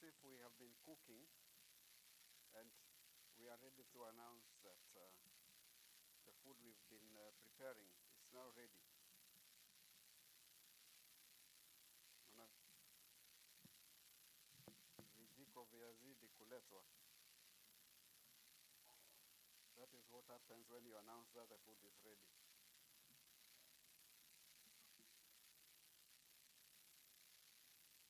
Ncof, we have been cooking, and we are ready to announce that the food we've been preparing is now ready. Vijiko vyazidi kuletwa. That is what happens when you announce that the food is ready.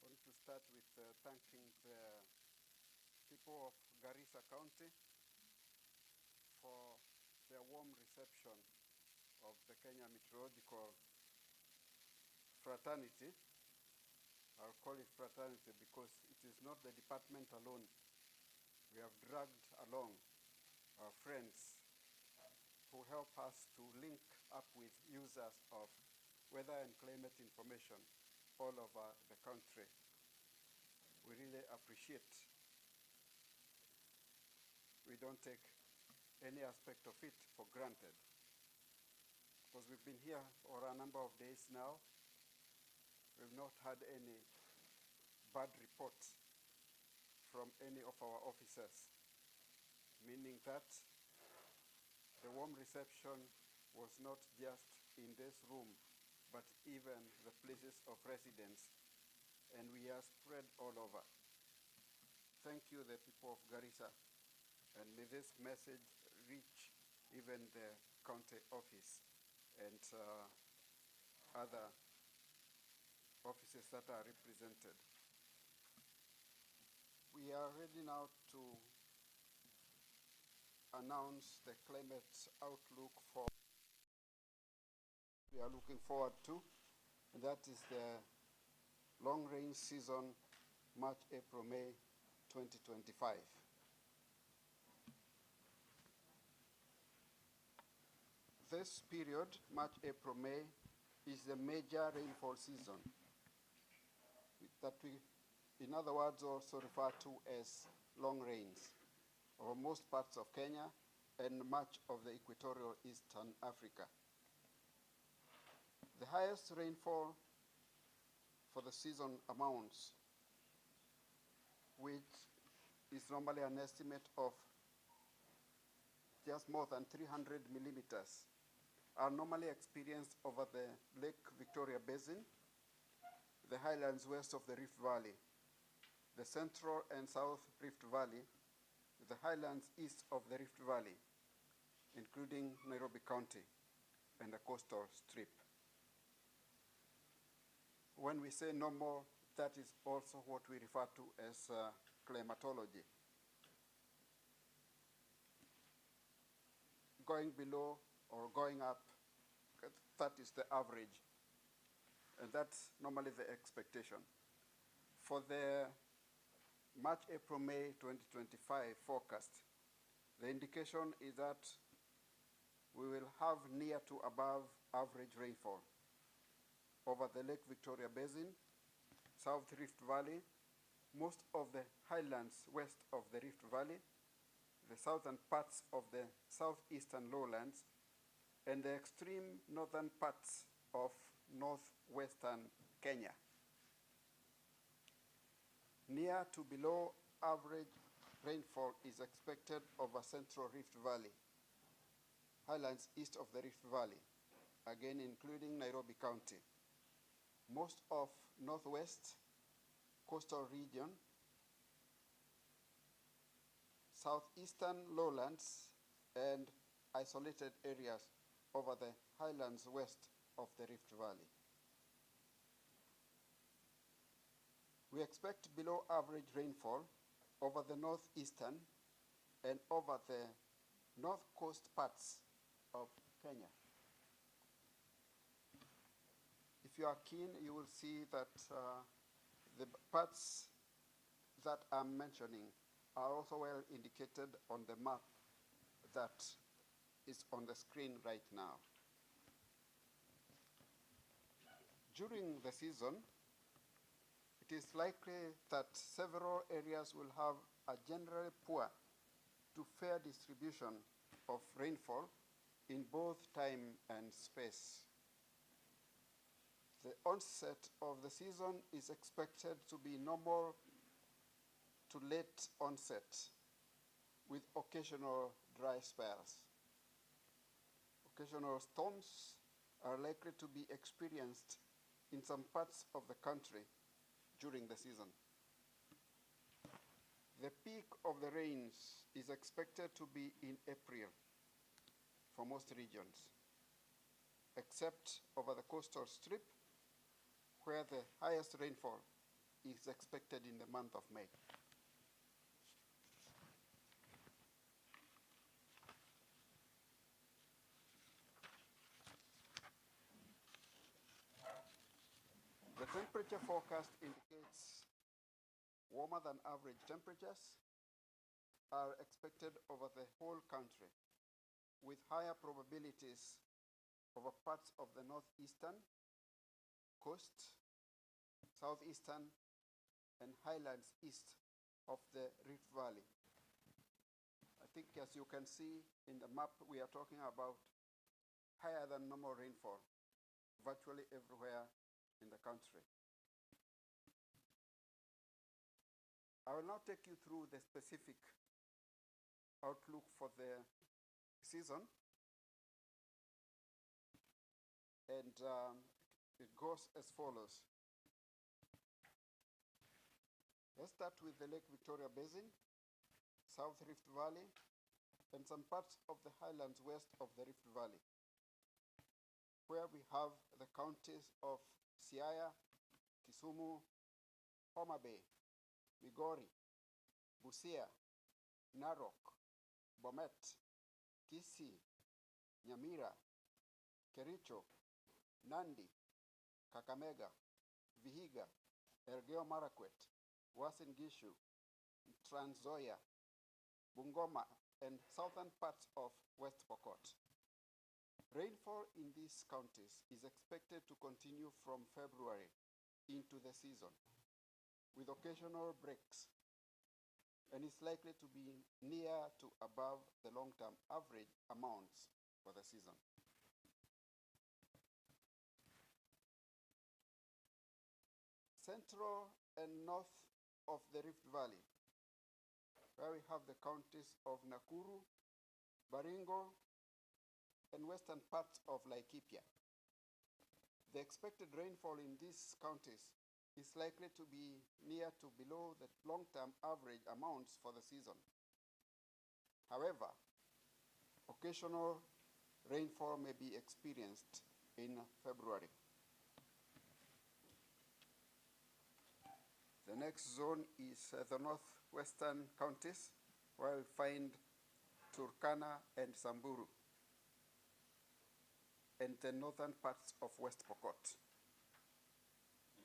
I want to start with thanking the people of Garissa County for their warm reception of the Kenya Meteorological Fraternity. I'll call it fraternity because it is not the department alone. We have dragged along our friends who help us to link up with users of weather and climate information all over the country. We really appreciate. We don't take any aspect of it for granted, because we've been here for a number of days now. We've not had any bad reports from any of our officers, meaning that the warm reception was not just in this room, but even the places of residence, and we are spread all over. Thank you, the people of Garissa, and may this message reach even the county office and other offices that are represented. We are ready now to announce the climate outlook for we are looking forward to, and that is the long rain season, March, April, May 2025. This period, March, April, May, is the major rainfall season that we, in other words, also refer to as long rains over most parts of Kenya and much of the equatorial Eastern Africa. The highest rainfall for the season amounts, which is normally an estimate of just more than 300 millimeters, are normally experienced over the Lake Victoria Basin, the highlands west of the Rift Valley, the central and south Rift Valley, the highlands east of the Rift Valley, including Nairobi County and the coastal strip. When we say normal, that is also what we refer to as climatology. Going below or going up, that is the average, and that's normally the expectation. For the March, April, May 2025 forecast, the indication is that we will have near to above average rainfall over the Lake Victoria Basin, South Rift Valley, most of the highlands west of the Rift Valley, the southern parts of the southeastern lowlands, and the extreme northern parts of northwestern Kenya. Near to below average rainfall is expected over central Rift Valley, highlands east of the Rift Valley, again including Nairobi County, most of northwest coastal region, southeastern lowlands, and isolated areas over the highlands west of the Rift Valley. We expect below average rainfall over the northeastern and over the north coast parts of Kenya. If you are keen, you will see that the parts that I'm mentioning are also well indicated on the map that is on the screen right now. During the season, it is likely that several areas will have a generally poor to fair distribution of rainfall in both time and space. The onset of the season is expected to be normal to late onset with occasional dry spells. Occasional storms are likely to be experienced in some parts of the country during the season. The peak of the rains is expected to be in April for most regions, except over the coastal strip, where the highest rainfall is expected in the month of May. The temperature forecast indicates warmer than average temperatures are expected over the whole country, with higher probabilities over parts of the northeastern, coast, southeastern, and highlands east of the Rift Valley. I think as you can see in the map, we are talking about higher than normal rainfall virtually everywhere in the country. I will now take you through the specific outlook for the season. And it goes as follows. Let's start with the Lake Victoria Basin, South Rift Valley, and some parts of the highlands west of the Rift Valley, where we have the counties of Siaya, Kisumu, Homa Bay, Migori, Busia, Narok, Bomet, Kisii, Nyamira, Kericho, Nandi, Kakamega, Vihiga, Elgeyo Marakwet, Uasin Gishu, Trans Nzoia, Bungoma, and southern parts of West Pokot. Rainfall in these counties is expected to continue from February into the season, with occasional breaks, and is likely to be near to above the long-term average amounts for the season. Central and north of the Rift Valley, where we have the counties of Nakuru, Baringo, and western parts of Laikipia. The expected rainfall in these counties is likely to be near to below the long-term average amounts for the season. However, occasional rainfall may be experienced in February. The next zone is the northwestern counties, where we find Turkana and Samburu, and the northern parts of West Pokot.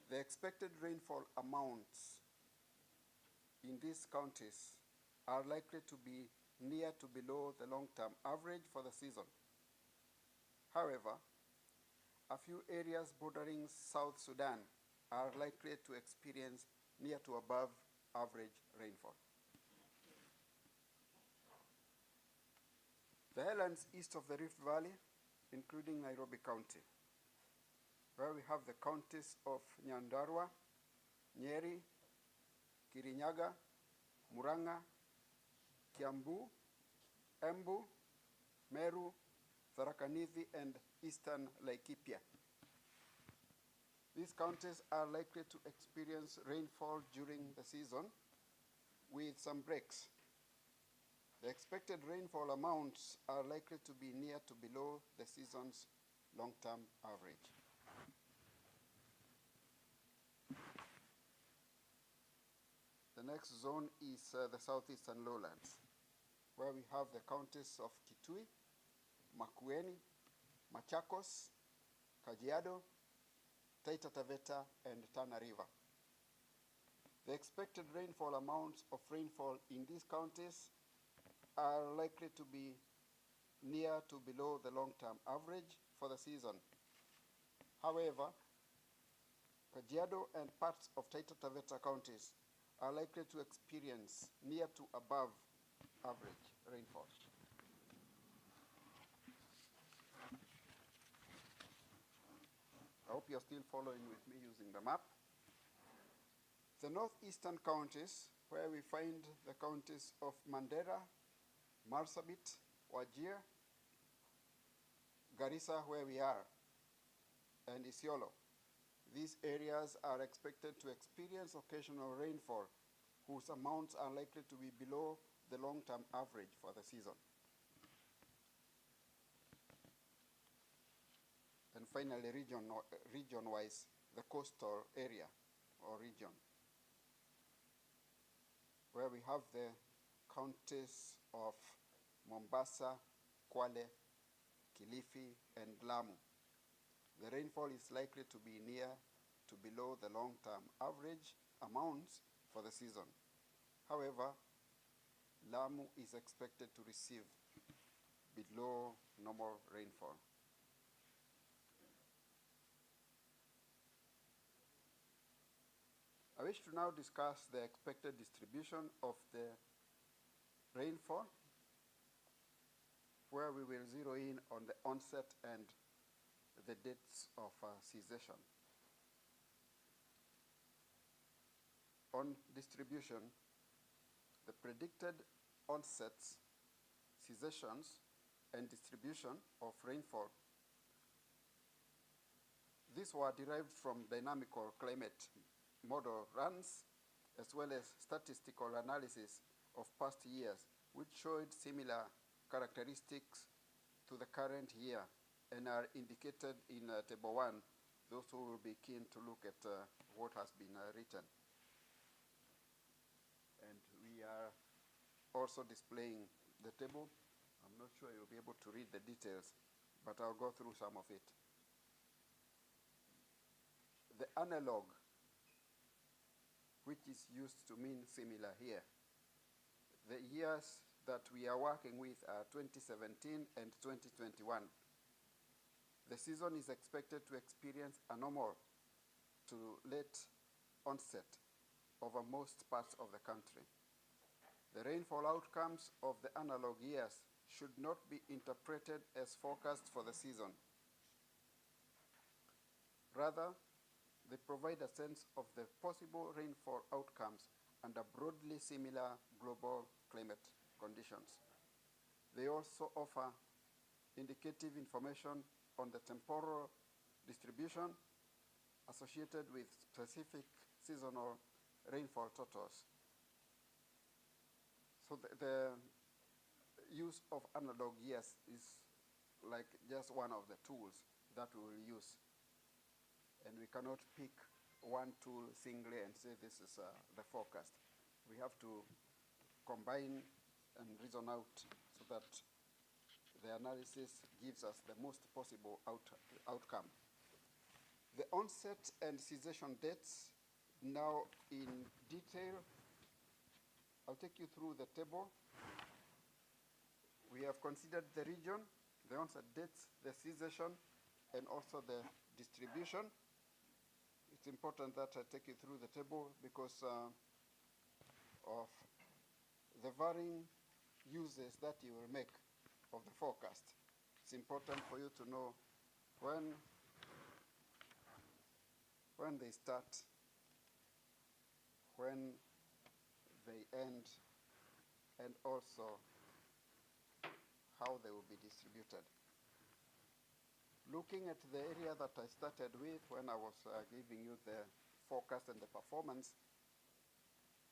The expected rainfall amounts in these counties are likely to be near to below the long-term average for the season. However, a few areas bordering South Sudan are likely to experience near to above average rainfall. The highlands east of the Rift Valley, including Nairobi County, where we have the counties of Nyandarua, Nyeri, Kirinyaga, Murang'a, Kiambu, Embu, Meru, Tharaka Nithi, and eastern Laikipia. These counties are likely to experience rainfall during the season with some breaks. The expected rainfall amounts are likely to be near to below the season's long-term average. The next zone is the southeastern lowlands, where we have the counties of Kitui, Makueni, Machakos, Kajiado, Taita Taveta, and Tana River. The expected rainfall amounts of rainfall in these counties are likely to be near to below the long-term average for the season. However, Kajiado and parts of Taita Taveta counties are likely to experience near to above average rainfall. I hope you're still following with me using the map. The northeastern counties, where we find the counties of Mandera, Marsabit, Wajir, Garissa, where we are, and Isiolo. These areas are expected to experience occasional rainfall, whose amounts are likely to be below the long-term average for the season. And finally, region-wise, the coastal area or region, where we have the counties of Mombasa, Kwale, Kilifi, and Lamu. The rainfall is likely to be near to below the long-term average amounts for the season. However, Lamu is expected to receive below normal rainfall. I wish to now discuss the expected distribution of the rainfall, where we will zero in on the onset and the dates of cessation. On distribution, the predicted onsets, cessations, and distribution of rainfall. These were derived from dynamical climate model runs, as well as statistical analysis of past years, which showed similar characteristics to the current year and are indicated in Table 1, those who will be keen to look at what has been written. And we are also displaying the table. I'm not sure you'll be able to read the details, but I'll go through some of it. The analog, which is used to mean similar here. The years that we are working with are 2017 and 2021. The season is expected to experience a normal to late onset over most parts of the country. The rainfall outcomes of the analog years should not be interpreted as forecast for the season. Rather, they provide a sense of the possible rainfall outcomes under broadly similar global climate conditions. They also offer indicative information on the temporal distribution associated with specific seasonal rainfall totals. So the use of analog years is like just one of the tools that we will use. And we cannot pick one tool singly and say this is the forecast. We have to combine and reason out so that the analysis gives us the most possible outcome. The onset and cessation dates, now in detail, I'll take you through the table. We have considered the region, the onset dates, the cessation, and also the distribution. It's important that I take you through the table because of the varying uses that you will make of the forecast. It's important for you to know when they start, when they end, and also how they will be distributed. Looking at the area that I started with when I was giving you the forecast and the performance,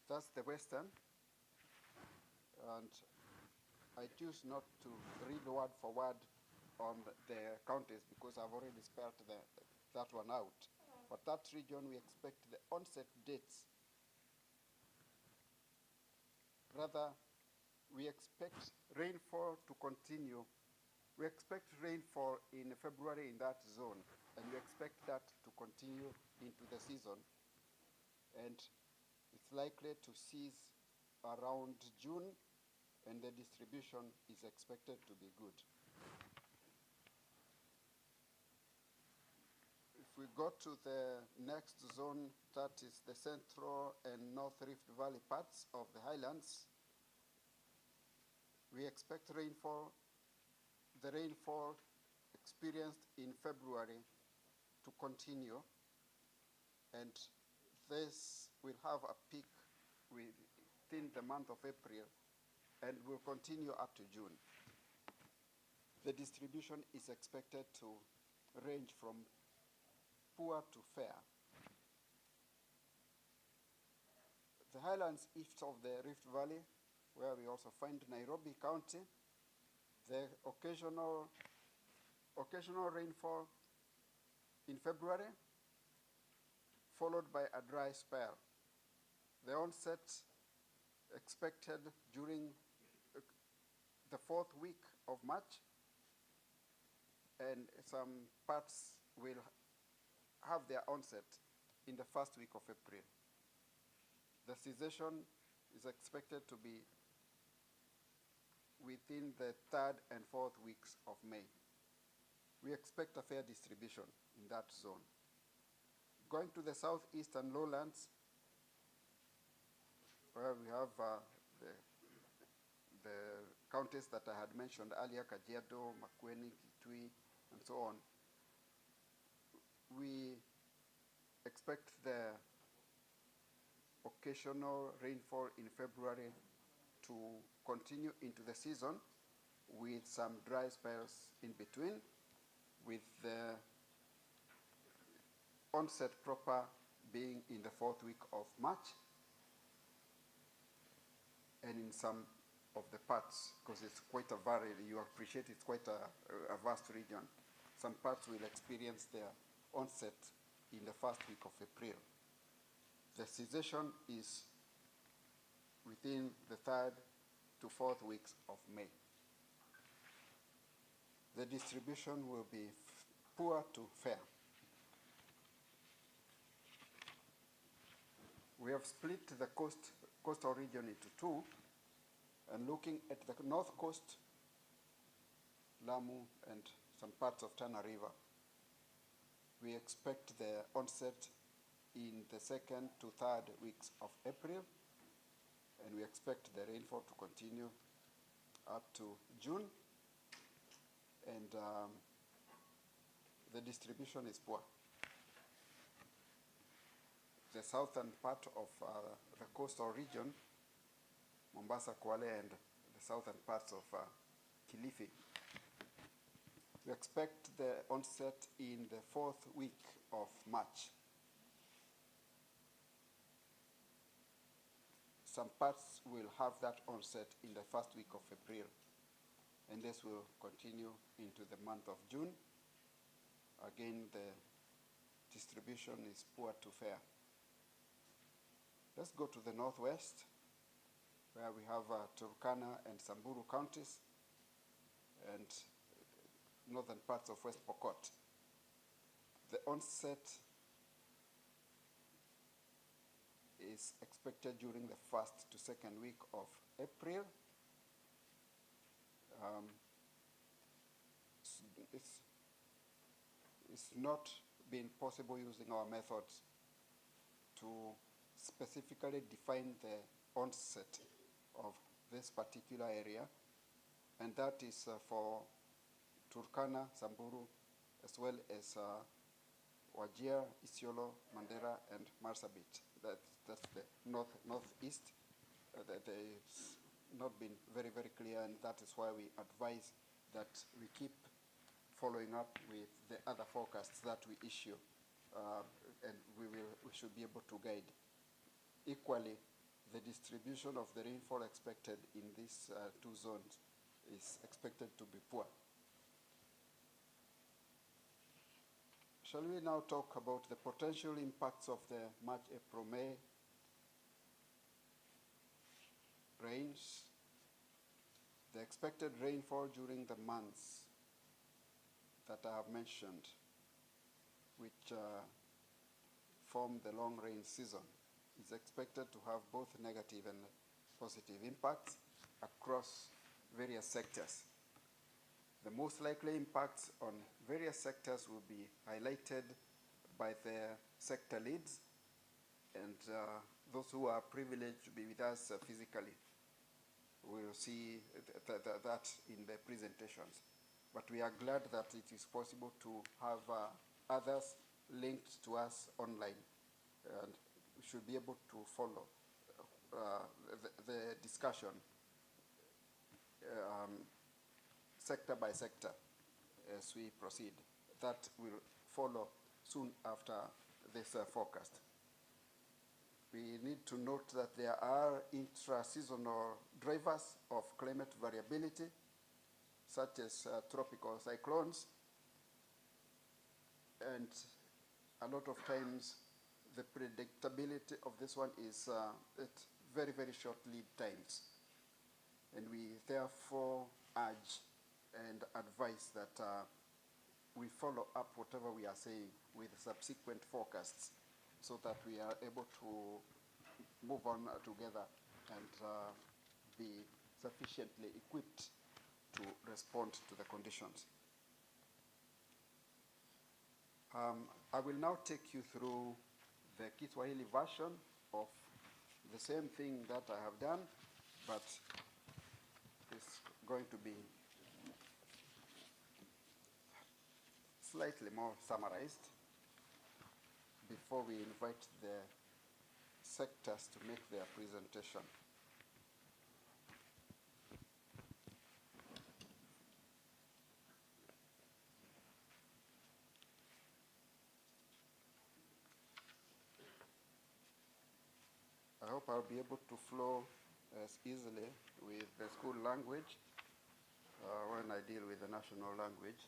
that's the western. And I choose not to read word for word on the counties because I've already spelled that one out. But that region, we expect the onset dates. Rather, we expect rainfall to continue. We expect rainfall in February in that zone, and we expect that to continue into the season. And it's likely to cease around June, and the distribution is expected to be good. If we go to the next zone, that is the Central and North Rift Valley parts of the highlands, we expect the rainfall experienced in February to continue, and this will have a peak within the month of April and will continue up to June. The distribution is expected to range from poor to fair. The highlands east of the Rift Valley, where we also find Nairobi County, the occasional rainfall in February, followed by a dry spell. The onset expected during the 4th week of March, and some parts will have their onset in the 1st week of April. The cessation is expected to be within the 3rd and 4th weeks of May. We expect a fair distribution in that zone. Going to the southeastern lowlands, where we have the counties that I had mentioned earlier, Kajiado, Makueni, Kitui, and so on, we expect the occasional rainfall in February to continue into the season with some dry spells in between, with the onset proper being in the 4th week of March, and in some of the parts, because it's quite a varied, you appreciate it's quite a vast region, some parts will experience their onset in the 1st week of April. The cessation is within the 3rd to 4th weeks of May. The distribution will be poor to fair. We have split the coastal region into two, and looking at the north coast, Lamu and some parts of Tana River, we expect the onset in the 2nd to 3rd weeks of April, and we expect the rainfall to continue up to June, and the distribution is poor. The southern part of the coastal region, Mombasa, Kwale, and the southern parts of Kilifi, we expect the onset in the 4th week of March. Some parts will have that onset in the 1st week of April, and this will continue into the month of June. Again, the distribution is poor to fair. Let's go to the northwest, where we have Turkana and Samburu counties, and northern parts of West Pokot. The onset is expected during the 1st to 2nd week of April. It's not been possible using our methods to specifically define the onset of this particular area, and that is for Turkana, Samburu, as well as Wajir, Isiolo, Mandera, and Marsabit. That's the northeast. That has not been very, very clear, and that is why we advise that we keep following up with the other forecasts that we issue, and we should be able to guide. Equally, the distribution of the rainfall expected in these two zones is expected to be poor. Shall we now talk about the potential impacts of the March, April, May rains? The expected rainfall during the months that I have mentioned, which form the long rain season, is expected to have both negative and positive impacts across various sectors. The most likely impacts on various sectors will be highlighted by the sector leads and those who are privileged to be with us physically. We'll see that in the presentations. But we are glad that it is possible to have others linked to us online, and we should be able to follow the discussion sector by sector as we proceed. That will follow soon after this forecast. We need to note that there are intra-seasonal drivers of climate variability, such as tropical cyclones, and a lot of times the predictability of this one is at very, very short lead times. And we therefore urge and advise that we follow up whatever we are saying with subsequent forecasts, so that we are able to move on together and be sufficiently equipped to respond to the conditions. I will now take you through the Kiswahili version of the same thing that I have done, but it's going to be slightly more summarized before we invite the sectors to make their presentation. I hope I'll be able to flow as easily with the school language when I deal with the national language,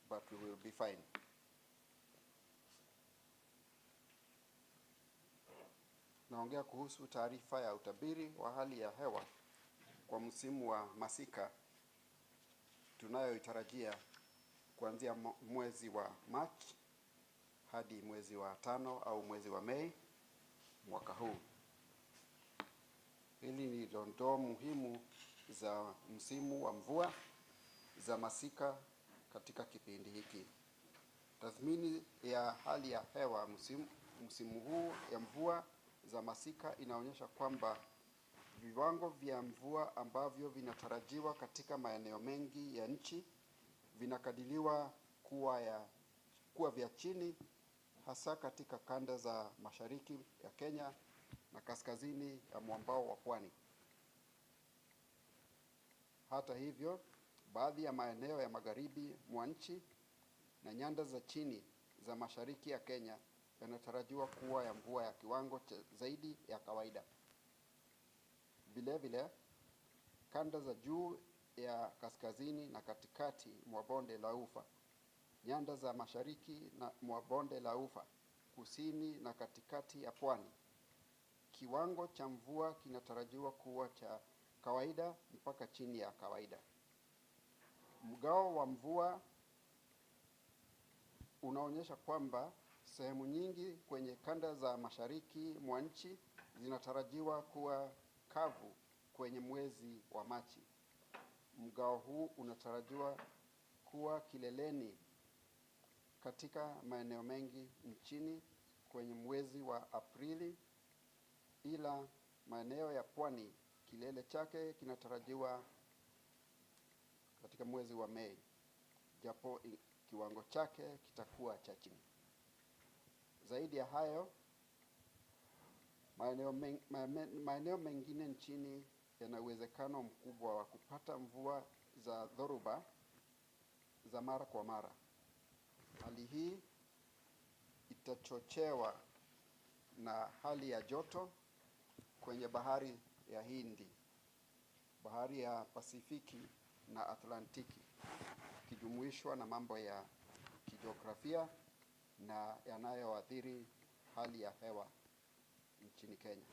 but we will be fine. Naongea kuhusu taarifa ya utabiri wa hali ya hewa kwa msimu wa masika tunayoitarajia kuanzia mwezi wa March hadi mwezi wa 5 au mwezi wa Mei mwaka huu. Hili ni dondoo muhimu za msimu wa mvua za masika katika kipindi hiki. Tathmini ya hali ya hewa msimu huu ya mvua za masika inaonyesha kwamba viwango vya mvua ambavyo vinatarajiwa katika maeneo mengi ya nchi vinakadiriwa kuwa vya chini, hasa katika kanda za mashariki ya Kenya na kaskazini ya mwambao wa pwani. Hata hivyo, baadhi ya maeneo ya magharibi mwa nchi na nyanda za chini za mashariki ya Kenya yanatarajiwa kuwa ya mvua ya kiwango zaidi ya kawaida. Vile vile, kanda za juu ya kaskazini na katikati mwa bonde la Ufa, nyanda za mashariki na mwa bonde la Ufa, kusini na katikati ya pwani, kiwango cha mvua kinatarajiwa kuwa cha kawaida mpaka chini ya kawaida. Mgao wa mvua unaonyesha kwamba sehemu nyingi kwenye kanda za mashariki mwa nchi zinatarajiwa kuwa kavu kwenye mwezi wa Machi. Mgao huu unatarajiwa kuwa kileleni katika maeneo mengi nchini kwenye mwezi wa Aprili, ila maeneo ya pwani kilele chake kinatarajiwa katika mwezi wa Mei, japo kiwango chake kitakuwa cha chini. Zaidi ya hayo, maeneo mengine nchini yana uwezekano mkubwa wa kupata mvua za dhoruba za mara kwa mara. Hali hii itachochewa na hali ya joto kwenye bahari ya Hindi, bahari ya Pasifiki na Atlantiki, ikijumuishwa na mambo ya kijiografia na yanayoathiri hali ya hewa nchini Kenya.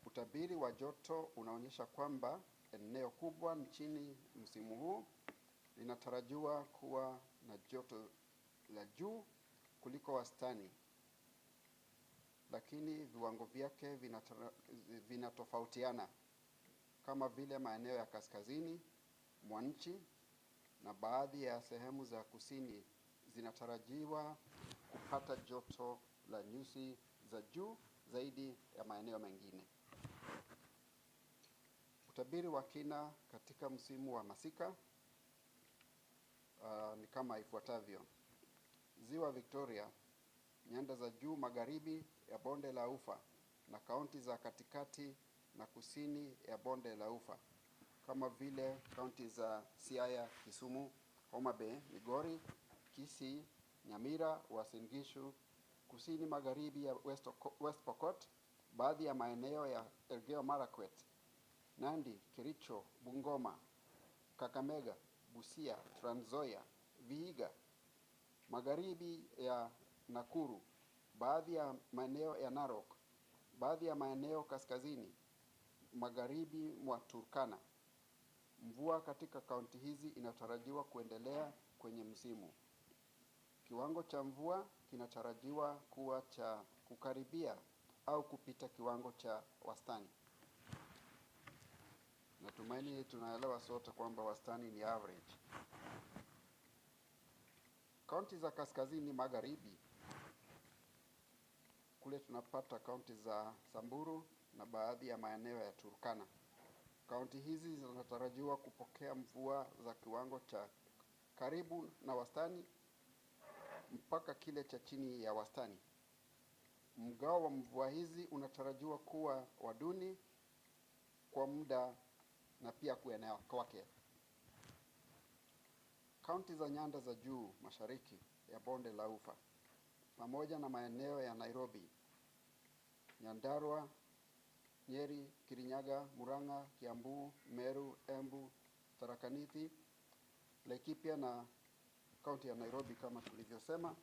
Utabiri wa joto unaonyesha kwamba eneo kubwa nchini msimu huu linatarajiwa kuwa na joto la juu kuliko wastani, lakini viwango vyake vinatofautiana, kama vile maeneo ya kaskazini mwa nchi na baadhi ya sehemu za kusini zinatarajiwa kupata joto la nyuzi za juu zaidi ya maeneo mengine. Utabiri wa kina katika msimu wa masika ni kama ifuatavyo. Ziwa Victoria nyanda za juu magharibi ya bonde la Ufa na kaunti za katikati na kusini ya bonde la Ufa kama vile kaunti za Siaya, Kisumu, Homa Bay, Migori, Kisii, Nyamira, Uasin Gishu, kusini magharibi ya West Pokot, baadhi ya maeneo ya Elgeyo Marakwet, Nandi, Kericho, Bungoma, Kakamega, Busia, Trans Nzoia, Vihiga, magharibi ya Nakuru, baadhi ya maeneo ya Narok, baadhi ya maeneo kaskazini magharibi mwa Turkana. Mvua katika kaunti hizi inatarajiwa kuendelea kwenye msimu. Kiwango cha mvua kinatarajiwa kuwa cha kukaribia au kupita kiwango cha wastani. Natumaini tunaelewa sote kwamba wastani ni average. Kaunti za kaskazini magharibi, kule tunapata kaunti za Samburu na baadhi ya maeneo ya Turkana. Kaunti hizi zinatarajiwa kupokea mvua za kiwango cha karibu na wastani mpaka kile cha chini ya wastani. Mgao wa mvua hizi unatarajiwa kuwa wa duni kwa muda na pia kuenea kwake. Kaunti za nyanda za juu mashariki ya bonde la Ufa pamoja na maeneo ya Nairobi, Nyandarua, Nyeri, Kirinyaga, Murang'a, Kiambu, Meru, Embu, Tharaka Nithi, Laikipia na kaunti ya Nairobi kama tulivyosema,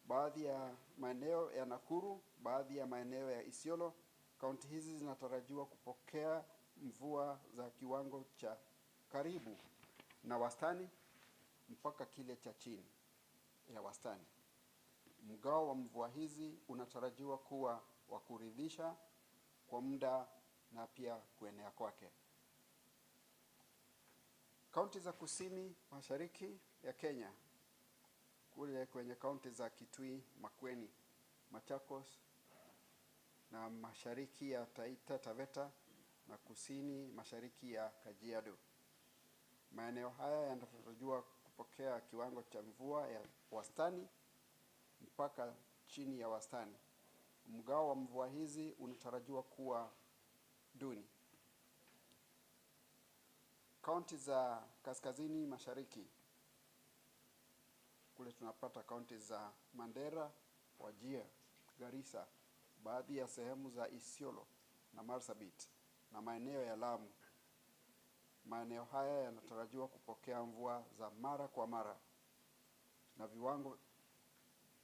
baadhi ya maeneo ya Nakuru, baadhi ya maeneo ya Isiolo. Kaunti hizi zinatarajiwa kupokea mvua za kiwango cha karibu na wastani mpaka kile cha chini ya wastani. Mgao wa mvua hizi unatarajiwa kuwa wa kuridhisha kwa muda na pia kuenea kwake. Kaunti za kusini mashariki ya Kenya, kule kwenye kaunti za Kitui, Makueni, Machakos na mashariki ya Taita Taveta na kusini mashariki ya Kajiado. Maeneo haya yanatarajiwa kupokea kiwango cha mvua ya wastani mpaka chini ya wastani. Mgao wa mvua hizi unatarajiwa kuwa duni. Kaunti za kaskazini mashariki, kule tunapata kaunti za Mandera, Wajir, Garissa, baadhi ya sehemu za Isiolo na Marsabit na maeneo ya Lamu. Maeneo haya yanatarajiwa kupokea mvua za mara kwa mara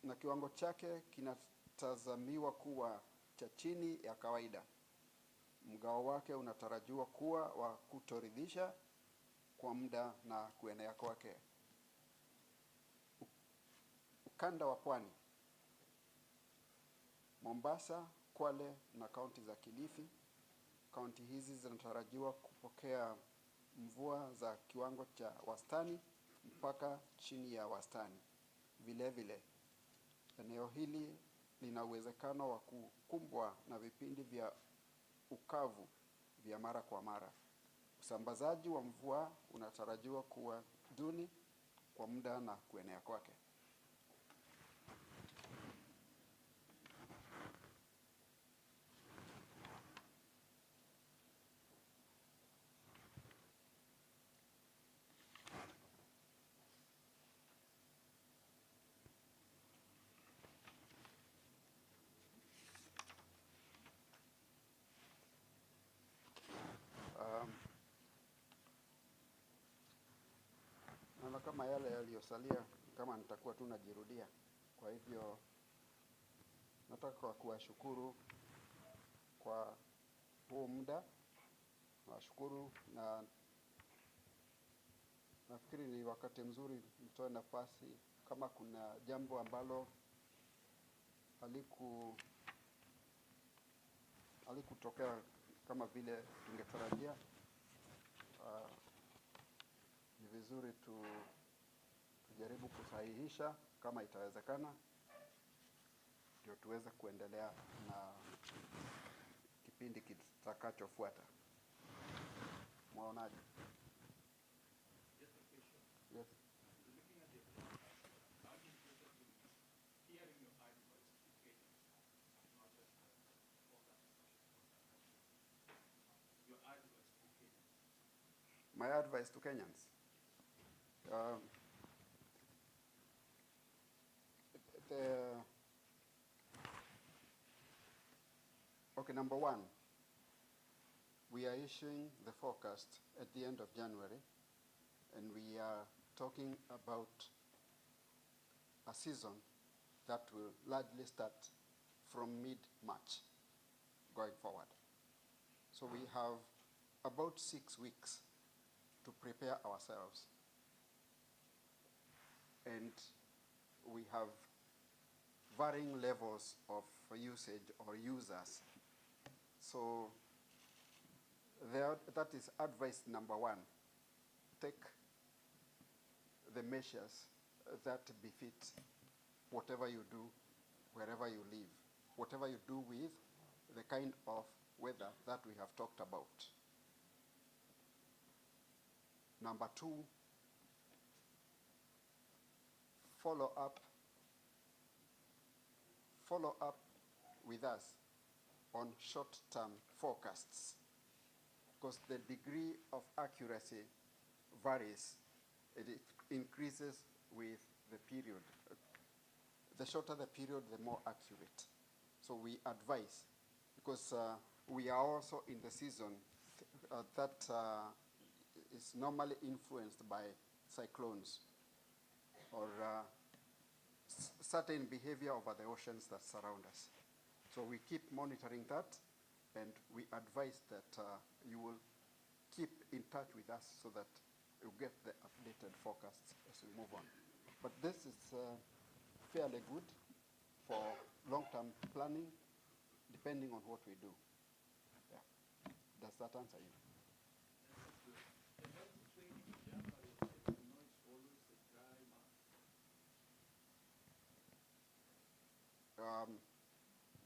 na kiwango chake kinatazamiwa kuwa cha chini ya kawaida. Mgao wake unatarajiwa kuwa wa kutoridhisha kwa muda na kuenea kwake. Ukanda wa pwani, Mombasa, Kwale na kaunti za Kilifi. Kaunti hizi zinatarajiwa kupokea mvua za kiwango cha wastani mpaka chini ya wastani. Vile vile, eneo hili lina uwezekano wa kukumbwa na vipindi vya ukavu vya mara kwa mara. Usambazaji wa mvua unatarajiwa kuwa duni kwa muda na kuenea kwake. Kama yale yaliyosalia kama nitakuwa tu najirudia. Kwa hivyo nataka kuwashukuru kwa huu muda. Nawashukuru na nafikiri ni wakati mzuri nitoe nafasi kama kuna jambo ambalo halikutokea kama vile tungetarajia. Ni vizuri tujaribu kusahihisha kama itawezekana, ndio tuweze kuendelea na kipindi kitakachofuata. Mwaonaje? Just a question. Yes. Looking at the hearing your high voice, my advice to Kenyans. Okay, number one, we are issuing the forecast at the end of January, and we are talking about a season that will largely start from mid-March going forward. So we have about 6 weeks to prepare ourselves. And we have varying levels of usage or users. So that is advice number one. Take the measures that befit whatever you do, wherever you live, whatever you do with the kind of weather that we have talked about. Number two, follow up with us on short-term forecasts, because the degree of accuracy varies. It increases with the period. The shorter the period, the more accurate. So we advise, because we are also in the season that is normally influenced by cyclones or certain behavior over the oceans that surround us. So we keep monitoring that, and we advise that you will keep in touch with us so that you get the updated forecasts as we move on. But this is fairly good for long-term planning, depending on what we do. Yeah. Does that answer you?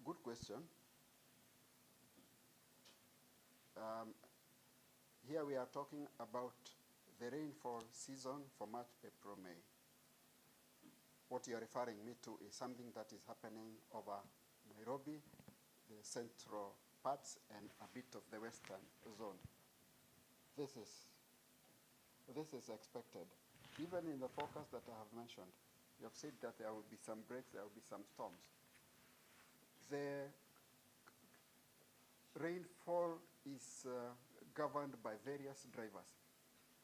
Good question. Here we are talking about the rainfall season for March, April, May. What you're referring me to is something that is happening over Nairobi, the central parts, and a bit of the western zone. This is expected. Even in the forecast that I have mentioned, you have said that there will be some breaks, there will be some storms. The rainfall is governed by various drivers,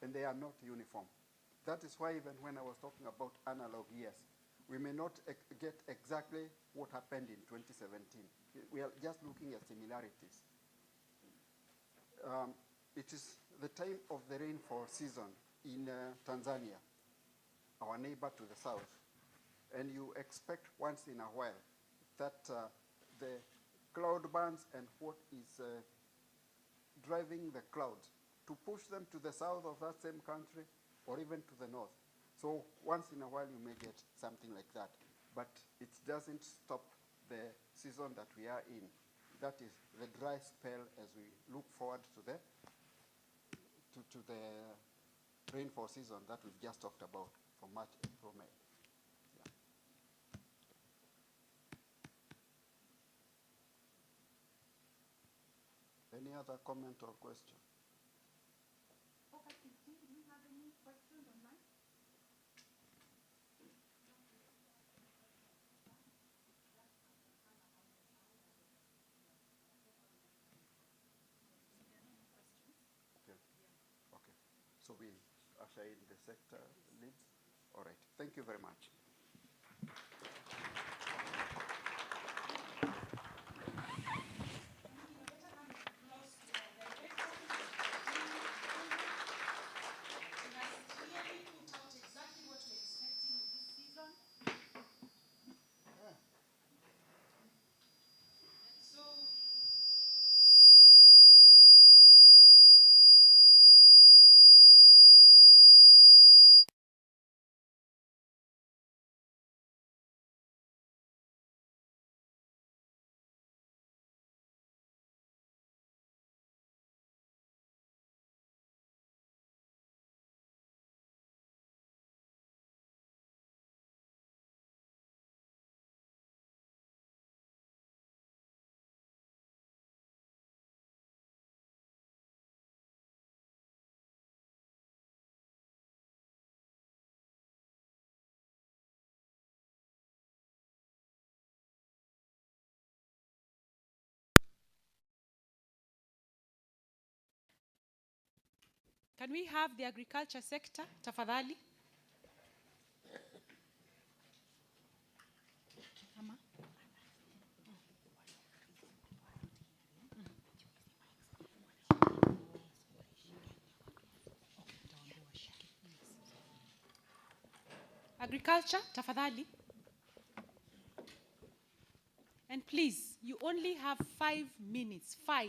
and they are not uniform. That is why even when I was talking about analog years, we may not get exactly what happened in 2017. We are just looking at similarities. It is the time of the rainfall season in Tanzania, our neighbor to the south, and you expect once in a while that the cloud bands and what is driving the clouds to push them to the south of that same country or even to the north. So once in a while you may get something like that, but it doesn't stop the season that we are in. That is the dry spell as we look forward to the rainfall season that we've just talked about for March, April, May. Any other comment or question? Okay, do we have any questions online? Okay. Okay. So we usher in the sector leads. All right. Thank you very much. Can we have the agriculture sector, tafadhali? Ama? Agriculture, tafadhali. And please, you only have 5 minutes, 5.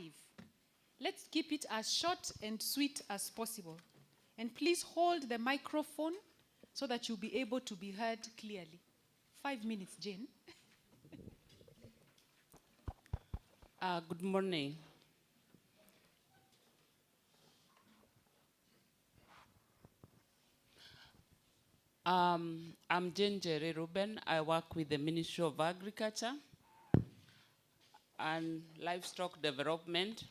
Let's keep it as short and sweet as possible. And please hold the microphone so that you'll be able to be heard clearly. 5 minutes, Jane. Good morning. I'm Jane Jerry Ruben. I work with the Ministry of Agriculture and Livestock Development.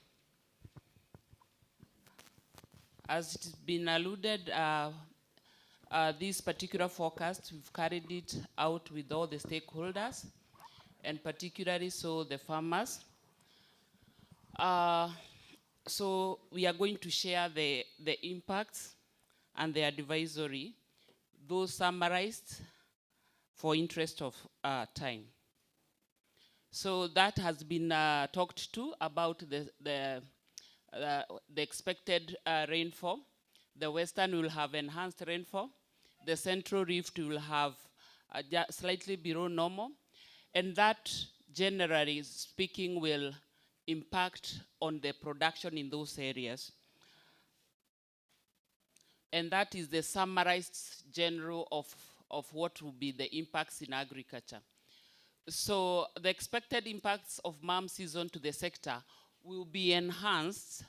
As it's been alluded, this particular forecast, we've carried it out with all the stakeholders, and particularly so the farmers. So we are going to share the impacts and the advisory, those summarized for interest of time. So that has been talked to about the expected rainfall. The Western will have enhanced rainfall. The Central Rift will have slightly below normal. And that, generally speaking, will impact on the production in those areas. And that is the summarized general of what will be the impacts in agriculture. So the expected impacts of MAM season to the sector will be enhanced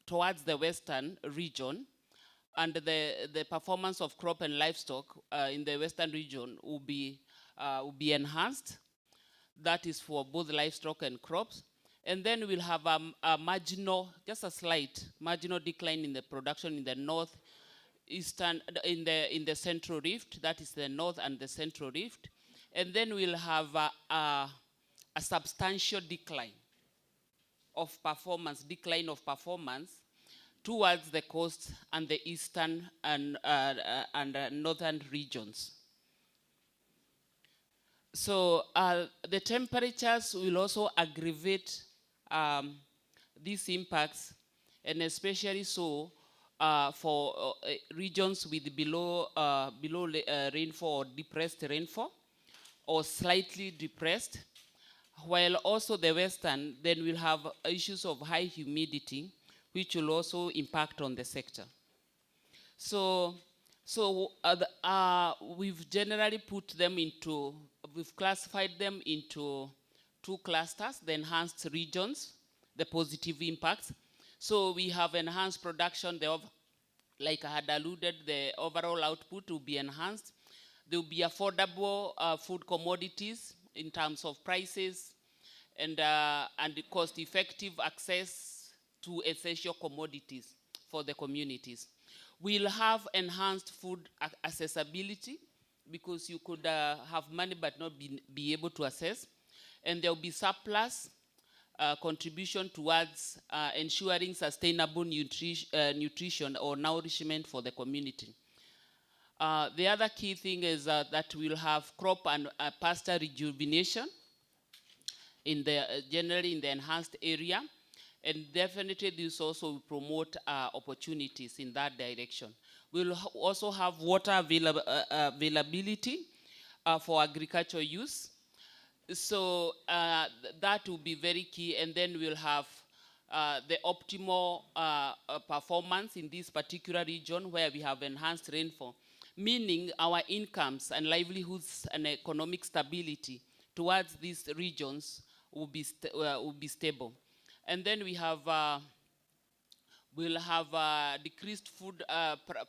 towards the Western region, and the performance of crop and livestock in the Western region will be enhanced. That is for both livestock and crops. And then we'll have a marginal, just a slight marginal decline in the production in the northeastern, in the Central Rift. That is the North and the Central Rift. And then we'll have a substantial decline of performance towards the coast and the eastern and northern regions. So the temperatures will also aggravate these impacts, and especially so for regions with below rainfall or depressed rainfall or slightly depressed, while also the Western then will have issues of high humidity, which will also impact on the sector. So we've generally put them into, we've classified them into 2 clusters, the enhanced regions, the positive impacts. So we have enhanced production, like I had alluded, the overall output will be enhanced. There will be affordable food commodities in terms of prices and cost-effective access to essential commodities for the communities. We'll have enhanced food accessibility, because you could have money but not be able to access. And there will be surplus contribution towards ensuring sustainable nutrition or nourishment for the community. The other key thing is that we'll have crop and pasture rejuvenation generally in the enhanced area. And definitely this also will promote opportunities in that direction. We'll also have water availability for agricultural use. So that will be very key. And then we'll have the optimal performance in this particular region where we have enhanced rainfall, meaning our incomes and livelihoods and economic stability towards these regions will be stable. And then we have, we'll have decreased food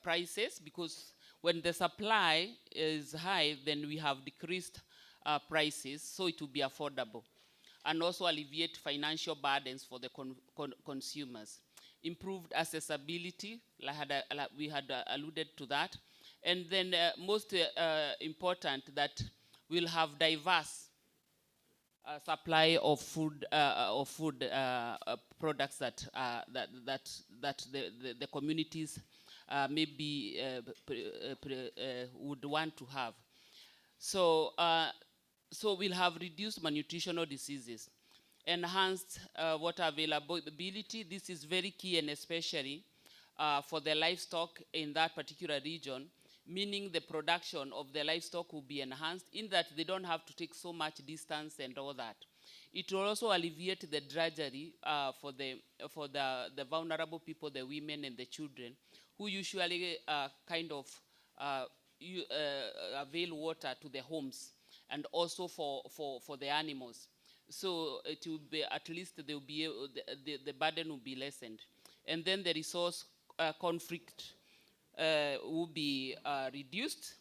prices, because when the supply is high, then we have decreased prices, so it will be affordable. And also alleviate financial burdens for the consumers. Improved accessibility, we had alluded to that. And then most important, that we'll have diverse supply of food products that the communities maybe would want to have. So so we'll have reduced malnutritional diseases, enhanced water availability. This is very key, and especially for the livestock in that particular region, meaning the production of the livestock will be enhanced in that they don't have to take so much distance and all that. It will also alleviate the drudgery for the vulnerable people, the women and the children, who usually kind of avail water to the homes and also for the animals. So it will be, at least they will be, the burden will be lessened. And then the resource conflict will be reduced,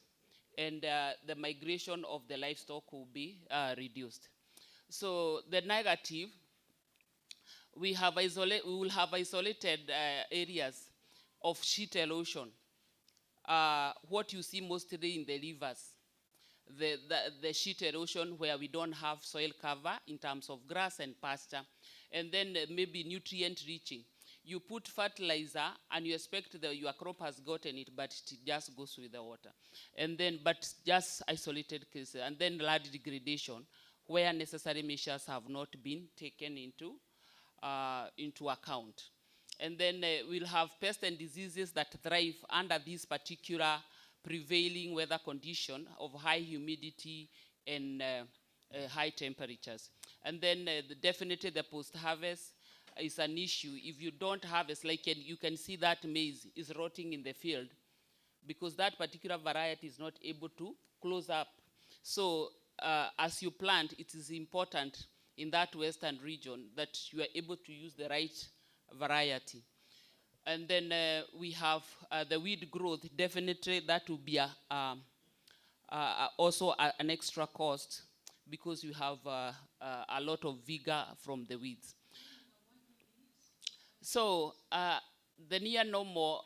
and the migration of the livestock will be reduced. So the negative, we will have isolated areas of sheet erosion. What you see mostly in the rivers, the sheet erosion where we don't have soil cover in terms of grass and pasture, and then maybe nutrient reaching. You put fertilizer and you expect that your crop has gotten it, but it just goes with the water. And then, but just isolated cases. And then land degradation, where necessary measures have not been taken into account. And then we'll have pests and diseases that thrive under this particular prevailing weather condition of high humidity and high temperatures. And then definitely the post-harvest is an issue. If you don't harvest, like you can see that maize is rotting in the field because that particular variety is not able to close up. So as you plant, it is important in that western region that you are able to use the right variety. And then we have the weed growth. Definitely that will be also an extra cost because you have a lot of vigor from the weeds. So the near normal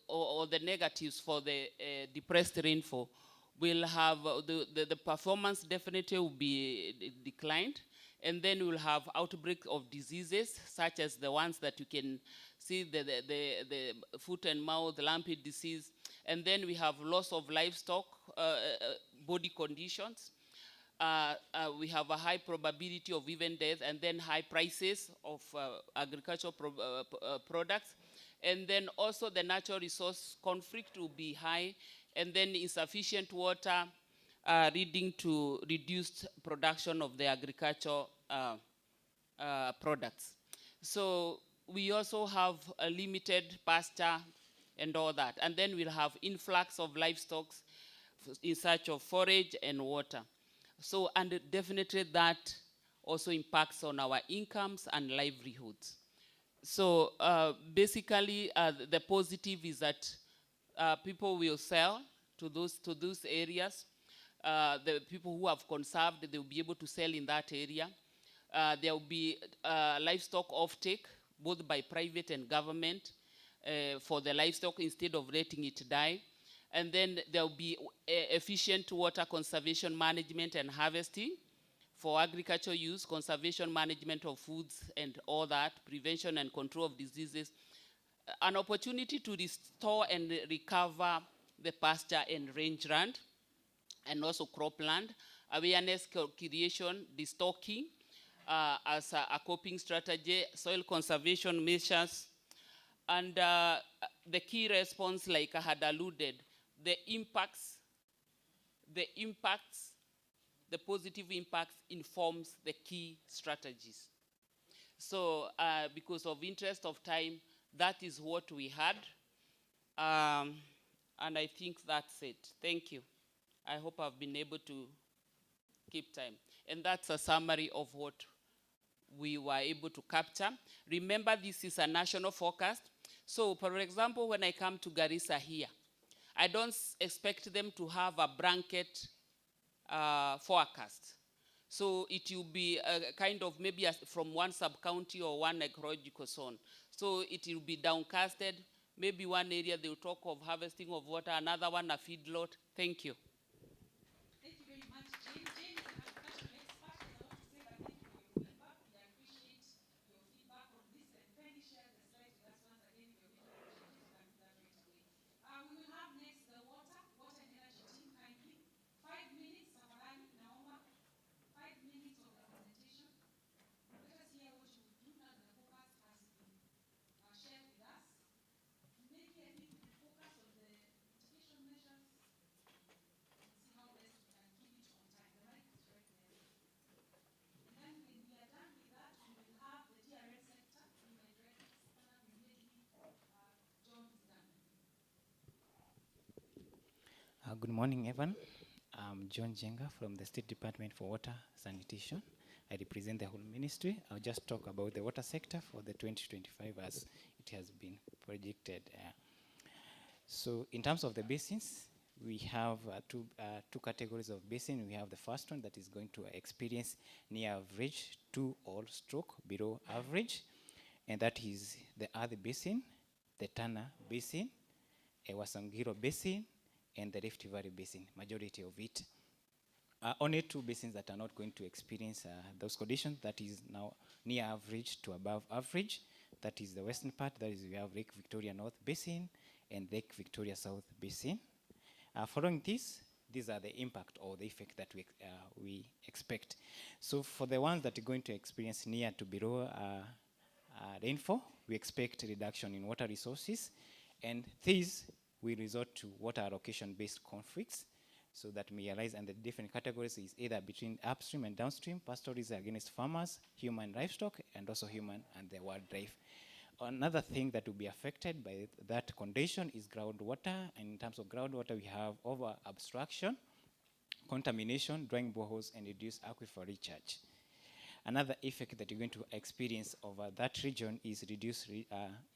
or the negatives for the depressed rainfall will have the performance definitely will be declined, and then we'll have outbreak of diseases such as the ones that you can see, the foot and mouth lumpy disease, and then we have loss of livestock body conditions. We have a high probability of even death, and then high prices of agricultural products. And then also the natural resource conflict will be high, and then insufficient water leading to reduced production of the agricultural products. So we also have a limited pasture and all that. And then we'll have influx of livestock in search of forage and water. So, and definitely that also impacts on our incomes and livelihoods. So basically, the positive is that people will sell to those areas. The people who have conserved, they will be able to sell in that area. There will be livestock offtake, both by private and government, for the livestock instead of letting it die. And then there will be efficient water conservation management and harvesting for agricultural use, conservation management of foods and all that, prevention and control of diseases, an opportunity to restore and recover the pasture and rangeland, and also cropland, awareness creation, destocking as a coping strategy, soil conservation measures, and the key response, like I had alluded, the positive impacts informs the key strategies. So because of interest of time, that is what we had. And I think that's it. Thank you. I hope I've been able to keep time. And that's a summary of what we were able to capture. Remember, this is a national forecast. So, for example, when I come to Garissa here, I don't expect them to have a blanket forecast. So it will be kind of maybe from one sub-county or one ecological zone. So it will be downcasted. Maybe one area they will talk of harvesting of water, another one a feedlot. Thank you. Thank you very much, Jane. Jane is an agricultural expert. Good morning, everyone. I'm John Jenga from the State Department for Water Sanitation. I represent the whole ministry. I'll just talk about the water sector for the 2025 as it has been projected. So in terms of the basins, we have two categories of basin. We have the first one that is going to experience near average to or stroke below average, and that is the Athi Basin, the Tana Basin, a Wasangiro Basin, and the Rift Valley Basin, majority of it. Only two basins that are not going to experience those conditions, that is now near average to above average. That is the western part, that is we have Lake Victoria North Basin and Lake Victoria South Basin. Following this, these are the impact or the effect that we expect. So for the ones that are going to experience near to below rainfall, we expect reduction in water resources, and these will resort to water allocation-based conflicts, so that may arise, and the different categories is either between upstream and downstream, pastoralism against farmers, human livestock, and also human and the wildlife. Another thing that will be affected by that condition is groundwater, and in terms of groundwater, we have over abstraction, contamination, drying boreholes, and reduced aquifer recharge. Another effect that you're going to experience over that region is reduced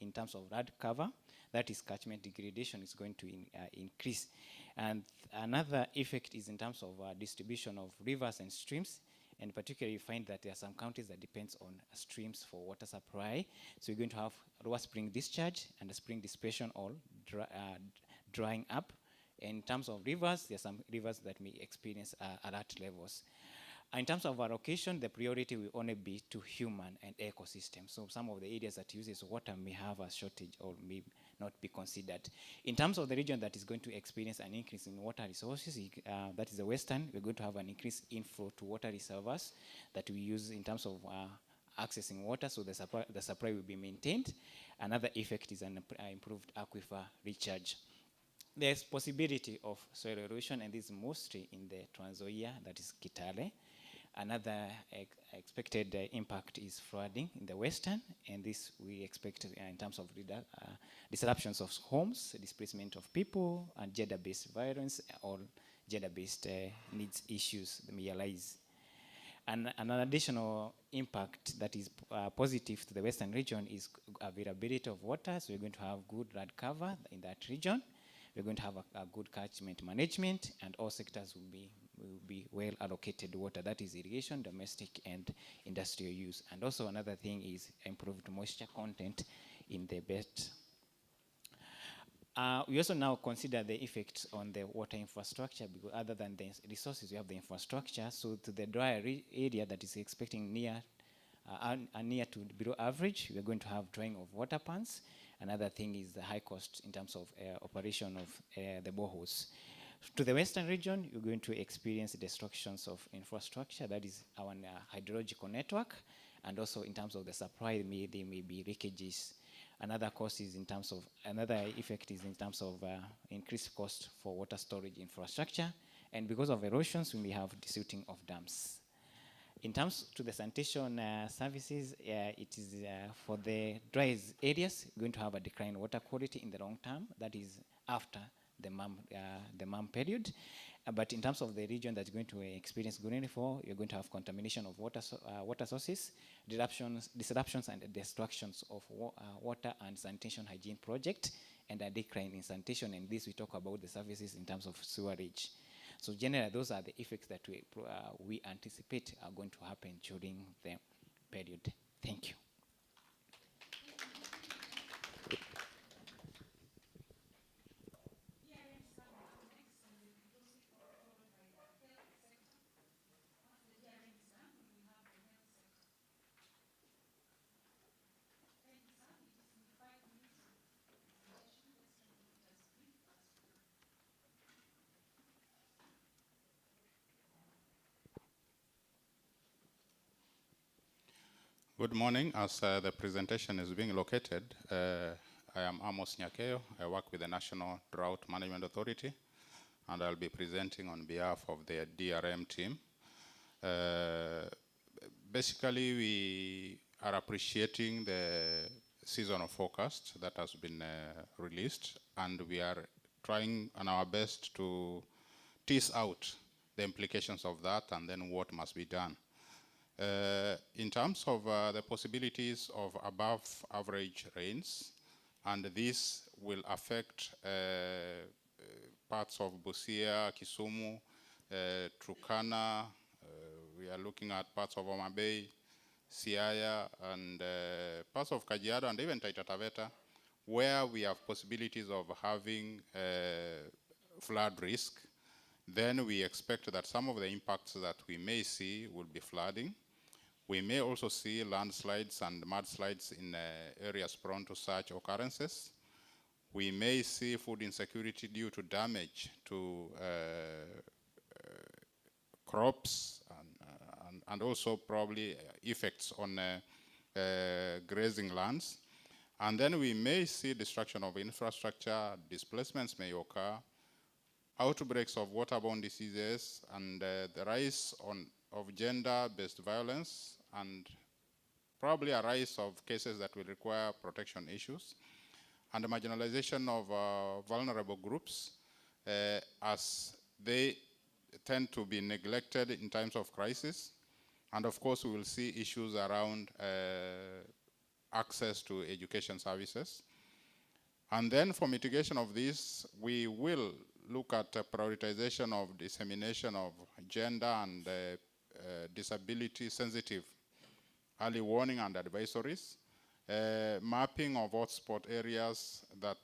in terms of land cover. That is catchment degradation is going to increase. And another effect is in terms of distribution of rivers and streams. And particularly you find that there are some counties that depends on streams for water supply. So you're going to have lower spring discharge and the spring dispersion all drying up. In terms of rivers, there are some rivers that may experience alert levels. In terms of allocation, the priority will only be to human and ecosystem. So some of the areas that uses water may have a shortage or may not be considered. In terms of the region that is going to experience an increase in water resources, that is the western, we're going to have an increased inflow to water reservoirs that we use in terms of accessing water, so the supply will be maintained. Another effect is an improved aquifer recharge. There's possibility of soil erosion, and this is mostly in the Trans Nzoia, that is Kitale. Another expected impact is flooding in the western, and this we expect in terms of disruptions of homes, displacement of people, and gender-based violence or gender-based needs issues that may arise. And an additional impact that is positive to the western region is availability of water, so we're going to have good land cover in that region. We're going to have a good catchment management, and all sectors will be well allocated water. That is irrigation, domestic, and industrial use. And also another thing is improved moisture content in the bed. We also now consider the effects on the water infrastructure, because other than the resources, we have the infrastructure. So to the dry area that is expecting near to below average, we are going to have drying of water pans. Another thing is the high cost in terms of operation of the boreholes. To the western region, you're going to experience destructions of infrastructure, that is our hydrological network, and also in terms of the supply, there may be leakages. Another effect is in terms of increased cost for water storage infrastructure, and because of erosions, we may have desilting of dams. In terms to the sanitation services, it is for the dry areas going to have a decline in water quality in the long term. That is after the MAM period. But in terms of the region that's going to experience good rainfall, you're going to have contamination of water sources, disruptions and destructions of water and sanitation hygiene project, and a decline in sanitation. And this we talk about the services in terms of sewerage. So generally, those are the effects that we anticipate are going to happen during the period. Thank you. Good morning. As the presentation is being located, I am Amos Nyakeo. I work with the National Drought Management Authority, and I'll be presenting on behalf of the DRM team. Basically, we are appreciating the seasonal forecast that has been released, and we are trying on our best to tease out the implications of that and then what must be done. In terms of the possibilities of above average rains, and this will affect parts of Busia, Kisumu, Turkana, we are looking at parts of Homa Bay, Siaya, and parts of Kajiado, and even Taita Taveta, where we have possibilities of having flood risk. Then we expect that some of the impacts that we may see will be flooding. We may also see landslides and mudslides in areas prone to such occurrences. We may see food insecurity due to damage to crops and also probably effects on grazing lands. And then we may see destruction of infrastructure, displacements may occur, outbreaks of waterborne diseases, and the rise of gender-based violence, and probably a rise of cases that will require protection issues, and the marginalization of vulnerable groups as they tend to be neglected in times of crisis. And of course, we will see issues around access to education services. And then for mitigation of this, we will look at prioritization of dissemination of gender and disability sensitive early warning and advisories, mapping of hotspot areas that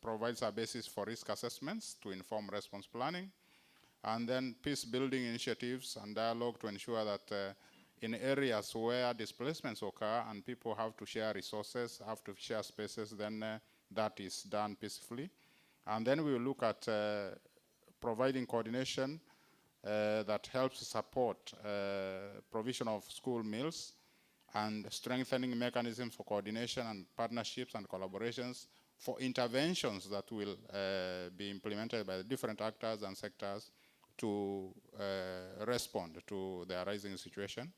provides a basis for risk assessments to inform response planning, and then peace building initiatives and dialogue to ensure that in areas where displacements occur and people have to share resources, have to share spaces, then that is done peacefully. And then we will look at providing coordination that helps support provision of school meals and strengthening mechanisms for coordination and partnerships and collaborations for interventions that will be implemented by the different actors and sectors to respond to the arising situation.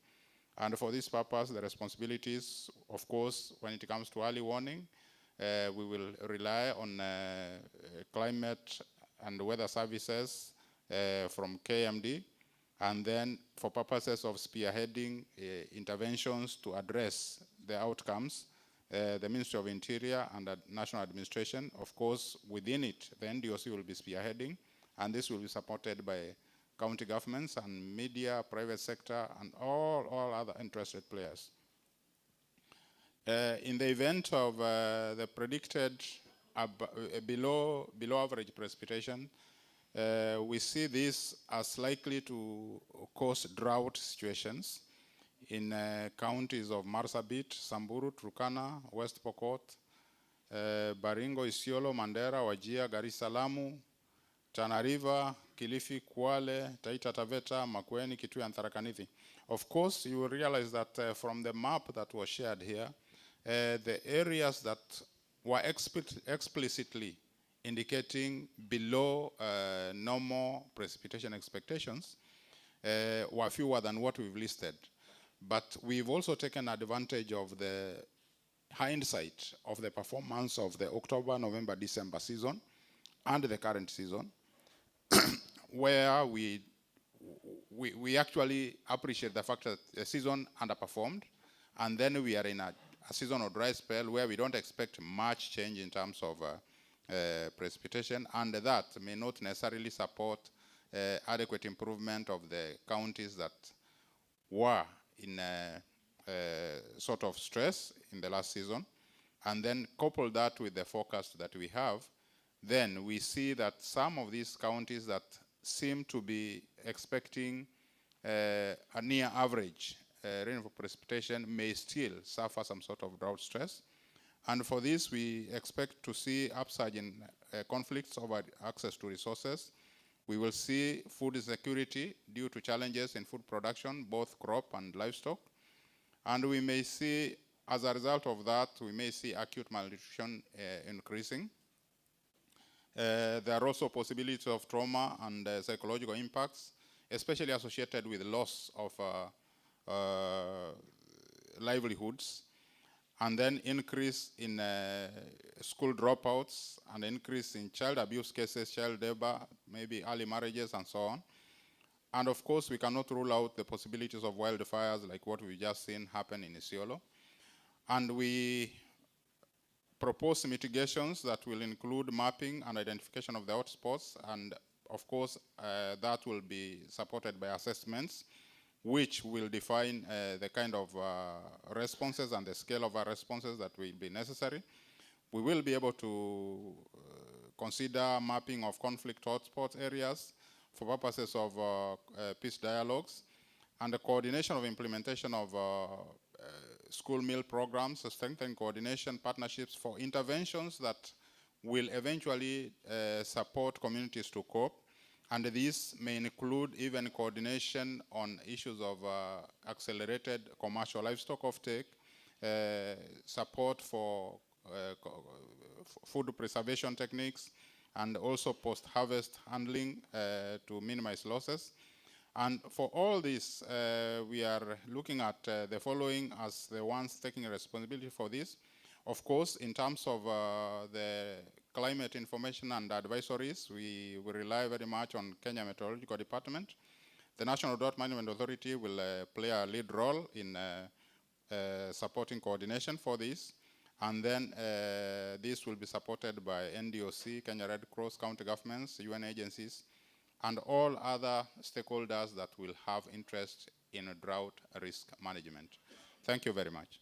And for this purpose, the responsibilities, of course, when it comes to early warning, we will rely on climate and weather services from KMD, and then for purposes of spearheading interventions to address the outcomes, the Ministry of Interior and the National Administration, of course, within it, the NDOC will be spearheading, and this will be supported by county governments and media, private sector, and all other interested players. In the event of the predicted below average precipitation, we see this as likely to cause drought situations in counties of Marsabit, Samburu, Turkana, West Pokot, Baringo, Isiolo, Mandera, Wajir, Garissa, Lamu, Tana River, Kilifi, Kwale, Taita Taveta, Makueni, Kitui, and Tharaka Nithi. Of course, you will realize that from the map that was shared here, the areas that were explicitly indicating below normal precipitation expectations were fewer than what we've listed. But we've also taken advantage of the hindsight of the performance of the October, November, December season and the current season, where we actually appreciate the fact that the season underperformed, and then we are in a seasonal dry spell where we don't expect much change in terms of precipitation, and that may not necessarily support adequate improvement of the counties that were in sort of stress in the last season. And then couple that with the forecast that we have, then we see that some of these counties that seem to be expecting a near average rainfall precipitation may still suffer some sort of drought stress. And for this, we expect to see upsurge in conflicts over access to resources. We will see food insecurity due to challenges in food production, both crop and livestock. And we may see, as a result of that, we may see acute malnutrition increasing. There are also possibilities of trauma and psychological impacts, especially associated with loss of livelihoods. and then increase in school dropouts, and increase in child abuse cases, child labor, maybe early marriages, and so on. And of course, we cannot rule out the possibilities of wildfires like what we've just seen happen in Isiolo. And we propose mitigations that will include mapping and identification of the hotspots, and of course, that will be supported by assessments, which will define the kind of responses and the scale of our responses that will be necessary. We will be able to consider mapping of conflict hotspot areas for purposes of peace dialogues, and the coordination of implementation of school meal programs, strengthening coordination partnerships for interventions that will eventually support communities to cope. And this may include even coordination on issues of accelerated commercial livestock offtake, support for food preservation techniques, and also post-harvest handling to minimize losses. And for all this, we are looking at the following as the ones taking responsibility for this. Of course, in terms of the climate information and advisories, we rely very much on Kenya Meteorological Department. The National Drought Management Authority will play a lead role in supporting coordination for this. And then this will be supported by NDOC, Kenya Red Cross, county governments, UN agencies, and all other stakeholders that will have interest in drought risk management. Thank you very much.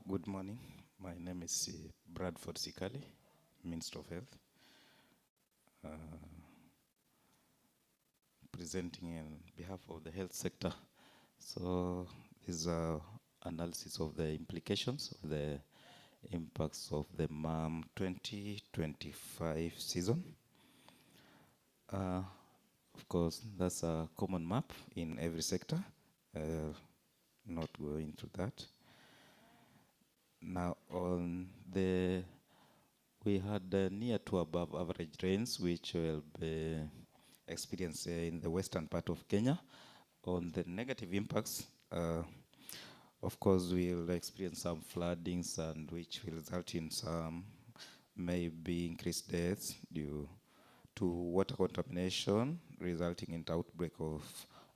Good morning. My name is Bradford Sikali, Minister of Health. Presenting on behalf of the health sector. So this is an analysis of the implications of the impacts of the MAM 2025 season. Of course, that's a common map in every sector. Not go into that. Now, we had near to above average rains, which will be experienced in the western part of Kenya. On the negative impacts, of course, we'll experience some floodings, and which will result in some maybe increased deaths due to water contamination, resulting in the outbreak of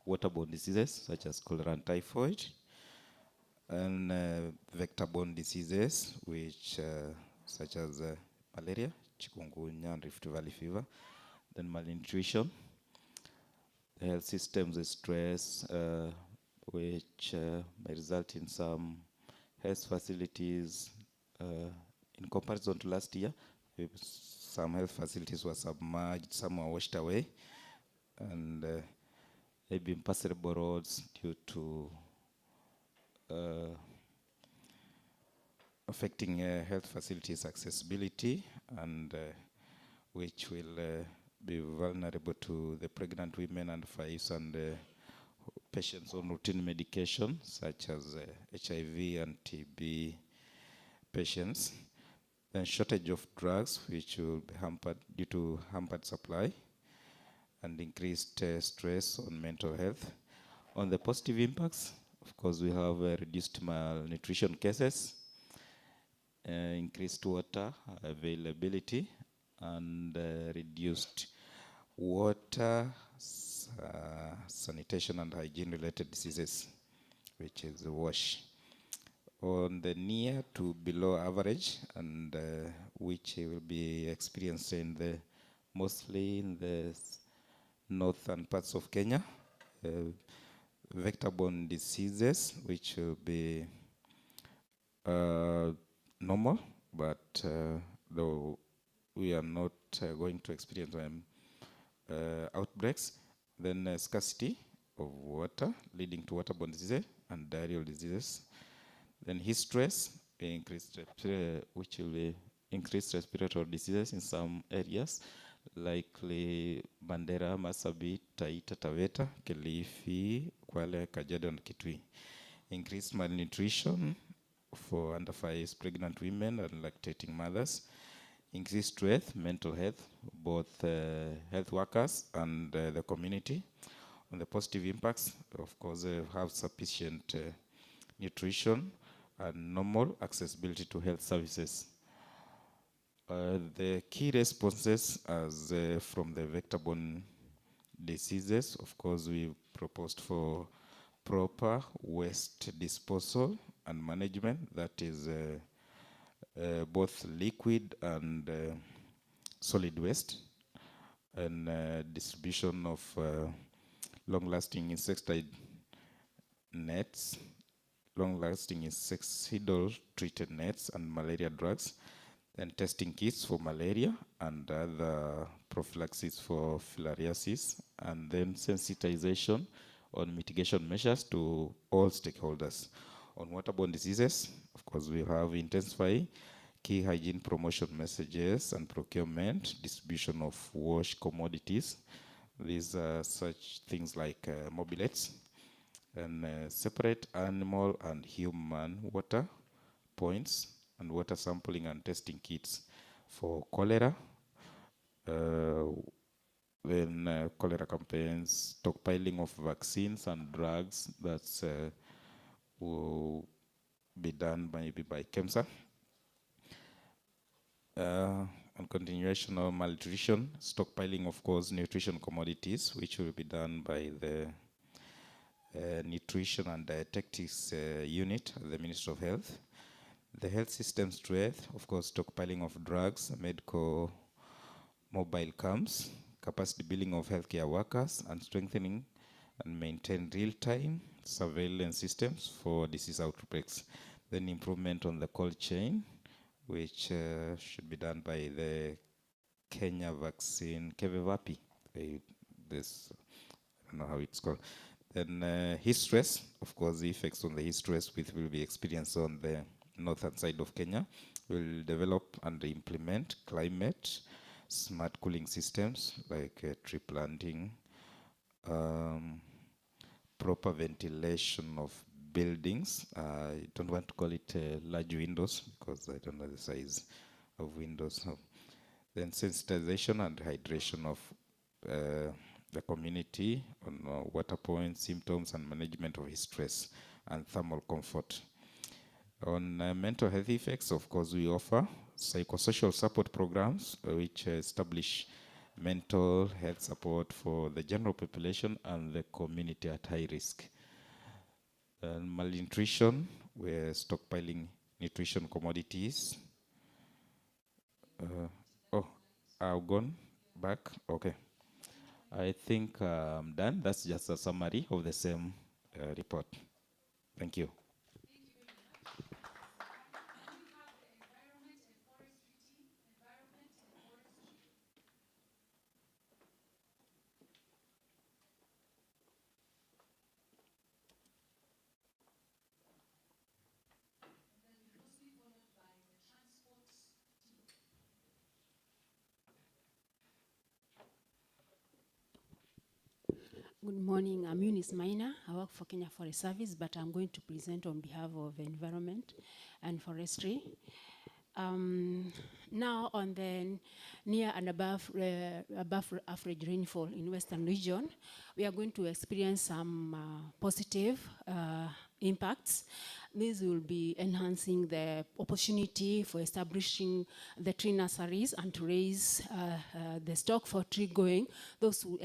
waterborne diseases such as cholera and typhoid, and vector-borne diseases, which such as malaria, chikungunya, and Rift Valley fever, then malnutrition, the health systems stress, which may result in some health facilities in comparison to last year. Some health facilities were submerged, some were washed away, and maybe impassable roads due to affecting health facilities accessibility, and which will be vulnerable to the pregnant women and wives and patients on routine medication such as HIV and TB patients. Then shortage of drugs, which will be hampered due to hampered supply, and increased stress on mental health. On the positive impacts, of course, we have reduced malnutrition cases, increased water availability, and reduced water, sanitation, and hygiene-related diseases, which is WASH. On the near to below average, and which will be experienced in the mostly in the northern parts of Kenya, vector-borne diseases, which will be normal, but though we are not going to experience outbreaks. Then scarcity of water, leading to waterborne diseases and diarrheal diseases. Then heat stress, which will be increased respiratory diseases in some areas, likely Mandera, Marsabit, Taita, Taveta, Kilifi, Kwale, Kajiado, and Kitui. Increased malnutrition for under 5 years pregnant women and lactating mothers. Increased stress, mental health, both health workers and the community. On the positive impacts, of course, have sufficient nutrition and normal accessibility to health services. The key responses as from the vector-borne diseases, of course, we proposed for proper waste disposal and management, that is both liquid and solid waste, and distribution of long-lasting insecticide nets, long-lasting insecticidal treated nets and malaria drugs, and testing kits for malaria and other prophylaxis for filariasis, and then sensitization on mitigation measures to all stakeholders. On waterborne diseases, of course, we have intensify key hygiene promotion messages and procurement, distribution of wash commodities. These are such things like mobilettes, and separate animal and human water points, and water sampling and testing kits for cholera. Then cholera campaigns, stockpiling of vaccines and drugs that's will be done maybe by KEMSA. On continuation of malnutrition, stockpiling, of course, nutrition commodities, which will be done by the Nutrition and Dietetics Unit at the Ministry of Health. The health system strength, of course, stockpiling of drugs, medical mobile camps, capacity building of healthcare workers, and strengthening and maintain real-time surveillance systems for disease outbreaks. Then improvement on the cold chain, which should be done by the Kenya vaccine, Kevevapi. This, I don't know how it's called. Then heat stress, of course, the effects on the heat stress which will be experienced on the northern side of Kenya. We'll develop and implement climate smart cooling systems like tree planting, proper ventilation of buildings. I don't want to call it large windows because I don't know the size of windows. So then sensitization and hydration of the community on water points, symptoms, and management of stress and thermal comfort. On mental health effects, of course, we offer psychosocial support programs which establish mental health support for the general population and the community at high risk. Malnutrition, we're stockpiling nutrition commodities. I've gone back. Okay. I think I'm done. That's just a summary of the same report. Thank you. Good morning, I'm Eunice Maina. I work for Kenya Forest Service, but I'm going to present on behalf of Environment and Forestry. Now on the near and above average rainfall in Western region, we are going to experience some positive impacts. This will be enhancing the opportunity for establishing the tree nurseries and to raise the stock for tree growing. Those who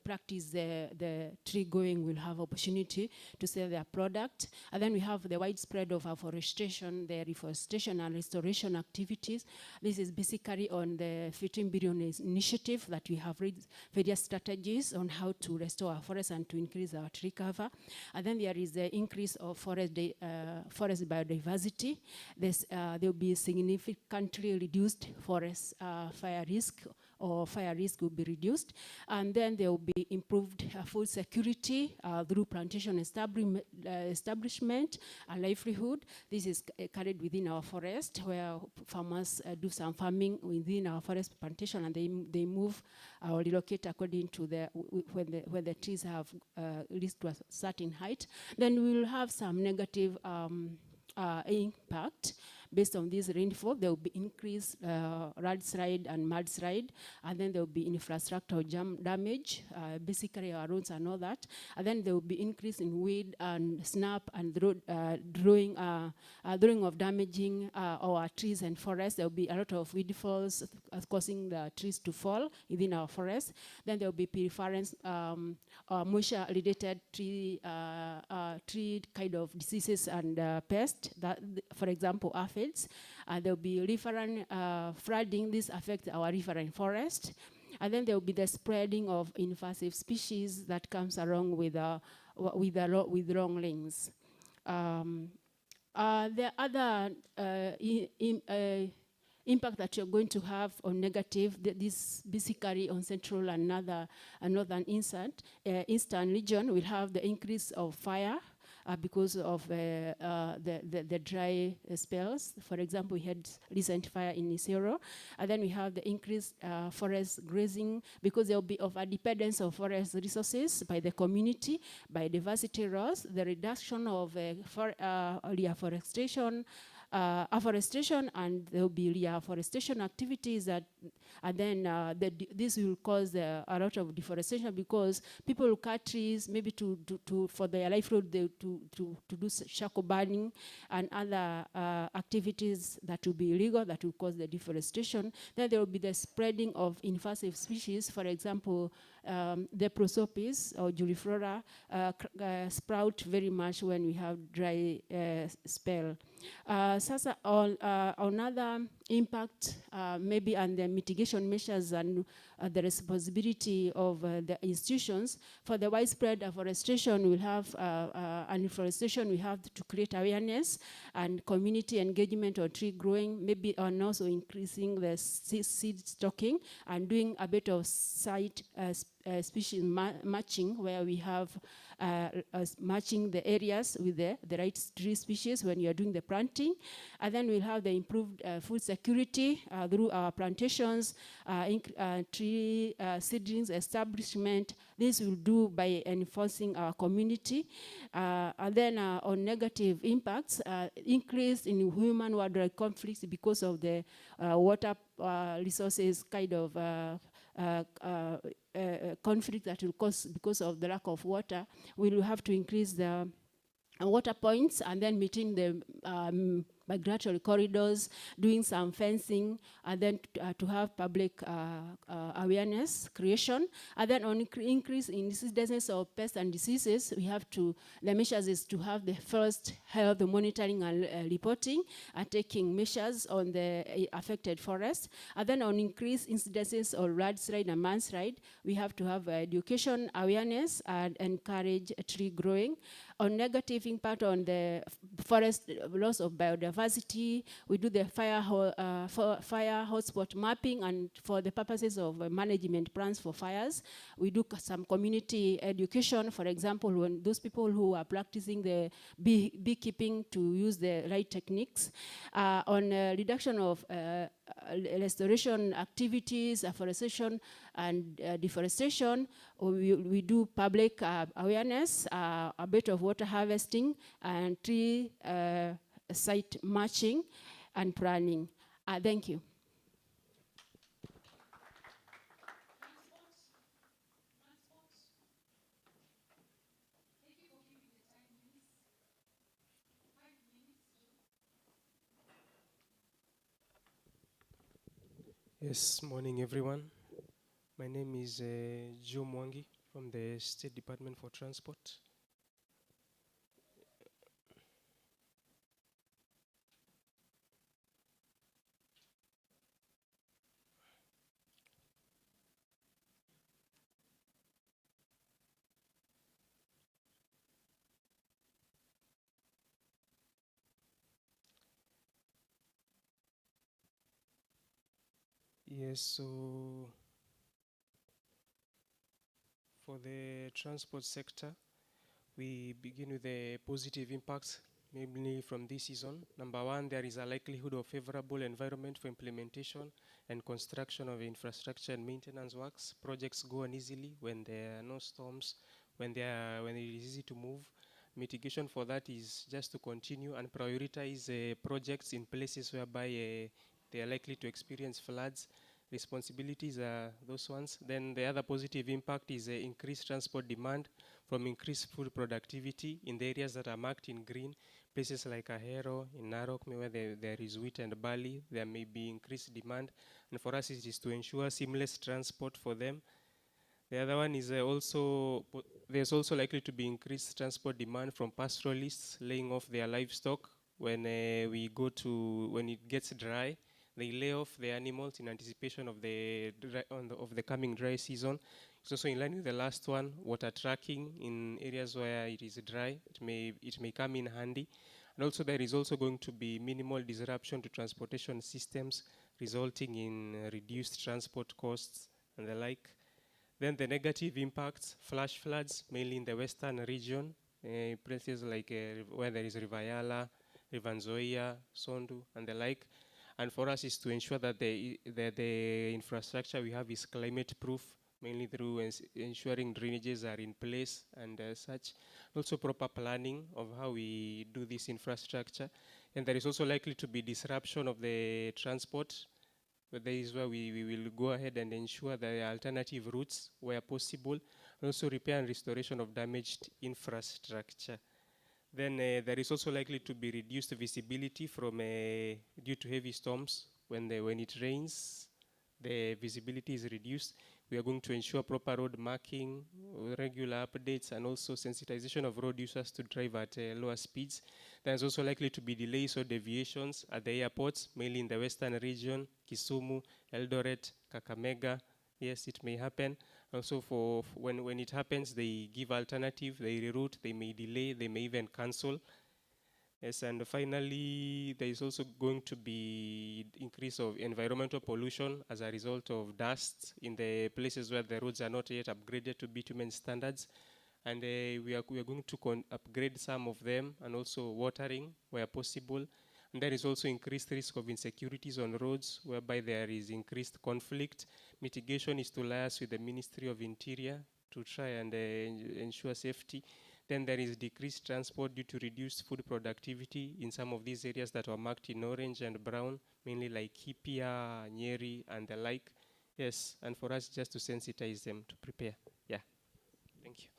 practice the tree growing will have opportunity to sell their product. And then we have the widespread of afforestation, the reforestation and restoration activities. This is basically on the 15 billion initiative that we have read various strategies on how to restore our forests and to increase our tree cover. And then there is the increase of forest biodiversity. There will be significantly reduced forest fire risk or fire risk will be reduced. And then there will be improved food security through plantation establishment and livelihood. This is carried within our forest, where farmers do some farming within our forest plantation, and they move or relocate according to when the trees have reached to a certain height. Then we will have some negative impact. Based on this rainfall, there will be increased landslide and mudslide, and then there will be infrastructural damage, basically our roads and all that. And then there will be increase in weed and snap and drawing of damaging our trees and forests. There will be a lot of weed falls causing the trees to fall within our forest. Then there will be preference moisture-related tree kind of diseases and pests. That, for example, aphids. There will be riverine flooding. This affects our riverine forest. And then there will be the spreading of invasive species that comes along with long limbs. The other impact that you're going to have on negative, this basically on central and northern eastern region will have the increase of fire because of the dry spells. For example, we had recent fire in Isero. And then we have the increased forest grazing because there will be of a dependence of forest resources by the community, by diversity loss, the reduction of reforestation, afforestation, and there will be reforestation activities that, and then this will cause a lot of deforestation because people will cut trees maybe for their livelihood, to do charcoal burning and other activities that will be illegal that will cause the deforestation. Then there will be the spreading of invasive species. For example, the prosopis or juliflora sprout very much when we have dry spell. Sasa another impact maybe on the mitigation measures and the responsibility of the institutions. For the widespread afforestation, we'll have and reforestation, we have to create awareness and community engagement on tree growing, maybe on also increasing the seed stocking and doing a bit of site species matching, where we have matching the areas with the right tree species when you are doing the planting. And then we'll have the improved food security through our plantations, tree seedlings establishment. This will do by enforcing our community. And then on negative impacts, increase in human-wildlife conflicts because of the water resources kind of conflict that will cause because of the lack of water. We will have to increase the water points and then meeting the migratory corridors, doing some fencing, and then to have public awareness creation. And then on increase in incidences of pests and diseases, we have to, the measures is to have the first health monitoring and reporting and taking measures on the affected forest. And then on increased incidences of landslide and mudslide, we have to have education, awareness, and encourage tree growing. On negative impact on the forest, loss of biodiversity, we do the fire hotspot mapping, and for the purposes of management plans for fires, we do some community education. For example, when those people who are practicing the beekeeping to use the right techniques, on reduction of restoration activities, afforestation, and deforestation, we do public awareness, a bit of water harvesting, and tree site matching and planning. Thank you. Yes, morning everyone. My name is Joe Mwangi from the State Department for Transport. Yes, so For the transport sector, we begin with the positive impacts, mainly from this season. Number one, there is a likelihood of favorable environment for implementation and construction of infrastructure and maintenance works. Projects go on easily when there are no storms, when it is easy to move. Mitigation for that is just to continue and prioritize projects in places whereby they are likely to experience floods. Responsibilities are those ones. Then the other positive impact is increased transport demand from increased food productivity in the areas that are marked in green. Places like Ahero, in Narok, where there is wheat and barley, there may be increased demand. And for us, it is to ensure seamless transport for them. The other one is there's also likely to be increased transport demand from pastoralists laying off their livestock when when it gets dry. They lay off the animals in anticipation of the coming dry season. It's also in line with the last one, water tracking in areas where it is dry. It may come in handy. And also there is also going to be minimal disruption to transportation systems, resulting in reduced transport costs and the like. Then the negative impacts, flash floods, mainly in the western region, places like where there is River Yala, River Nzoia, Sondu, and the like. And for us is to ensure that the infrastructure we have is climate proof, mainly through ensuring drainages are in place and such. Also proper planning of how we do this infrastructure. And there is also likely to be disruption of the transport. But there is where we will go ahead and ensure there are alternative routes where possible. Also repair and restoration of damaged infrastructure. Then there is also likely to be reduced visibility from due to heavy storms. When it rains, the visibility is reduced. We are going to ensure proper road marking, regular updates, and also sensitization of road users to drive at lower speeds. There's also likely to be delays or deviations at the airports, mainly in the western region, Kisumu, Eldoret, Kakamega. Yes, it may happen. Also for when it happens, they give alternative, they reroute, they may delay, they may even cancel. Yes, and finally, there is also going to be increase of environmental pollution as a result of dust in the places where the roads are not yet upgraded to bitumen standards. And we are going to upgrade some of them, and also watering where possible. And there is also increased risk of insecurities on roads, whereby there is increased conflict. Mitigation is to liaise with the Ministry of Interior to try and ensure safety. Then there is decreased transport due to reduced food productivity in some of these areas that were marked in orange and brown, mainly like Kipia, Nyeri, and the like. Yes, and for us just to sensitize them to prepare. Yeah, thank you.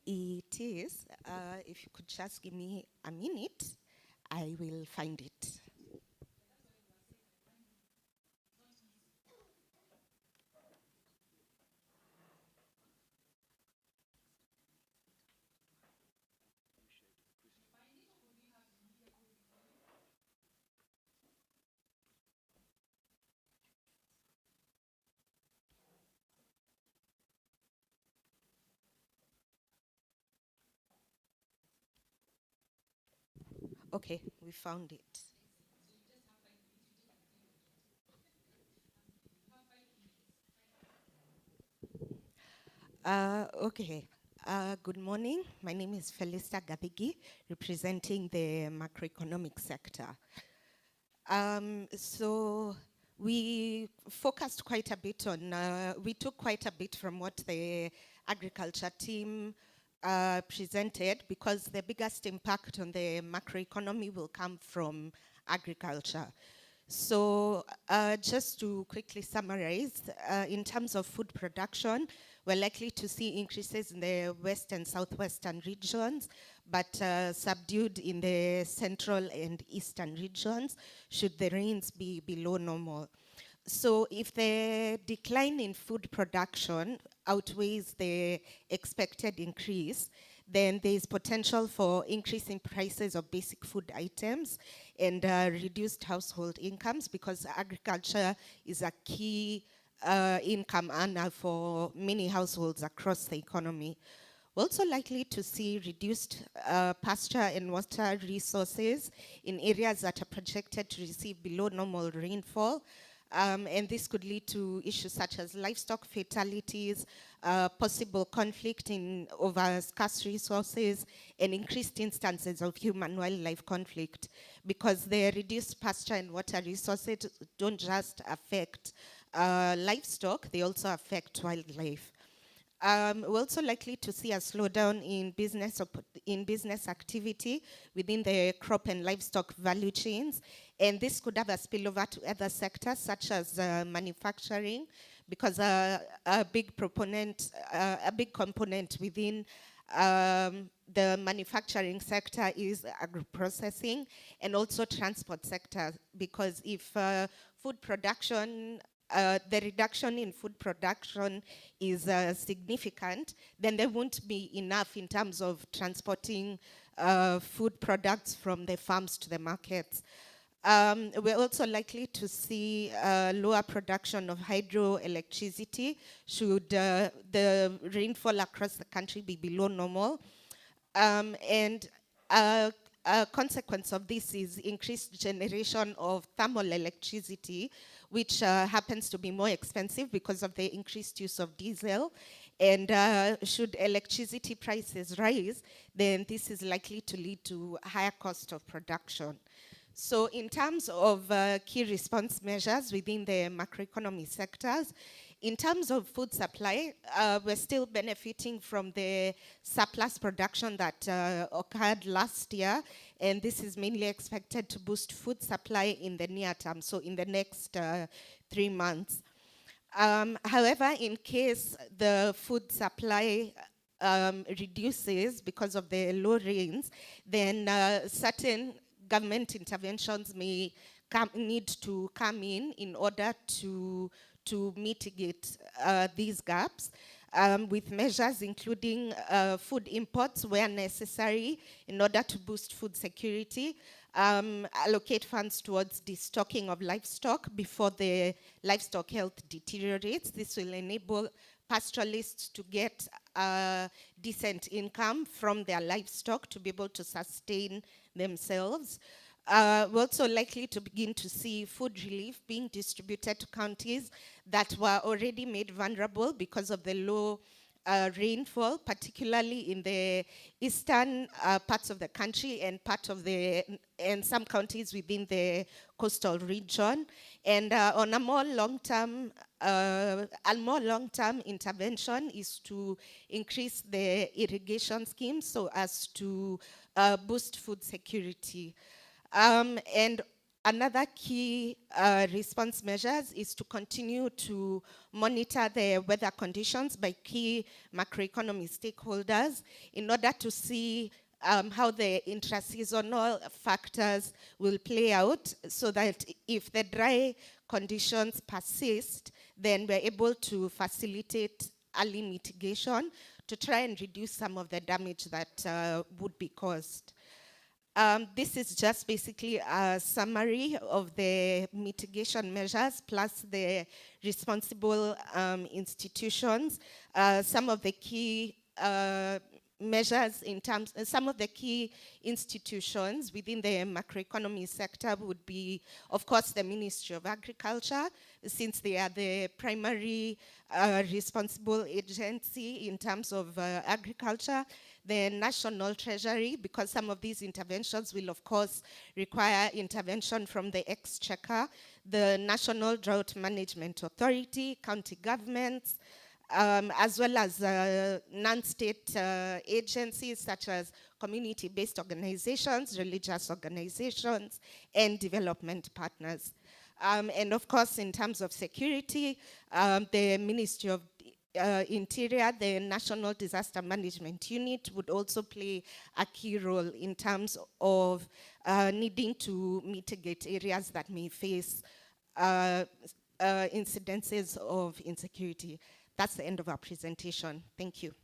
It is. If you could just give me a minute, I will find it. Okay, we found it. Okay. Good morning. My name is Felista Gabigi, representing the macroeconomic sector. So we focused quite a bit on, we took quite a bit from what the agriculture team presented, because the biggest impact on the macroeconomy will come from agriculture. So just to quickly summarize, in terms of food production, we're likely to see increases in the west and southwestern regions, but subdued in the central and eastern regions, should the rains be below normal. So if the decline in food production outweighs the expected increase, then there is potential for increase in prices of basic food items and reduced household incomes, because agriculture is a key income earner for many households across the economy. We're also likely to see reduced pasture and water resources in areas that are projected to receive below normal rainfall. And this could lead to issues such as livestock fatalities, possible conflict over scarce resources, and increased instances of human-wildlife conflict, because the reduced pasture and water resources don't just affect livestock, they also affect wildlife. We're also likely to see a slowdown in business activity within the crop and livestock value chains, and this could have a spillover to other sectors such as manufacturing, because a big component within the manufacturing sector is agro-processing, and also transport sector, because if food production, the reduction in food production is significant, then there won't be enough in terms of transporting food products from the farms to the markets. We're also likely to see lower production of hydroelectricity should the rainfall across the country be below normal. And a consequence of this is increased generation of thermal electricity, which happens to be more expensive because of the increased use of diesel. And should electricity prices rise, then this is likely to lead to higher cost of production. So in terms of key response measures within the macroeconomy sectors, in terms of food supply, we're still benefiting from the surplus production that occurred last year, and this is mainly expected to boost food supply in the near term, so in the next 3 months. However, in case the food supply reduces because of the low rains, then certain government interventions may need to come in order to mitigate these gaps, with measures including food imports where necessary in order to boost food security, allocate funds towards destocking of livestock before the livestock health deteriorates. This will enable pastoralists to get decent income from their livestock to be able to sustain themselves. We're also likely to begin to see food relief being distributed to counties that were already made vulnerable because of the low rainfall, particularly in the eastern parts of the country and some counties within the coastal region. And on a more long-term intervention is to increase the irrigation scheme so as to boost food security. And another key response measures is to continue to monitor the weather conditions by key macroeconomy stakeholders in order to see how the intra-seasonal factors will play out, so that if the dry conditions persist, then we're able to facilitate early mitigation to try and reduce some of the damage that would be caused. This is just basically a summary of the mitigation measures plus the responsible institutions. Some of the key measures in terms, some of the key institutions within the macroeconomy sector would be, of course, the Ministry of Agriculture, since they are the primary responsible agency in terms of agriculture, the National Treasury, because some of these interventions will, of course, require intervention from the Exchequer, the National Drought Management Authority, county governments, as well as non-state agencies such as community-based organizations, religious organizations, and development partners. And of course, in terms of security, the Ministry of Interior, the National Disaster Management Unit would also play a key role in terms of needing to mitigate areas that may face incidences of insecurity. That's the end of our presentation. Thank you.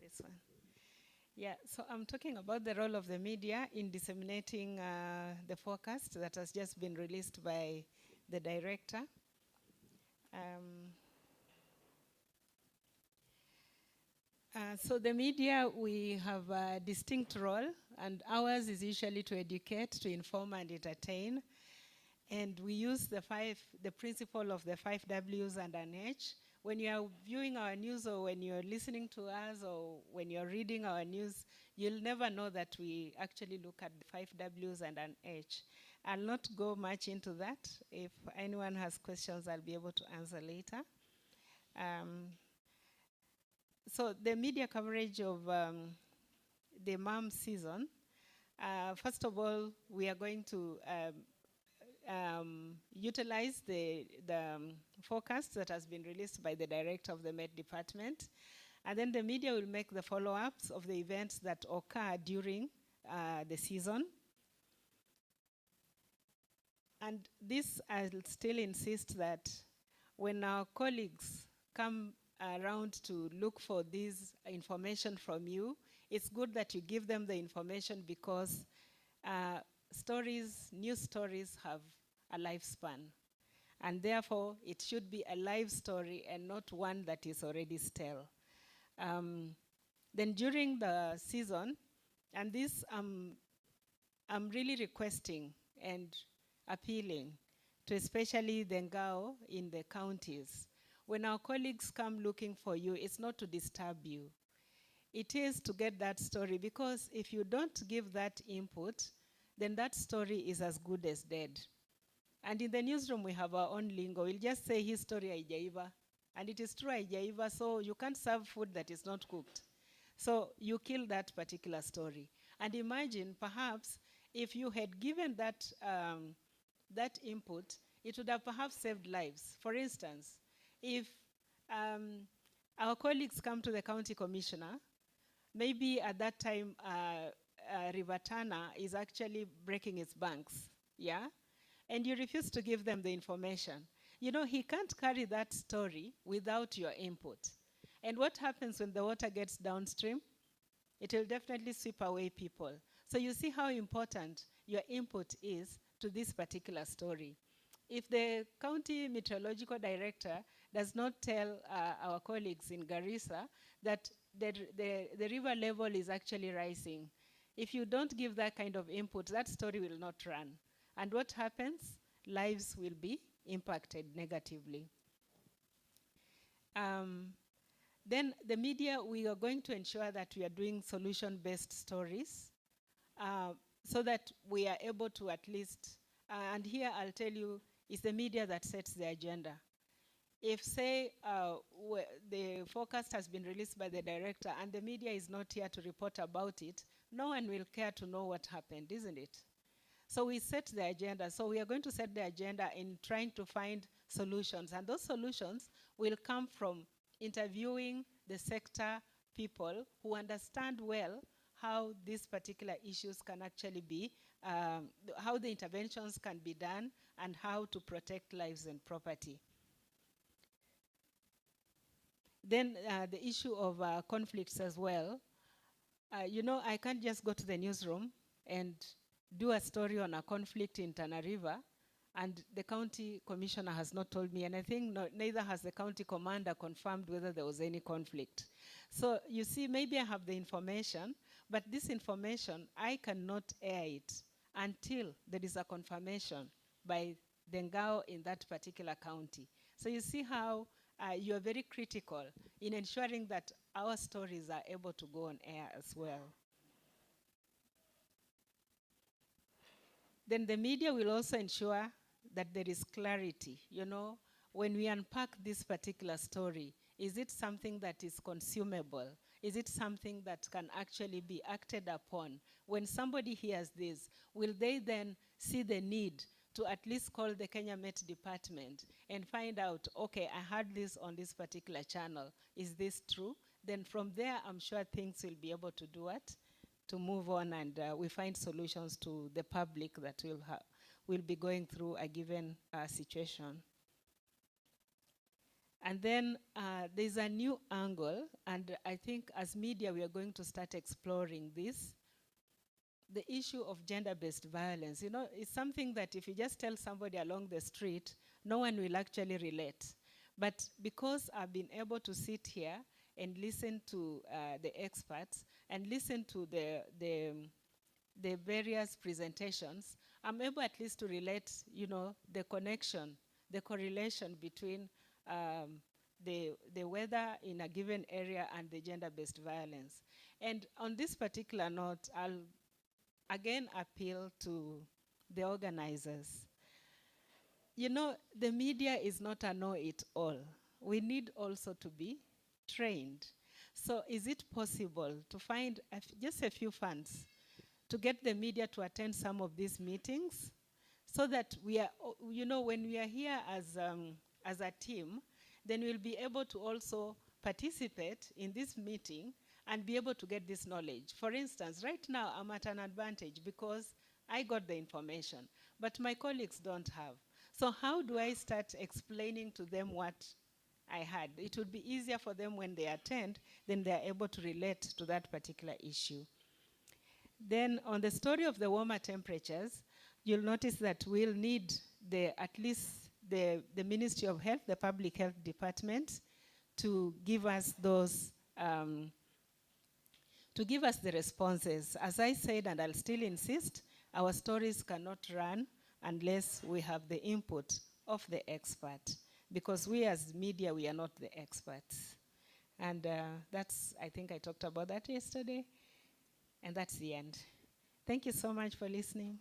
This one. Yeah, so I'm talking about the role of the media in disseminating the forecast that has just been released by the director. So the media, we have a distinct role, and ours is usually to educate, to inform, and entertain. And we use the principle of the 5 Ws and an H. When you are viewing our news, or when you're listening to us, or when you're reading our news, you'll never know that we actually look at the 5 Ws and an H. I'll not go much into that. If anyone has questions, I'll be able to answer later. So the media coverage of the MAM season, first of all, we are going to utilize the forecast that has been released by the director of the Met Department. And then the media will make the follow-ups of the events that occur during the season. And this, I'll still insist that when our colleagues come around to look for this information from you, it's good that you give them the information, because news stories have a lifespan. And therefore, it should be a live story and not one that is already stale. Then during the season, and this I'm really requesting and appealing to especially the Ngao in the counties. When our colleagues come looking for you, it's not to disturb you. It is to get that story, because if you don't give that input, then that story is as good as dead. And in the newsroom, we have our own lingo. We'll just say his story haijaiva. And it is true haijaiva, so you can't serve food that is not cooked. So you kill that particular story. And imagine, perhaps, if you had given that, that input, it would have perhaps saved lives. For instance, if our colleagues come to the county commissioner, maybe at that time, River Tana is actually breaking its banks, yeah? And you refuse to give them the information. You know, he can't carry that story without your input. And what happens when the water gets downstream? It will definitely sweep away people. So you see how important your input is to this particular story. If the county meteorological director does not tell our colleagues in Garissa that the river level is actually rising, if you don't give that kind of input, that story will not run. And what happens? Lives will be impacted negatively. Then the media, we are going to ensure that we are doing solution-based stories so that we are able to at least, and here I'll tell you, it's the media that sets the agenda. If, say, the forecast has been released by the director and the media is not here to report about it, no one will care to know what happened, isn't it? So we set the agenda. So we are going to set the agenda in trying to find solutions. And those solutions will come from interviewing the sector people who understand well how these particular issues can actually be, how the interventions can be done, and how to protect lives and property. Then the issue of conflicts as well. You know, I can't just go to the newsroom and do a story on a conflict in Tana River, and the county commissioner has not told me anything, neither has the county commander confirmed whether there was any conflict. So you see, maybe I have the information, but this information, I cannot air it until there is a confirmation by the Ngao in that particular county. So you see how you are very critical in ensuring that our stories are able to go on air as well. Then the media will also ensure that there is clarity. You know, when we unpack this particular story, is it something that is consumable? Is it something that can actually be acted upon? When somebody hears this, will they then see the need to at least call the Kenya Met Department and find out, okay, I heard this on this particular channel. Is this true? Then from there, I'm sure things will be able to do it, to move on, and we find solutions to the public that will be going through a given situation. And then there's a new angle, and I think as media we are going to start exploring this. The issue of gender-based violence, you know, it's something that if you just tell somebody along the street, no one will actually relate. But because I've been able to sit here and listen to the experts and listen to the various presentations, I'm able at least to relate, you know, the connection, the correlation between the weather in a given area and the gender-based violence. And on this particular note, I'll again appeal to the organizers. You know, the media is not a know-it-all. We need also to be trained. So is it possible to find just a few funds to get the media to attend some of these meetings so that we are, you know, when we are here as a team, then we'll be able to also participate in this meeting and be able to get this knowledge. For instance, right now I'm at an advantage because I got the information, but my colleagues don't have. So how do I start explaining to them what I had? It would be easier for them when they attend, then they're able to relate to that particular issue. Then on the story of the warmer temperatures, you'll notice that we'll need at least the Ministry of Health, the Public Health Department, to give us those, to give us the responses. As I said, and I'll still insist, our stories cannot run unless we have the input of the expert, because we as media, we are not the experts. And that's, I think I talked about that yesterday, and that's the end. Thank you so much for listening.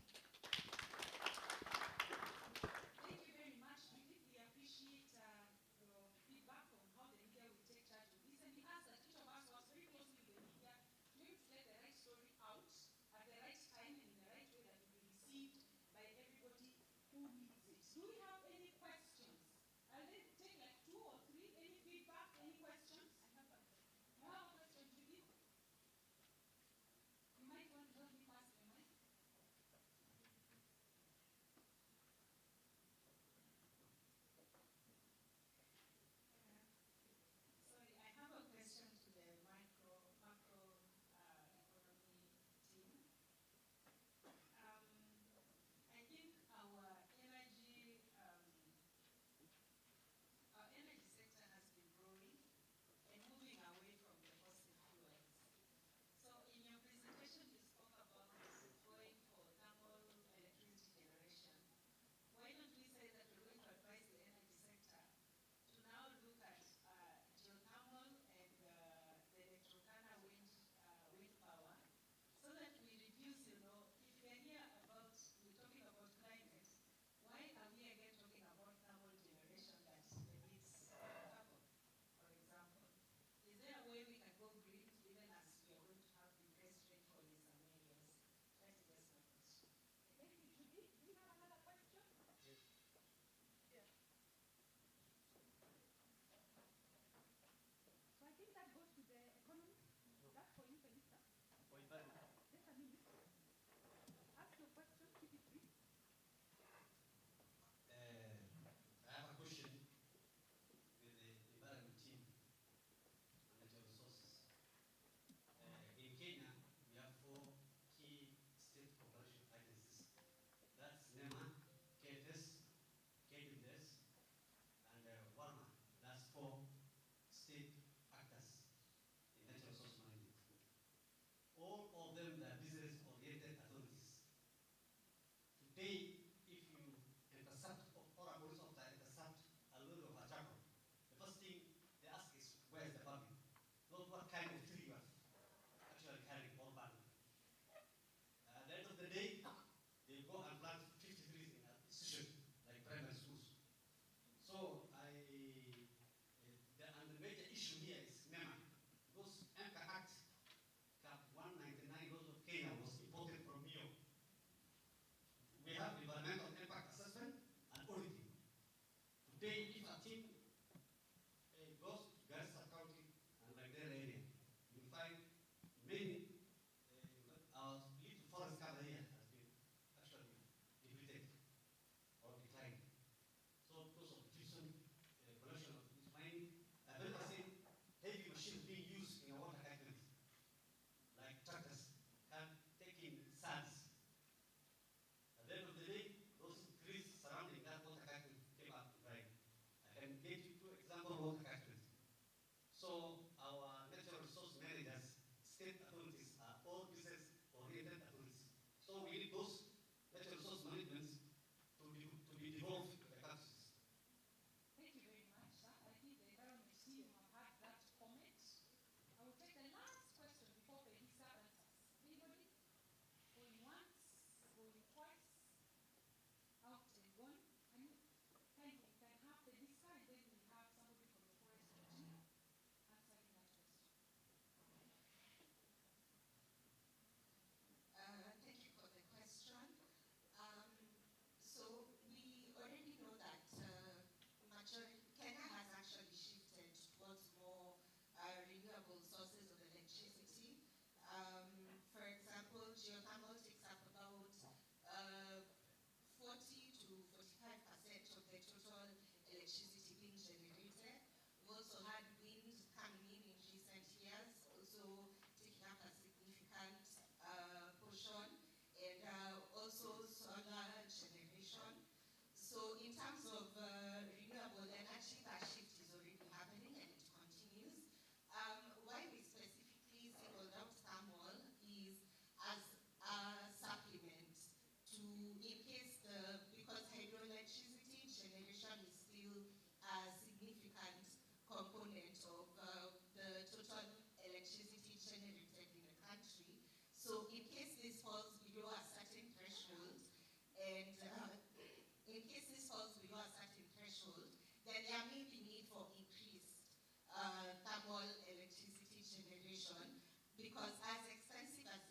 reliable electricity generation, because as expensive as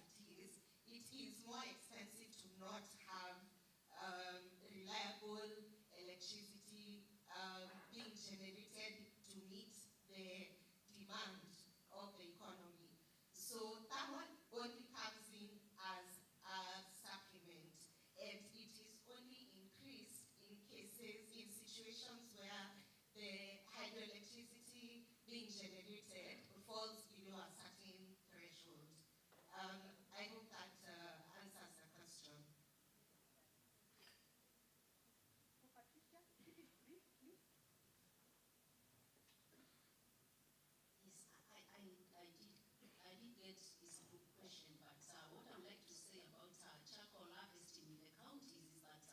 it is more expensive to not have reliable electricity being generated to meet the demand of the economy. So thermal only comes in as a supplement, and it is only increased in situations where the hydroelectricity being generated falls below a certain threshold. I hope that answers the question. Yes, I did get this group question, but what I would like to say about charcoal harvesting in the counties is that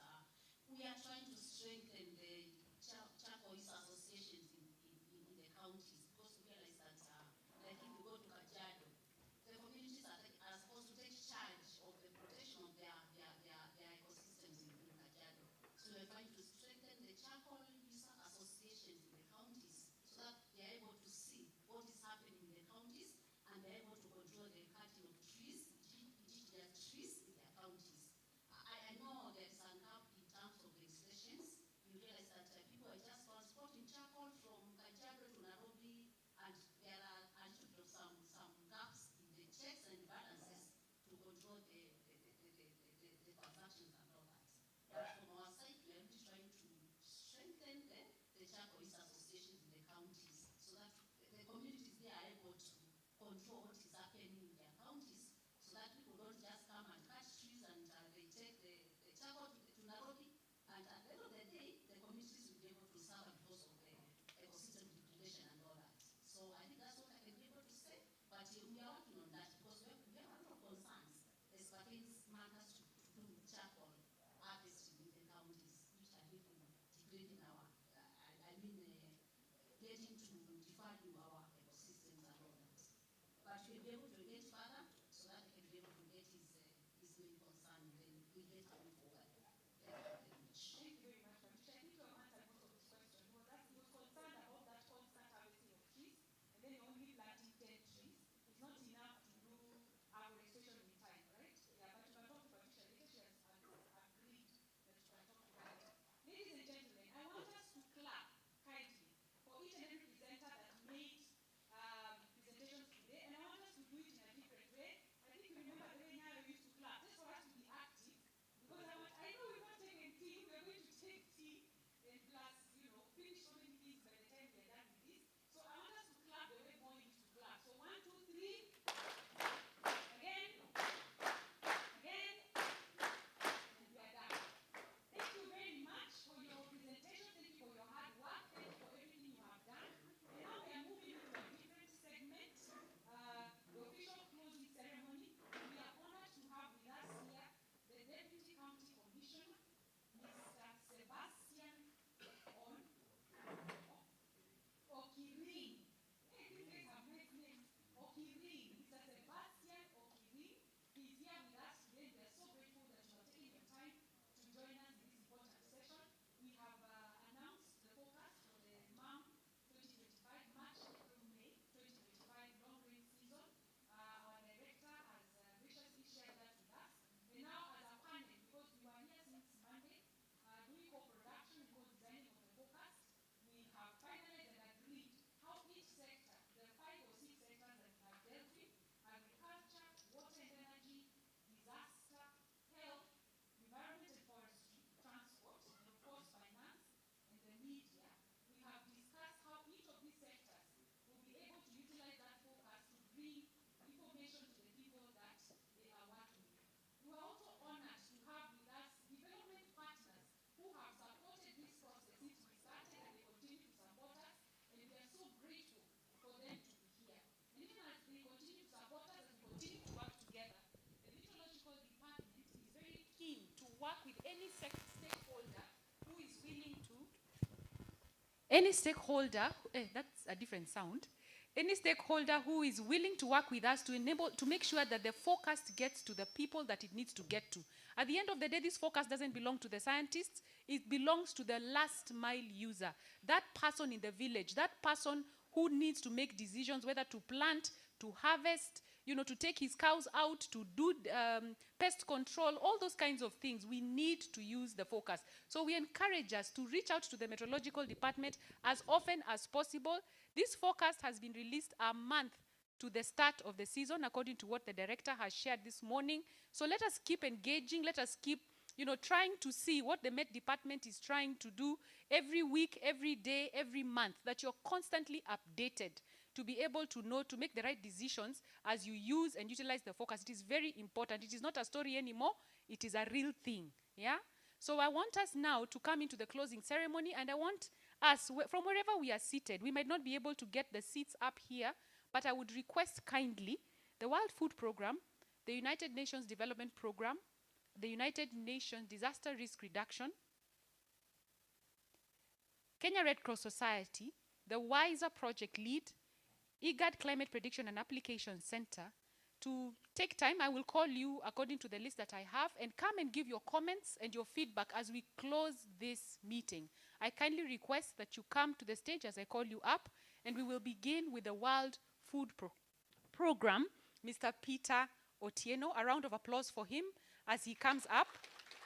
we are trying to strengthen the charcoal use associations in the counties, because we realize that, like if you go to Kajiado, the communities are supposed to take charge of the protection of their ecosystems in Kajiado. So we're trying to strengthen the charcoal user associations in the counties so that they're able to see what is happening in the counties, and they're able to control the cutting of trees, indigenous trees in their counties. I know there's some gap in terms of legislations. You realize that people are just transporting charcoal from Kajiado to Nairobi, and there are some gaps in the checks and balances to control the transactions and all that. But from our side, we are really trying to strengthen the charcoal use associations in the counties so that the communities there are able to control what is happening in their counties, so that people don't just come and cut trees and they take the charcoal to Nairobi, and at the end of the day, the communities will be able to suffer because of the ecosystem degradation and all that. So I think that's what I can be able to say, but we are working on that because we have a lot of concerns as pertains matters to do with charcoal harvesting in the counties, which are really degrading our, getting to devalue our ecosystems and all that. But we'll be able to engage further so that we can be able to get his main concern, and then we get moving forward. Thank you very much. Thank you very much, Patricia. I think you have answered most of his question. He was concerned about that constant harvesting of trees, and then you're only planting 10 trees. It's not enough to do afforestation in time, right? Yeah, but you can talk to Patricia later. She has agreed that you can talk to her later. Ladies and gentlemen, I want us to clap kindly for each and every presenter that made presentations today, and I want us to do it in a different way. I think you remember the way Nyayo used to clap, just for us to be active, because I know we've not taken tea, we're going to take tea, and plus, finish so many things by the time we're done with this. So I want us to clap the way Moi used to clap. So 1, 2, 3. Again. Again. And we are done. Thank you very much for your presentation. Thank you for your hard work. Thank you for everything you have done. And now we are moving into a different segment, the official closing ceremony. We are honored to have with us here the Deputy County Commissioner, Mr. Sebastian Okirin. Hey, these guys have nice names. Okirin. Mr. Sebastian Okirin. He's here with us today. We are so grateful that you are taking your time to join us in this important session. We have announced the forecast for the MAM 2025, March, April, May 2025 long rain season. Our director has graciously shared that with us. And now, as a panel, because we were here since Monday, doing co-production and co-designing of the forecast, we have finalized and agreed how each sector, the 5 or 6 sectors that we have dealt with, agriculture, water and energy, disaster, health, environment and forestry, transport, and of course finance, and the media, we have discussed how each of these sectors will be able to utilize that forecast to bring information to the people that they are working with. We are also honored to have with us development partners who have supported this process since we started, and they continue to support us, and we are so grateful for them to be here. And even as they continue to support us, as we continue to work together, the meteorological department is very keen to work with any stakeholder who is willing to that's a different sound. Any stakeholder who is willing to work with us to make sure that the forecast gets to the people that it needs to get to. At the end of the day, this forecast doesn't belong to the scientists. It belongs to the last mile user, that person in the village, that person who needs to make decisions whether to plant, to harvest, you know, to take his cows out, to do pest control, all those kinds of things. We need to use the forecast. So we encourage us to reach out to the meteorological department as often as possible. This forecast has been released a month to the start of the season, according to what the director has shared this morning. So let us keep engaging. Let us keep, you know, trying to see what the Met Department is trying to do every week, every day, every month, that you're constantly updated to be able to know, to make the right decisions as you use and utilize the forecast. It is very important. It is not a story anymore. It is a real thing, yeah? So I want us now to come into the closing ceremony, and I want us, from wherever we are seated, we might not be able to get the seats up here, but I would request kindly the World Food Program, the United Nations Development Program, the United Nations Disaster Risk Reduction, Kenya Red Cross Society, the WISER Project Lead, IGAD Climate Prediction and Application Center, to take time. I will call you according to the list that I have, and come and give your comments and your feedback as we close this meeting. I kindly request that you come to the stage as I call you up, and we will begin with the World Food Program, Mr. Peter Otieno. A round of applause for him as he comes up.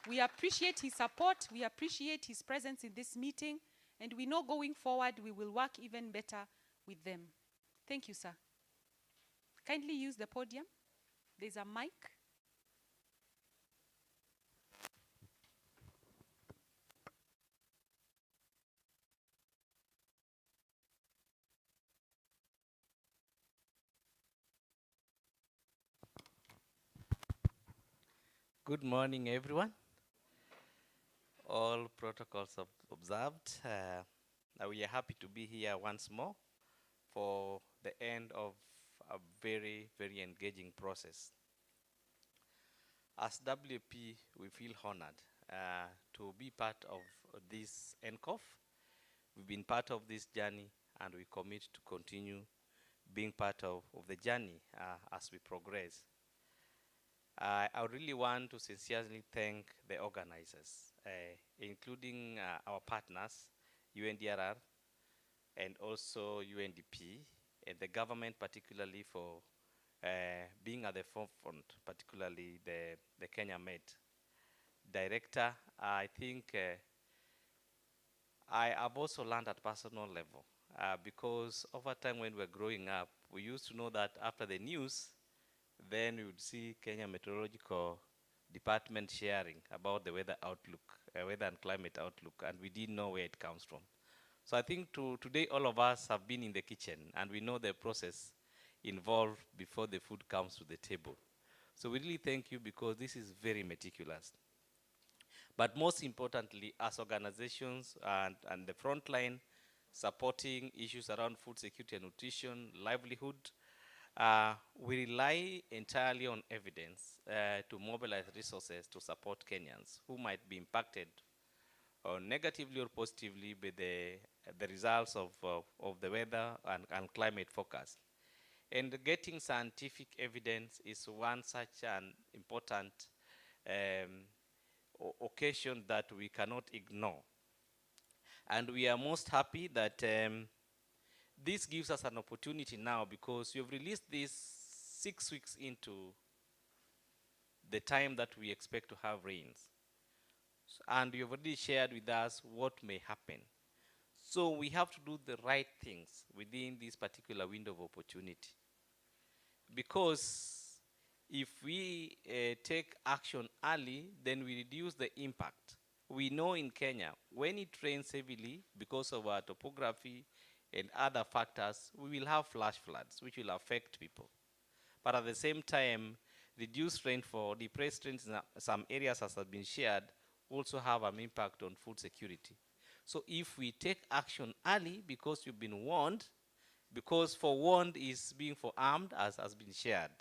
We appreciate his support. We appreciate his presence in this meeting, and we know going forward we will work even better with them. Thank you, sir. Kindly use the podium. There's a mic. Good morning, everyone. All protocols observed. We are happy to be here once more for the end of a very, very engaging process. As WP, we feel honored to be part of this Ncof. We've been part of this journey, and we commit to continue being part of the journey as we progress. I really want to sincerely thank the organizers, including our partners, UNDRR, and also UNDP, and the government particularly for being at the forefront, particularly the Kenya Met director. I think I have also learned at personal level because over time when we were growing up, we used to know that after the news, then we would see Kenya Meteorological Department sharing about the weather outlook, weather and climate outlook, and we didn't know where it comes from. So I think today all of us have been in the kitchen, and we know the process involved before the food comes to the table. So we really thank you because this is very meticulous. But most importantly, as organizations and the front line supporting issues around food security and nutrition, livelihood, we rely entirely on evidence to mobilize resources to support Kenyans who might be impacted negatively or positively by the results of the weather and climate forecast. And getting scientific evidence is one such an important occasion that we cannot ignore. And we are most happy that this gives us an opportunity now because you've released this 6 weeks into the time that we expect to have rains. And you've already shared with us what may happen. So we have to do the right things within this particular window of opportunity. Because if we take action early, then we reduce the impact. We know in Kenya, when it rains heavily because of our topography and other factors, we will have flash floods, which will affect people. But at the same time, reduced rainfall, depressed rains in some areas, as has been shared, also have an impact on food security. So if we take action early because you've been warned, because forewarned is being forearmed, as has been shared,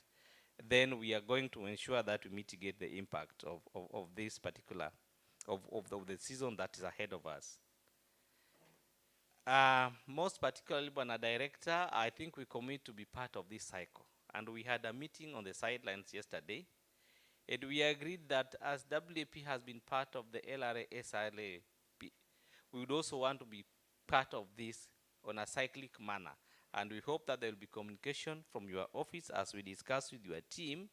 then we are going to ensure that we mitigate the impact of this particular, of the season that is ahead of us. Most particularly, Bwana Director, I think we commit to be part of this cycle. And we had a meeting on the sidelines yesterday, and we agreed that as WAP has been part of the LRA SLA, we would also want to be part of this on a cyclic manner And we hope that there will be communication from your office as we discuss with your team,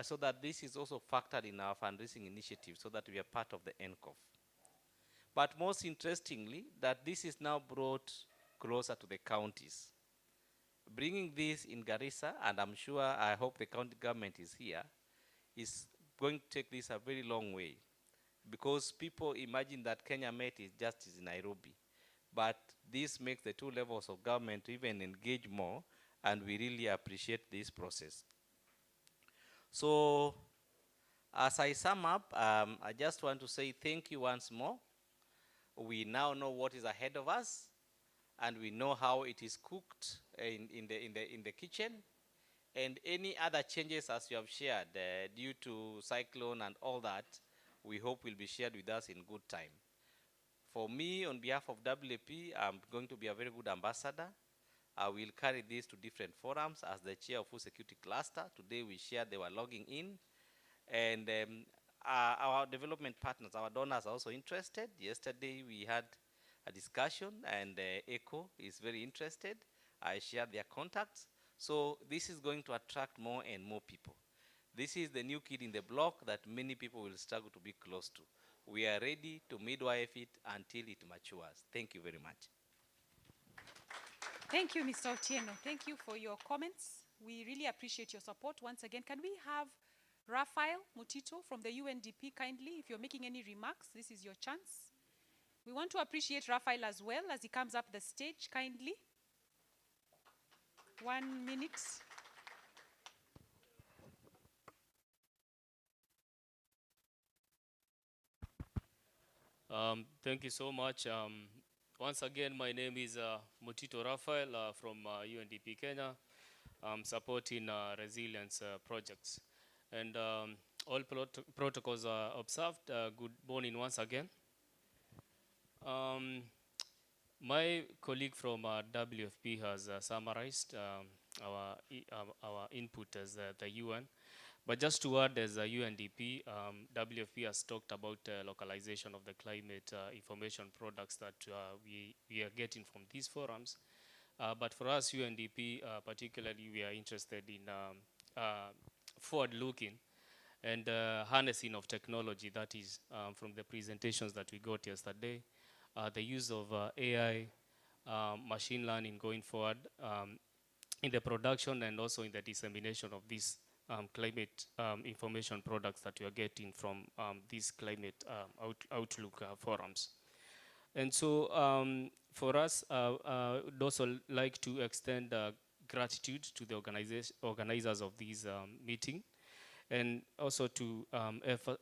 so that this is also factored in our fundraising initiative so that we are part of the Ncof. But most interestingly, that this is now brought closer to the counties. Bringing this in Garissa, and I'm sure, I hope the county government is here, is going to take this a very long way. Because people imagine that Kenya Met is just in Nairobi. But this makes the two levels of government even engage more, and we really appreciate this process. So, as I sum up, I just want to say thank you once more. We now know what is ahead of us, and we know how it is cooked in the kitchen. And any other changes, as you have shared, due to cyclone and all that, we hope will be shared with us in good time. For me, on behalf of WAP, I'm going to be a very good ambassador. I will carry this to different forums as the chair of Food Security Cluster. Today we shared, they were logging in. And our development partners, our donors are also interested. Yesterday we had a discussion, and ECHO is very interested. I shared their contacts. So this is going to attract more and more people. This is the new kid in the block that many people will struggle to be close to. We are ready to midwife it until it matures. Thank you very much. Thank you, Mr. Otieno. Thank you for your comments. We really appreciate your support. Once again, can we have Raphael Mutito from the UNDP kindly? If you're making any remarks, this is your chance. We want to appreciate Raphael as well as he comes up the stage kindly. 1 minute. Thank you so much. Once again, my name is Mutito Raphael from UNDP Kenya. I'm supporting resilience projects. And all protocols are observed. Good morning once again. My colleague from WFP has summarized our input as the UN. But just to add, as a UNDP, WFP has talked about localization of the climate information products that we are getting from these forums. But for us, UNDP, particularly, we are interested in forward-looking and harnessing of technology, that is from the presentations that we got yesterday, the use of AI, machine learning going forward in the production and also in the dissemination of these climate information products that we are getting from these climate outlook forums. And so for us, we'd also like to extend gratitude to the organizers of these meeting, and also to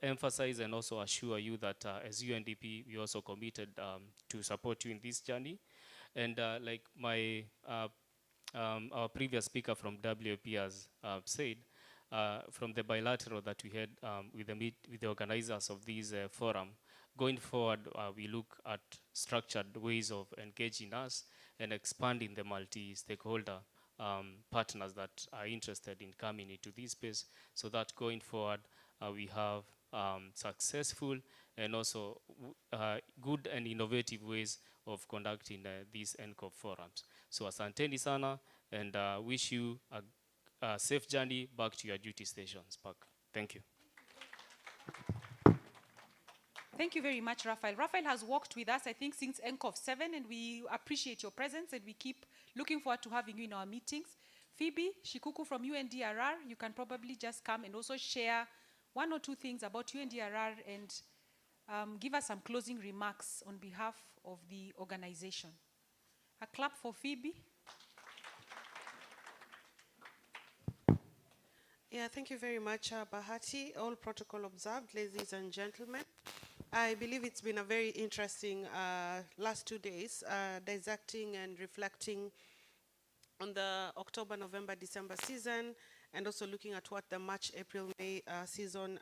emphasize and also assure you that as UNDP, we also committed to support you in this journey. And like our previous speaker from WAP has said, from the bilateral that we had with the organizers of these forum, going forward, we look at structured ways of engaging us and expanding the multi-stakeholder partners that are interested in coming into this space, so that going forward, we have successful and also good and innovative ways of conducting these Ncof forums. So asanteni sana, and wish you a safe journey back to your duty stations. Thank you. Thank you very much, Raphael. Raphael has worked with us, I think, since Ncof 7, and we appreciate your presence, and we keep looking forward to having you in our meetings. Phoebe Shikuku from UNDRR, you can probably just come and also share 1 or 2 things about UNDRR and give us some closing remarks on behalf of the organization. A clap for Phoebe. Yeah, thank you very much, Bahati. All protocol observed, ladies and gentlemen. I believe it's been a very interesting last 2 days, dissecting and reflecting on the October, November, December season, and also looking at what the March, April, May season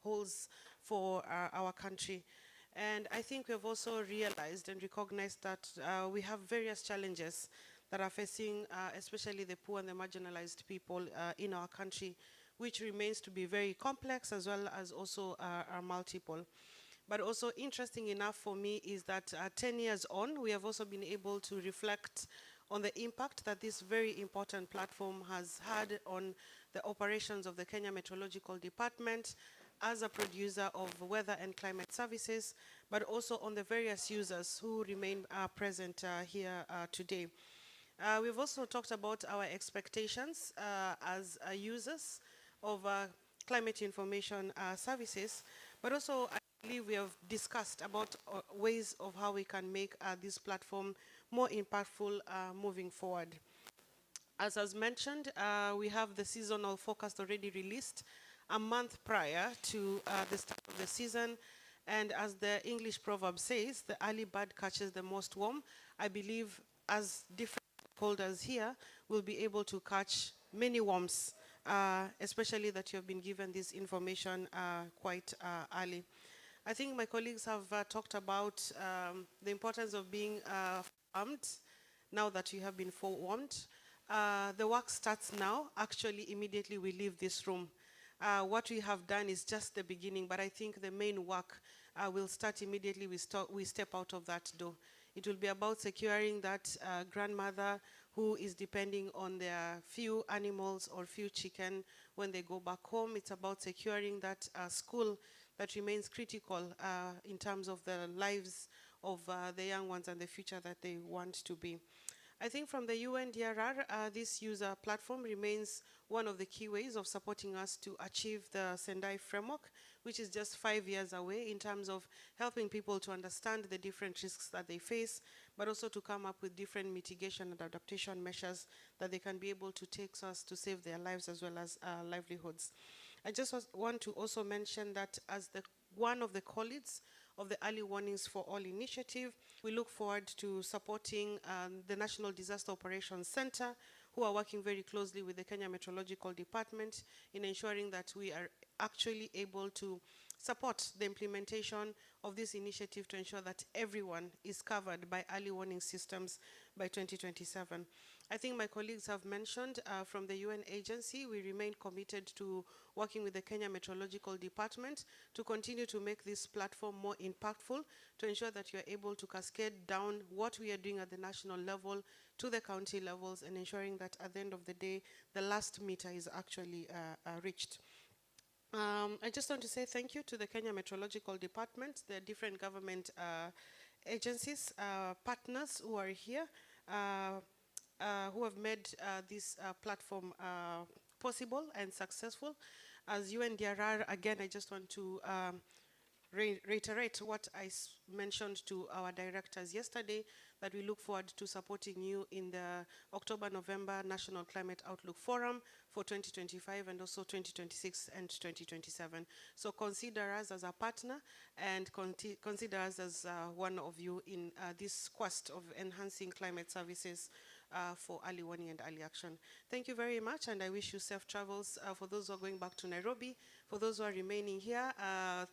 holds for our country. And I think we've also realized and recognized that we have various challenges that are facing especially the poor and the marginalized people in our country, which remains to be very complex as well as also are multiple. But also interesting enough for me is that 10 years on, we have also been able to reflect on the impact that this very important platform has had on the operations of the Kenya Meteorological Department as a producer of weather and climate services, but also on the various users who remain present here today. We've also talked about our expectations as users of climate information services, but also I believe we have discussed about ways of how we can make this platform more impactful moving forward. As was mentioned, we have the seasonal forecast already released a month prior to the start of the season. And as the English proverb says, the early bird catches the most worm. I believe as different stakeholders here will be able to catch many worms, especially that you have been given this information quite early. I think my colleagues have talked about the importance of being armed now that you have been forewarned. The work starts now. Actually, immediately we leave this room. What we have done is just the beginning, but I think the main work will start immediately we step out of that door. It will be about securing that grandmother who is depending on their few animals or few chicken when they go back home. It's about securing that school that remains critical in terms of the lives of the young ones and the future that they want to be. I think from the UNDRR, this user platform remains one of the key ways of supporting us to achieve the Sendai framework, which is just 5 years away in terms of helping people to understand the different risks that they face, but also to come up with different mitigation and adaptation measures that they can be able to take so as to save their lives as well as livelihoods. I just want to also mention that as one of the colleagues of the Early Warnings for All initiative, we look forward to supporting the National Disaster Operations Center, who are working very closely with the Kenya Meteorological Department in ensuring that we are actually able to support the implementation of this initiative to ensure that everyone is covered by early warning systems by 2027. I think my colleagues have mentioned from the UN agency, we remain committed to working with the Kenya Meteorological Department to continue to make this platform more impactful, to ensure that you are able to cascade down what we are doing at the national level to the county levels, and ensuring that at the end of the day, the last meter is actually reached. I just want to say thank you to the Kenya Meteorological Department, the different government agencies, partners who are here, who have made this platform possible and successful. As UNDRR, again, I just want to reiterate what I mentioned to our directors yesterday, that we look forward to supporting you in the October-November National Climate Outlook Forum for 2025 and also 2026 and 2027. So consider us as a partner and consider us as one of you in this quest of enhancing climate services for early warning and early action. Thank you very much, and I wish you safe travels for those who are going back to Nairobi. For those who are remaining here,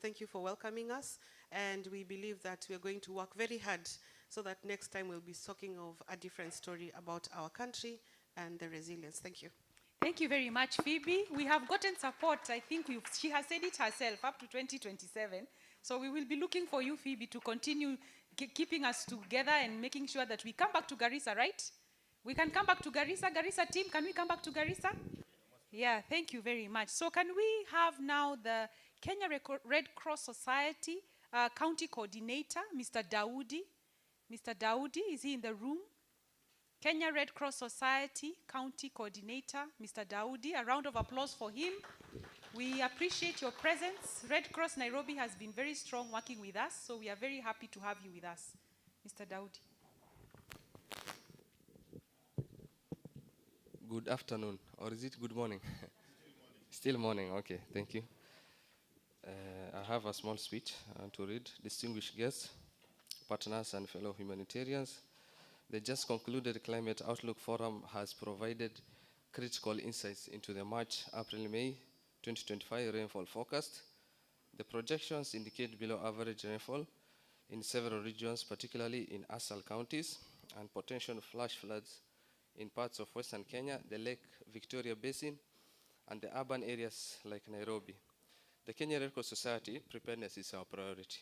thank you for welcoming us, and we believe that we are going to work very hard so that next time we'll be talking of a different story about our country and the resilience. Thank you. Thank you very much, Phoebe. We have gotten support. I think she has said it herself, up to 2027. So we will be looking for you, Phoebe, to continue keeping us together and making sure that we come back to Garissa, right? We can come back to Garissa. Garissa team, can we come back to Garissa? Yeah, thank you very much. So can we have now the Kenya Red Cross Society County Coordinator, Mr. Daudi. Mr. Daudi, is he in the room? Kenya Red Cross Society County Coordinator, Mr. Daudi. A round of applause for him. We appreciate your presence. Red Cross Nairobi has been very strong working with us, so we are very happy to have you with us. Mr. Daudi. Good afternoon, or is it good morning? Still morning, okay, thank you. I have a small speech to read. Distinguished guests, partners, and fellow humanitarians, the just concluded Climate Outlook Forum has provided critical insights into the March, April, May 2025 rainfall forecast. The projections indicate below average rainfall in several regions, particularly in ASAL counties, and potential flash floods in parts of Western Kenya, the Lake Victoria Basin, and the urban areas like Nairobi. The Kenya Red Cross Society preparedness is our priority.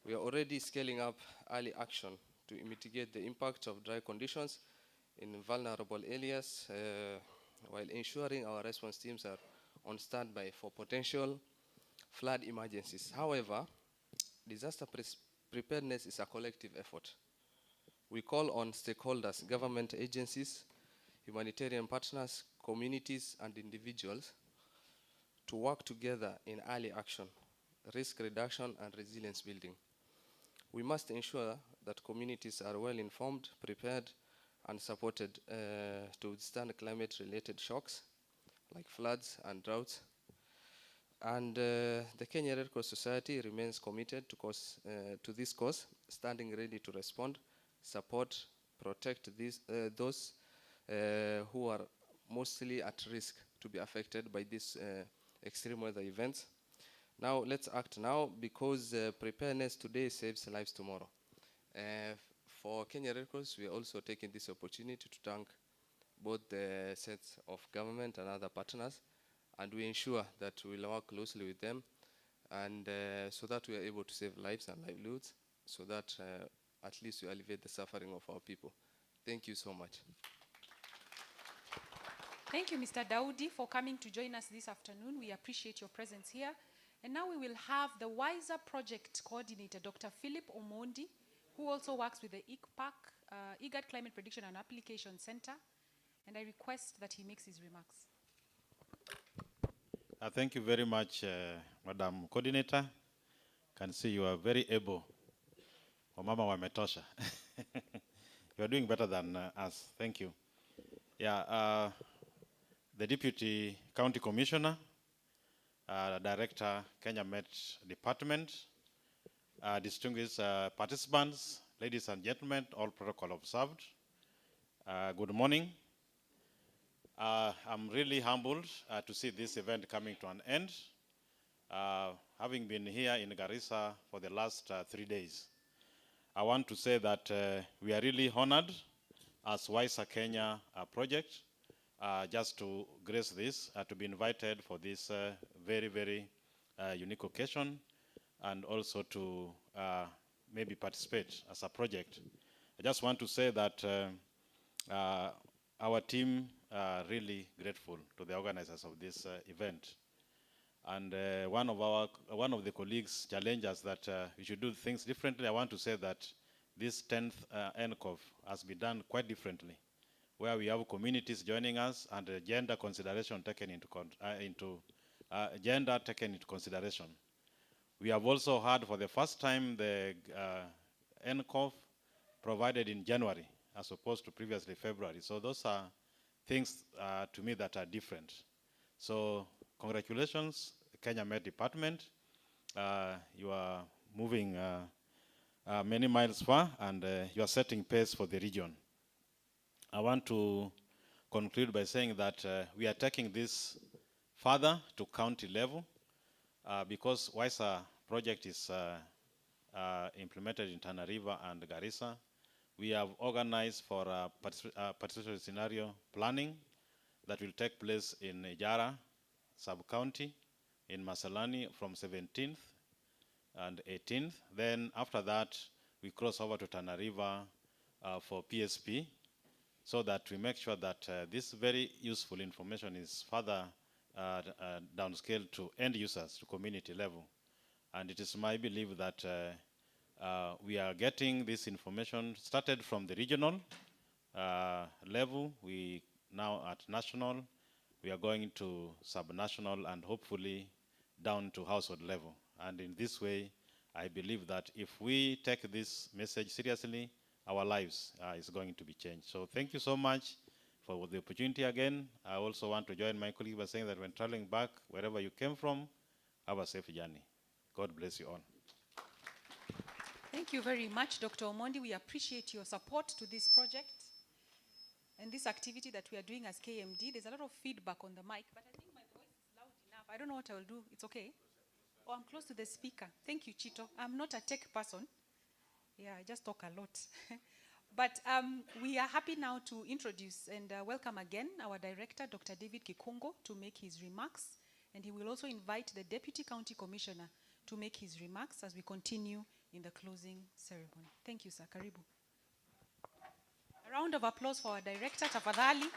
We are already scaling up early action to mitigate the impact of dry conditions in vulnerable areas while ensuring our response teams are on standby for potential flood emergencies. However, disaster preparedness is a collective effort. We call on stakeholders, government agencies, humanitarian partners, communities, and individuals to work together in early action, risk reduction, and resilience building. We must ensure that communities are well informed, prepared, and supported to withstand climate-related shocks like floods and droughts. And the Kenya Red Cross Society remains committed to this cause, standing ready to respond, support, protect those who are mostly at risk to be affected by these extreme weather events. Now, let's act now, because preparedness today saves lives tomorrow. For Kenya Red Cross, we are also taking this opportunity to thank both the sets of government and other partners, and we ensure that we will work closely with them, and so that we are able to save lives and livelihoods, so that at least we alleviate the suffering of our people. Thank you so much. Thank you, Mr. Daudi, for coming to join us this afternoon. We appreciate your presence here. And now we will have the WISER project coordinator, Dr. Philip Omondi, who also works with the ICPAC, IGAD Climate Prediction and Application Center. And I request that he makes his remarks. Thank you very much, Madam Coordinator. Can see you are very able. Wamama wametosha. You are doing better than us. Thank you. Yeah, the Deputy County Commissioner, Director, Kenya Met Department, distinguished participants, ladies and gentlemen, all protocol observed. Good morning. I'm really humbled to see this event coming to an end, having been here in Garissa for the last 3 days. I want to say that we are really honored as WISER Kenya project just to grace this, to be invited for this very, very unique occasion, and also to maybe participate as a project. I just want to say that our team are really grateful to the organizers of this event. And one of the colleagues challenged us that we should do things differently. I want to say that this 10th Ncof has been done quite differently, where we have communities joining us and gender consideration taken into consideration. We have also had for the first time the Ncof provided in January as opposed to previously February. So those are things to me that are different. So congratulations, Kenya Met Department. You are moving many miles far, and you are setting pace for the region. I want to conclude by saying that we are taking this further to county level because WISER project is implemented in Tana River and Garissa. We have organized for participatory scenario planning that will take place in Ijara sub-county, in Masalani from 17th and 18th. Then after that, we cross over to Tana River for PSP, so that we make sure that this very useful information is further downscaled to end users, to community level. And it is my belief that we are getting this information started from the regional level. We now at national, we are going to sub-national and hopefully down to household level. And in this way, I believe that if we take this message seriously, our lives is going to be changed. So thank you so much for the opportunity again. I also want to join my colleague by saying that when traveling back, wherever you came from, have a safe journey. God bless you all. Thank you very much, Dr. Omondi. We appreciate your support to this project and this activity that we are doing as KMD. There's a lot of feedback on the mic, but I think my voice is loud enough. I don't know what I will do. It's okay. Oh, I'm close to the speaker. Thank you, Chito. I'm not a tech person. Yeah, I just talk a lot. But we are happy now to introduce and welcome again our director, Dr. David Kikungo, to make his remarks. And he will also invite the Deputy County Commissioner to make his remarks as we continue in the closing ceremony. Thank you, sir. Karibu. A round of applause for our director, tafadhali.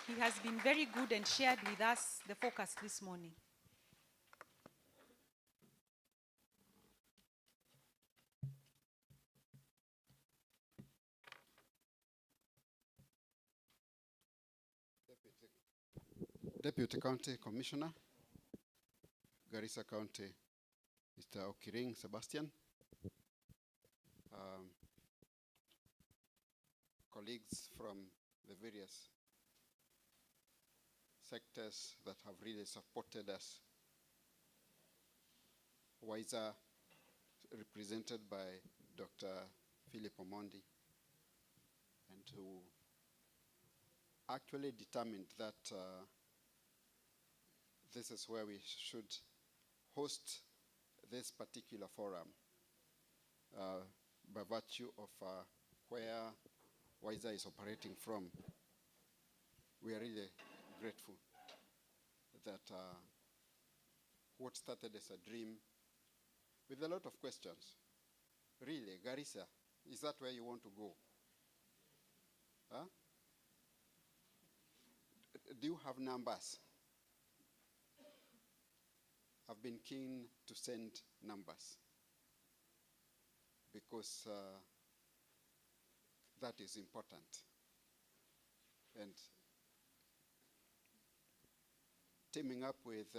He has been very good and shared with us the focus this morning. Deputy County Commissioner, Garissa County, Mr. Okiring Sebastian, colleagues from the various sectors that have really supported us, WISA, represented by Dr. Philip Omondi, and who actually determined that this is where we should host this particular forum by virtue of where WISA is operating from. We are really grateful that what started as a dream with a lot of questions. Really, Garissa, is that where you want to go? Huh? Do you have numbers? I've been keen to send numbers because that is important. And teaming up with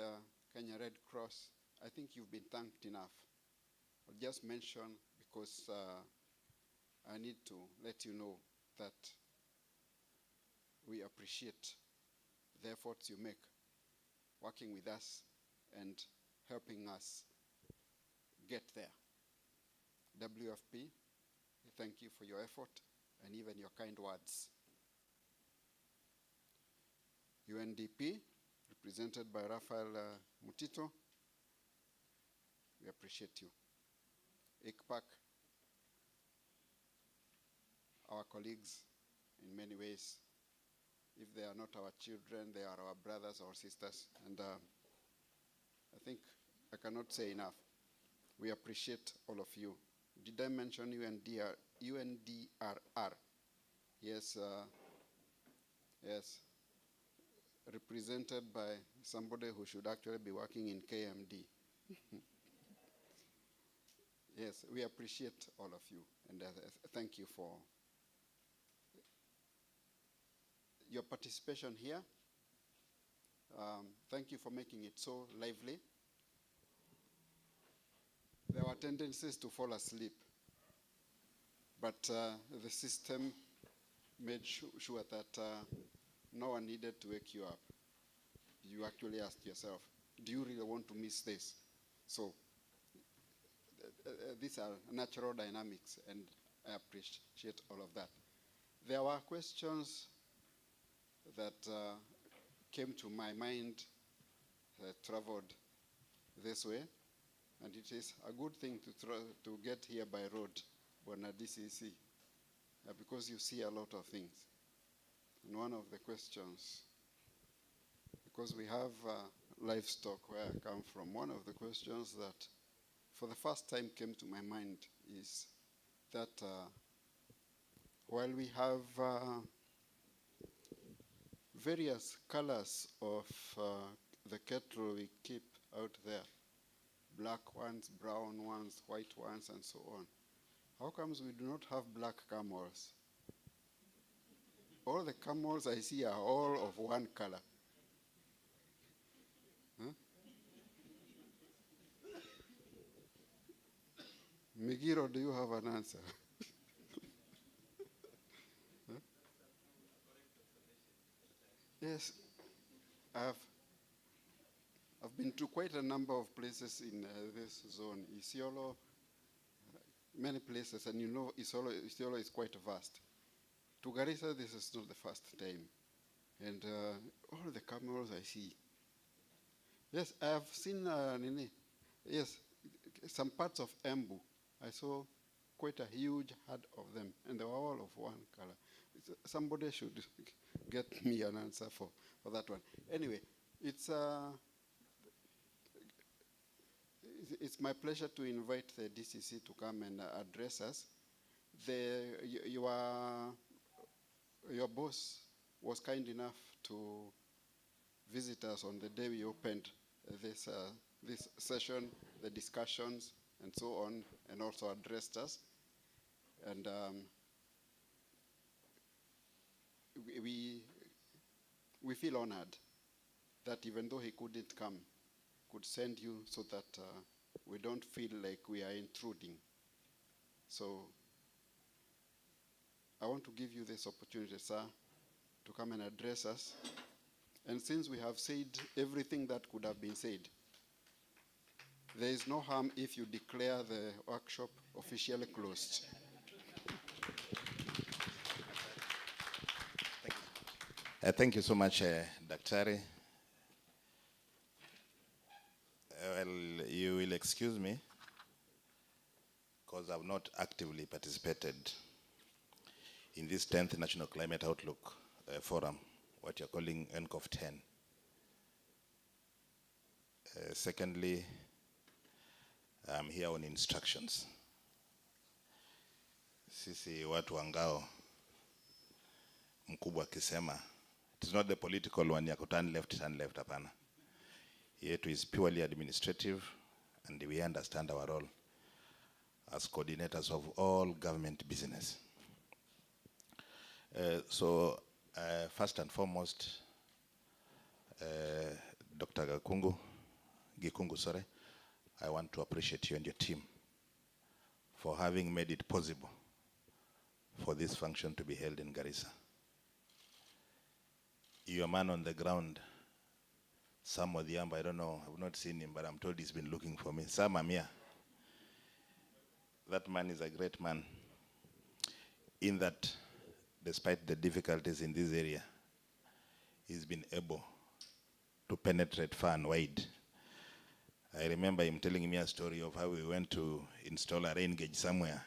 Kenya Red Cross, I think you've been thanked enough. I'll just mention, because I need to let you know that we appreciate the efforts you make working with us and helping us get there. WFP, thank you for your effort and even your kind words. UNDP, represented by Rafael Mutito, we appreciate you. ICPAC, our colleagues in many ways. If they are not our children, they are our brothers or sisters. And I think I cannot say enough. We appreciate all of you. Did I mention UNDRR? Yes, yes. Represented by somebody who should actually be working in KMD. Yes, we appreciate all of you, and thank you for your participation here. Thank you for making it so lively. There were tendencies to fall asleep, but the system made sure that no one needed to wake you up. You actually asked yourself, do you really want to miss this? So these are natural dynamics, and I appreciate all of that. There were questions that came to my mind that traveled this way, and it is a good thing to get here by road, Bwana DCC, because you see a lot of things. And one of the questions, because we have livestock where I come from, one of the questions that for the first time came to my mind is that while we have various colors of the cattle we keep out there, black ones, brown ones, white ones, and so on, how comes we do not have black camels? All the camels I see are all of one color. Huh? Migiro, do you have an answer? Huh? Yes, I've been to quite a number of places in this zone. Isiolo, many places, and you know Isiolo is quite vast. To Garissa, this is not the first time. And all the camels I see. Yes, I have seen, yes, some parts of Embu. I saw quite a huge herd of them, and they were all of one color. Somebody should get me an answer for that one. Anyway, it's my pleasure to invite the DCC to come and address us. Your your boss was kind enough to visit us on the day we opened this session, the discussions, and so on, and also addressed us. And we feel honored that even though he couldn't come, could send you so that we don't feel like we are intruding. So I want to give you this opportunity, sir, to come and address us. And since we have said everything that could have been said, there is no harm if you declare the workshop officially closed. Thank you so much, Daktari. Well, you will excuse me because I've not actively participated in this 10th National Climate Outlook Forum, what you're calling Ncof 10. Secondly, I'm here on instructions. Sisi watu wangao mkubwa akisema, it is not the political one ya turn left, hapana. It is purely administrative, and we understand our role as coordinators of all government business. So first and foremost, Dr. Gikungu, I want to appreciate you and your team for having made it possible for this function to be held in Garissa. You're a man on the ground. Sam Odhiambo, I don't know, I've not seen him, but I'm told he's been looking for me. Sam Amia. That man is a great man, in that despite the difficulties in this area, he's been able to penetrate far and wide. I remember him telling me a story of how we went to install a rain gauge somewhere,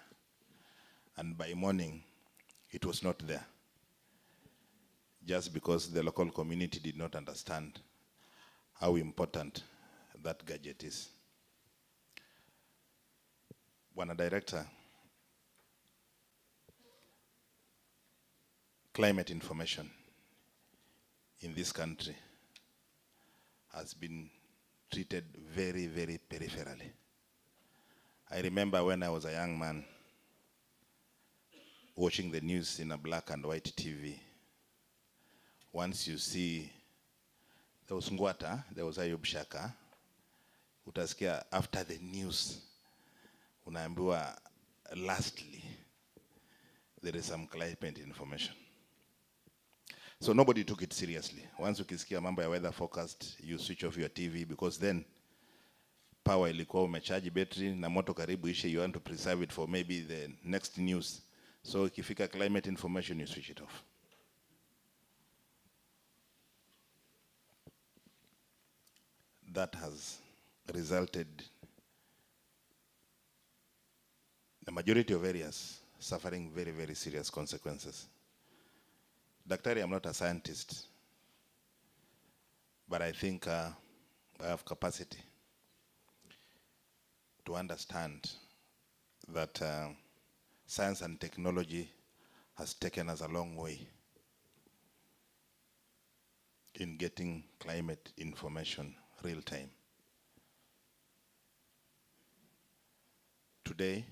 and by morning, it was not there, just because the local community did not understand how important that gadget is. Bwana Director, climate information in this country has been treated very, very peripherally. I remember when I was a young man watching the news in a black and white TV. Once you see, there was Ngwata, there was Ayub Shaka, utasikia after the news, unaambiwa lastly, there is some climate information. So nobody took it seriously. Once ukisikia mambo ya weather forecast, you switch off your TV, because then power ilikuwa umecharge battery na moto karibu ishe, you want to preserve it for maybe the next news. So ikifika climate information, you switch it off. That has resulted the majority of areas suffering very, very serious consequences. Daktari, I'm not a scientist, but I think I have capacity to understand that science and technology has taken us a long way in getting climate information real time. Today,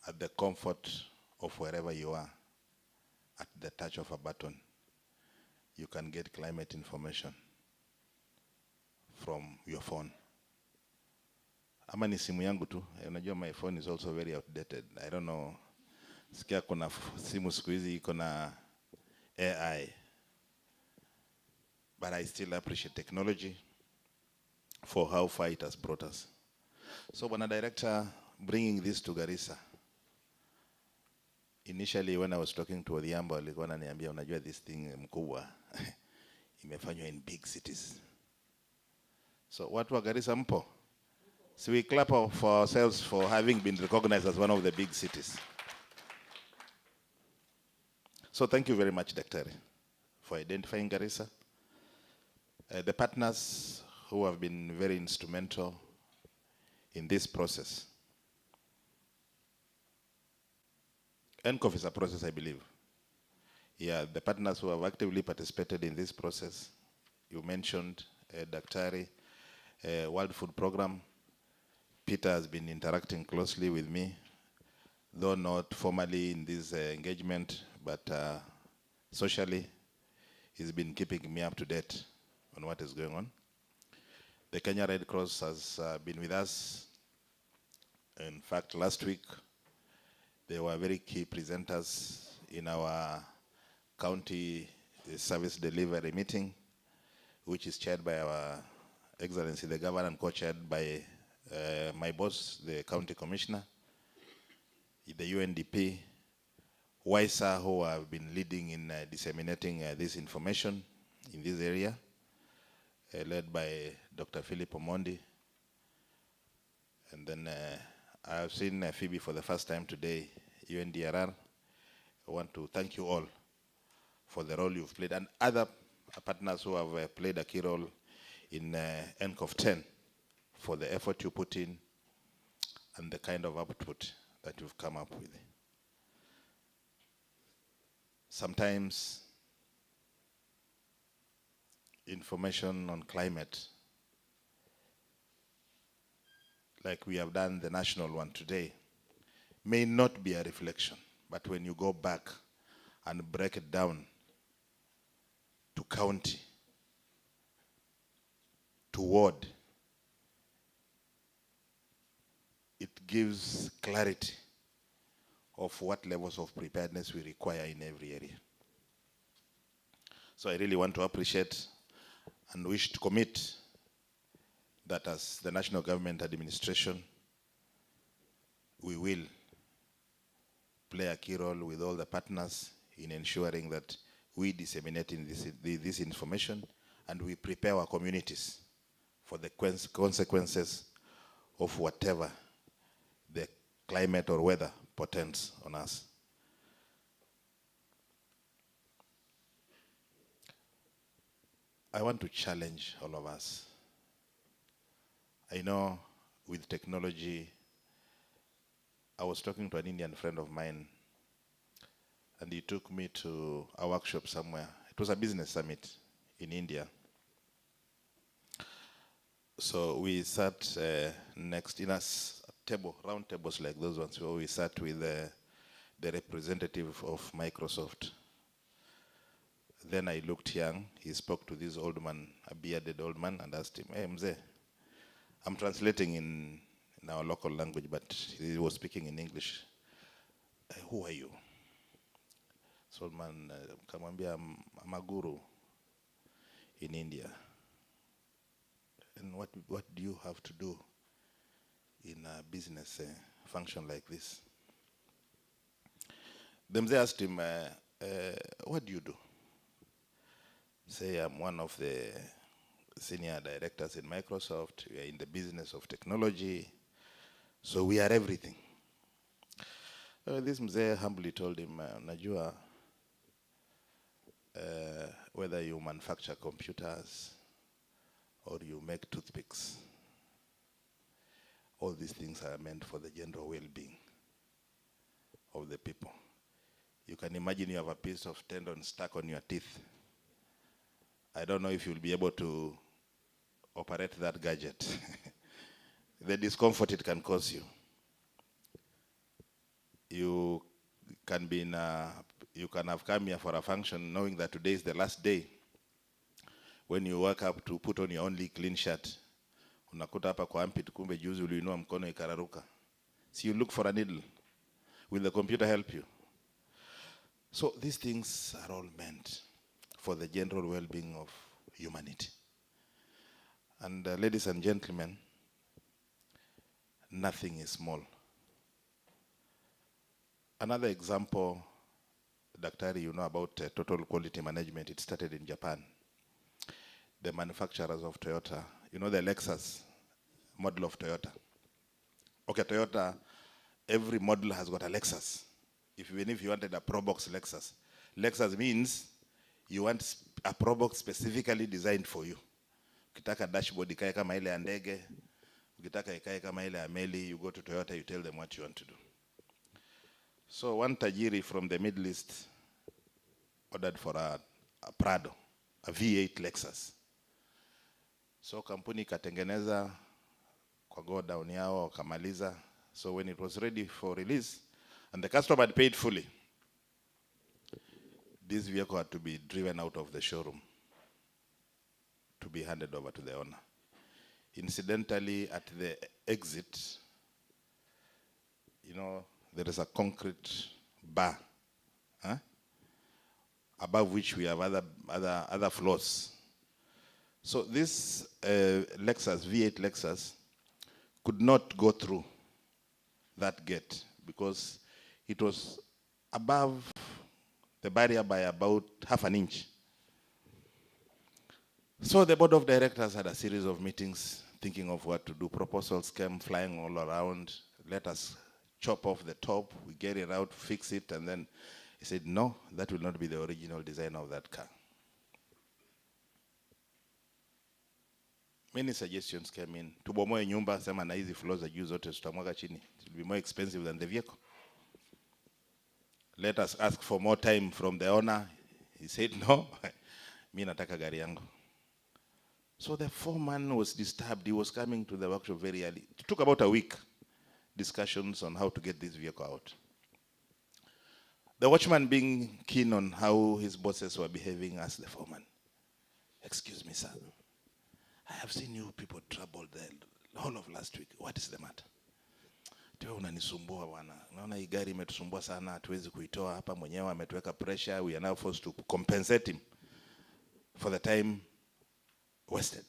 at the comfort of wherever you are, at the touch of a button, you can get climate information from your phone. Ama ni simu yangu tu, unajua my phone is also very outdated. I don't know, sikia kuna simu siku hizi iko na AI. But I still appreciate technology for how far it has brought us. So when a director bringing this to Garissa, initially when I was talking to Odhiambo, alikuwa ananiambia unajua this thing mkubwa imefanywa in big cities. So watu wa Garissa mpo? So we clap for ourselves for having been recognized as one of the big cities. So thank you very much, Daktari, for identifying Garissa. The partners who have been very instrumental in this process. Ncof is a process, I believe. Yeah, the partners who have actively participated in this process, you mentioned Daktari, World Food Program. Peter has been interacting closely with me, though not formally in this engagement, but socially, he's been keeping me up to date on what is going on. The Kenya Red Cross has been with us. In fact, last week, they were very key presenters in our county service delivery meeting, which is chaired by our Excellency the Governor and co-chaired by my boss, the County Commissioner, the UNDP, WISA, who have been leading in disseminating this information in this area, led by Dr. Philip Omondi. And then I have seen Phoebe for the first time today, UNDRR. I want to thank you all for the role you've played, and other partners who have played a key role in Ncof 10 for the effort you put in and the kind of output that you've come up with. Sometimes information on climate, like we have done the national one today, may not be a reflection, but when you go back and break it down to county, to ward, it gives clarity of what levels of preparedness we require in every area. So I really want to appreciate and wish to commit that as the national government administration, we will play a key role with all the partners in ensuring that we disseminate this information and we prepare our communities for the consequences of whatever the climate or weather portends on us. I want to challenge all of us. I know with technology, I was talking to an Indian friend of mine, and he took me to a workshop somewhere. It was a business summit in India. So we sat next in a table, round tables like those ones, where we sat with the representative of Microsoft. Then I looked young. He spoke to this old man, a bearded old man, and asked him, "Hey, Mzee," I'm translating in our local language, but he was speaking in English. "Who are you?" So old man, kamwambia, "I'm a guru in India." "And what do you have to do in a business function like this?" The Mzee asked him, "What do you do?" "Say, I'm one of the senior directors in Microsoft. We are in the business of technology, so we are everything." This Mzee humbly told him, "Najua, whether you manufacture computers or you make toothpicks, all these things are meant for the general well-being of the people. You can imagine you have a piece of tendon stuck on your teeth. I don't know if you'll be able to operate that gadget. The discomfort it can cause you. You can have come here for a function knowing that today is the last day. When you wake up to put on your only clean shirt, unakuta hapa kwa armpit, kumbe juzi uliinua mkono ikararuka. So you look for a needle. Will the computer help you? So these things are all meant for the general well-being of humanity. And ladies and gentlemen, nothing is small. Another example, Daktari, you know about total quality management. It started in Japan. The manufacturers of Toyota, you know the Lexus model of Toyota. Okay, Toyota, every model has got a Lexus. Even if you wanted a Pro Box Lexus. Lexus means you want a Pro Box specifically designed for you. Ukitaka dashboard ikae kama ile ya ndege, ukitaka ikae kama ile ya meli, you go to Toyota, you tell them what you want to do. So one tajiri from the Middle East ordered for a Prado, a V8 Lexus. So kampuni ikatengeneza kwa go down yao wakamaliza. So when it was ready for release, and the customer had paid fully, this vehicle had to be driven out of the showroom to be handed over to the owner. Incidentally, at the exit, you know, there is a concrete bar, above which we have other floors. So this Lexus, V8 Lexus, could not go through that gate because it was above the barrier by about half an inch. So the board of directors had a series of meetings thinking of what to do. Proposals came flying all around. Let us chop off the top, we get it out, fix it, and then he said, no, that will not be the original design of that car. Many suggestions came in. Tubomoe nyumba, sema na hizi floors za juu zote tutamwaga chini. It will be more expensive than the vehicle. Let us ask for more time from the owner. He said, no, mi nataka gari yangu. So the foreman was disturbed. He was coming to the workshop very early. It took about a week, discussions on how to get this vehicle out. The watchman, being keen on how his bosses were behaving, asked the foreman, excuse me, sir, I have seen you people troubled the whole of last week. What is the matter? Tewe unanisumbua bwana. Naona hii gari imetusumbua sana, hatuwezi kuitoa hapa, mwenyewe ametuweka pressure. We are now forced to compensate him for the time wasted.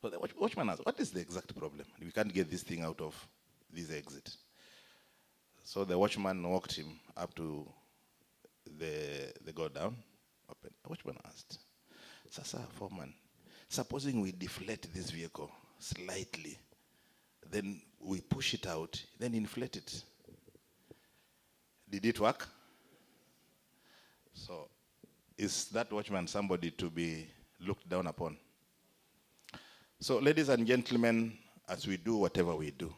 So the watchman asked, what is the exact problem? We can't get this thing out of this exit. So the watchman walked him up to the go down. Open. The watchman asked, Sasa, foreman, supposing we deflate this vehicle slightly, then we push it out, then inflate it. Did it work? So is that watchman somebody to be looked down upon? So ladies and gentlemen, as we do whatever we do,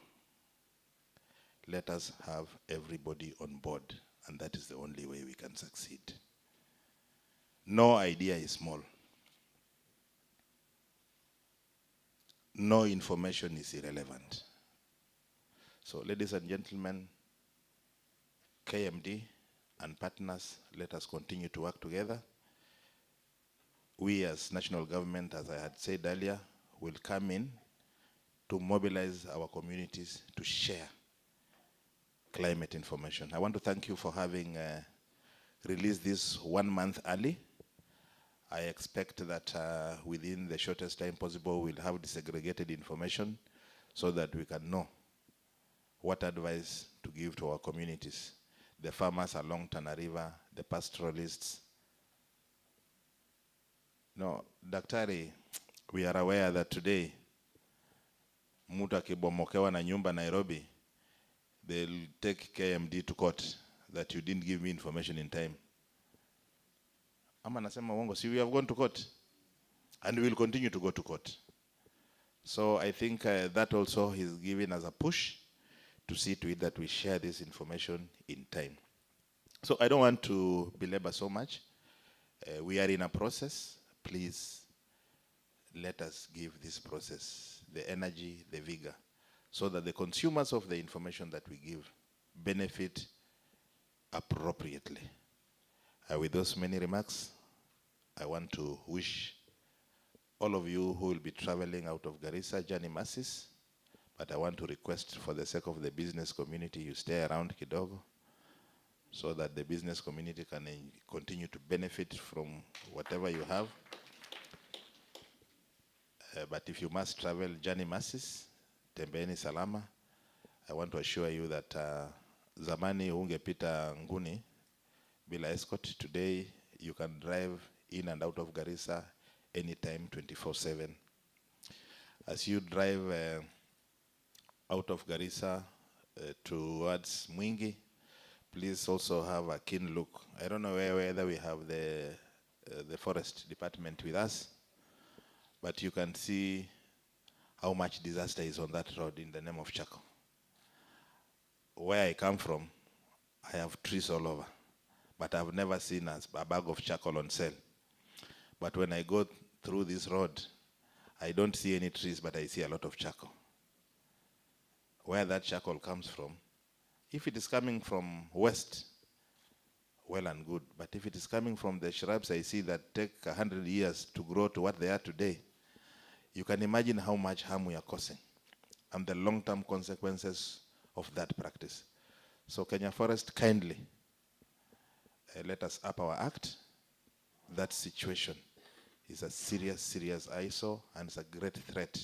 let us have everybody on board, and that is the only way we can succeed. No idea is small. No information is irrelevant. So ladies and gentlemen, KMD and partners, let us continue to work together. We as national government, as I had said earlier, will come in to mobilize our communities to share climate information. I want to thank you for having released this 1 month early. I expect that within the shortest time possible, we'll have disaggregated information so that we can know what advice to give to our communities. The farmers along Tana River, the pastoralists. No, Daktari, we are aware that today, mtu akibomokewa na nyumba Nairobi, they'll take KMD to court that you didn't give me information in time. Ama nasema uongo, see, we have gone to court and we will continue to go to court. So I think that also is giving us a push to see to it that we share this information in time. So I don't want to belabor so much. We are in a process. Please let us give this process the energy, the vigor, so that the consumers of the information that we give benefit appropriately. With those many remarks, I want to wish all of you who will be traveling out of Garissa journey masses, but I want to request for the sake of the business community, you stay around kidogo, so that the business community can continue to benefit from whatever you have. But if you must travel journey masses, tembeeni salama. I want to assure you that zamani ungepita nguni bila escort. Today you can drive in and out of Garissa anytime, 24/7. As you drive out of Garissa towards Mwingi, please also have a keen look. I don't know whether we have the forest department with us, but you can see how much disaster is on that road in the name of Chako. Where I come from, I have trees all over. but I've never seen a bag of charcoal on sale. But when I go through this road, I don't see any trees, but I see a lot of charcoal. Where that charcoal comes from, if it is coming from west, well and good. But if it is coming from the shrubs I see that take 100 years to grow to what they are today, you can imagine how much harm we are causing and the long-term consequences of that practice. So Kenya Forest, kindly let us up our act. That situation is a serious, serious eyesore and it's a great threat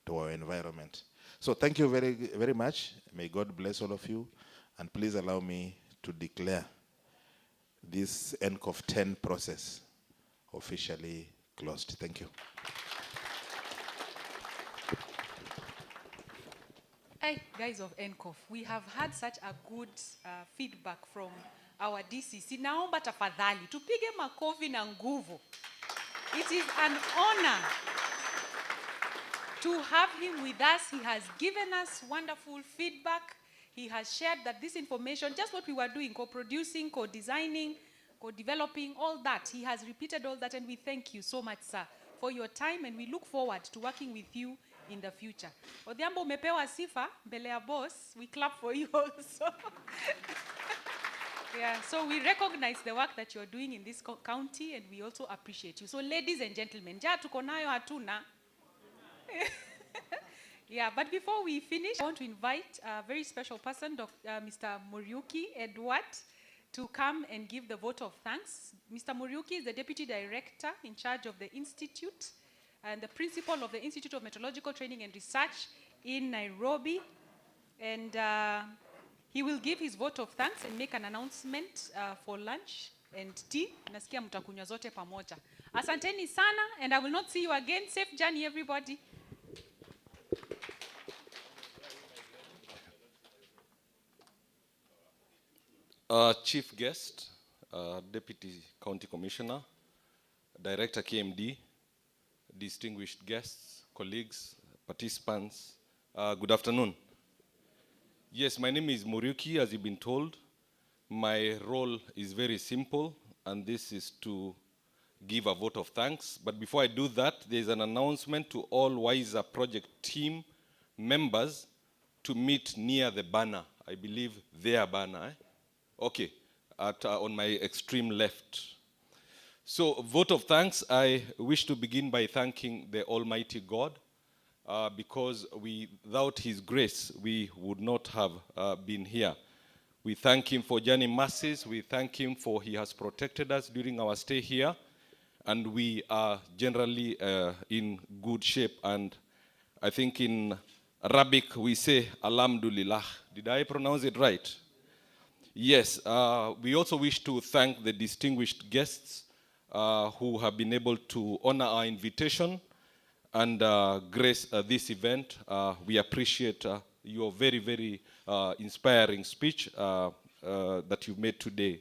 to our environment. So thank you very, very much. May God bless all of you. And please allow me to declare this Ncof 10 process officially closed. Thank you. Hey, guys of Ncof, we have had such a good feedback from our DCC. Naomba tafadhali, tupige makofi na nguvu. It is an honor to have him with us. He has given us wonderful feedback. He has shared that this information, just what we were doing, co-producing, co-designing, co-developing, all that. He has repeated all that, and we thank you so much, sir, for your time, and we look forward to working with you in the future. Odhiambo, umepewa sifa mbele ya boss. We clap for you also. Yeah, so we recognize the work that you're doing in this county, and we also appreciate you. So ladies and gentlemen, ja tuko nayo hatuna. Yeah, but before we finish, I want to invite a very special person, Mr. Muriuki Edward, to come and give the vote of thanks. Mr. Muriuki is the Deputy Director in charge of the Institute and the Principal of the Institute of Meteorological Training and Research in Nairobi. And he will give his vote of thanks and make an announcement for lunch and tea. Nasikia mtakunywa zote pamoja. Asanteni sana, and I will not see you again. Safe journey, everybody. Chief guest, Deputy County Commissioner, Director KMD, distinguished guests, colleagues, participants, good afternoon. Yes, my name is Muriuki, as you've been told. My role is very simple, and this is to give a vote of thanks. But before I do that, there's an announcement to all WISER project team members to meet near the banner. I believe their banner. Okay, on my extreme left. So, vote of thanks. I wish to begin by thanking the Almighty God, because without His grace, we would not have been here. We thank Him for journey mercies. We thank Him for He has protected us during our stay here. And we are generally in good shape. And I think in Arabic we say, Alhamdulillah. Did I pronounce it right? Yes. We also wish to thank the distinguished guests who have been able to honor our invitation and grace this event. We appreciate your very, very inspiring speech that you made today.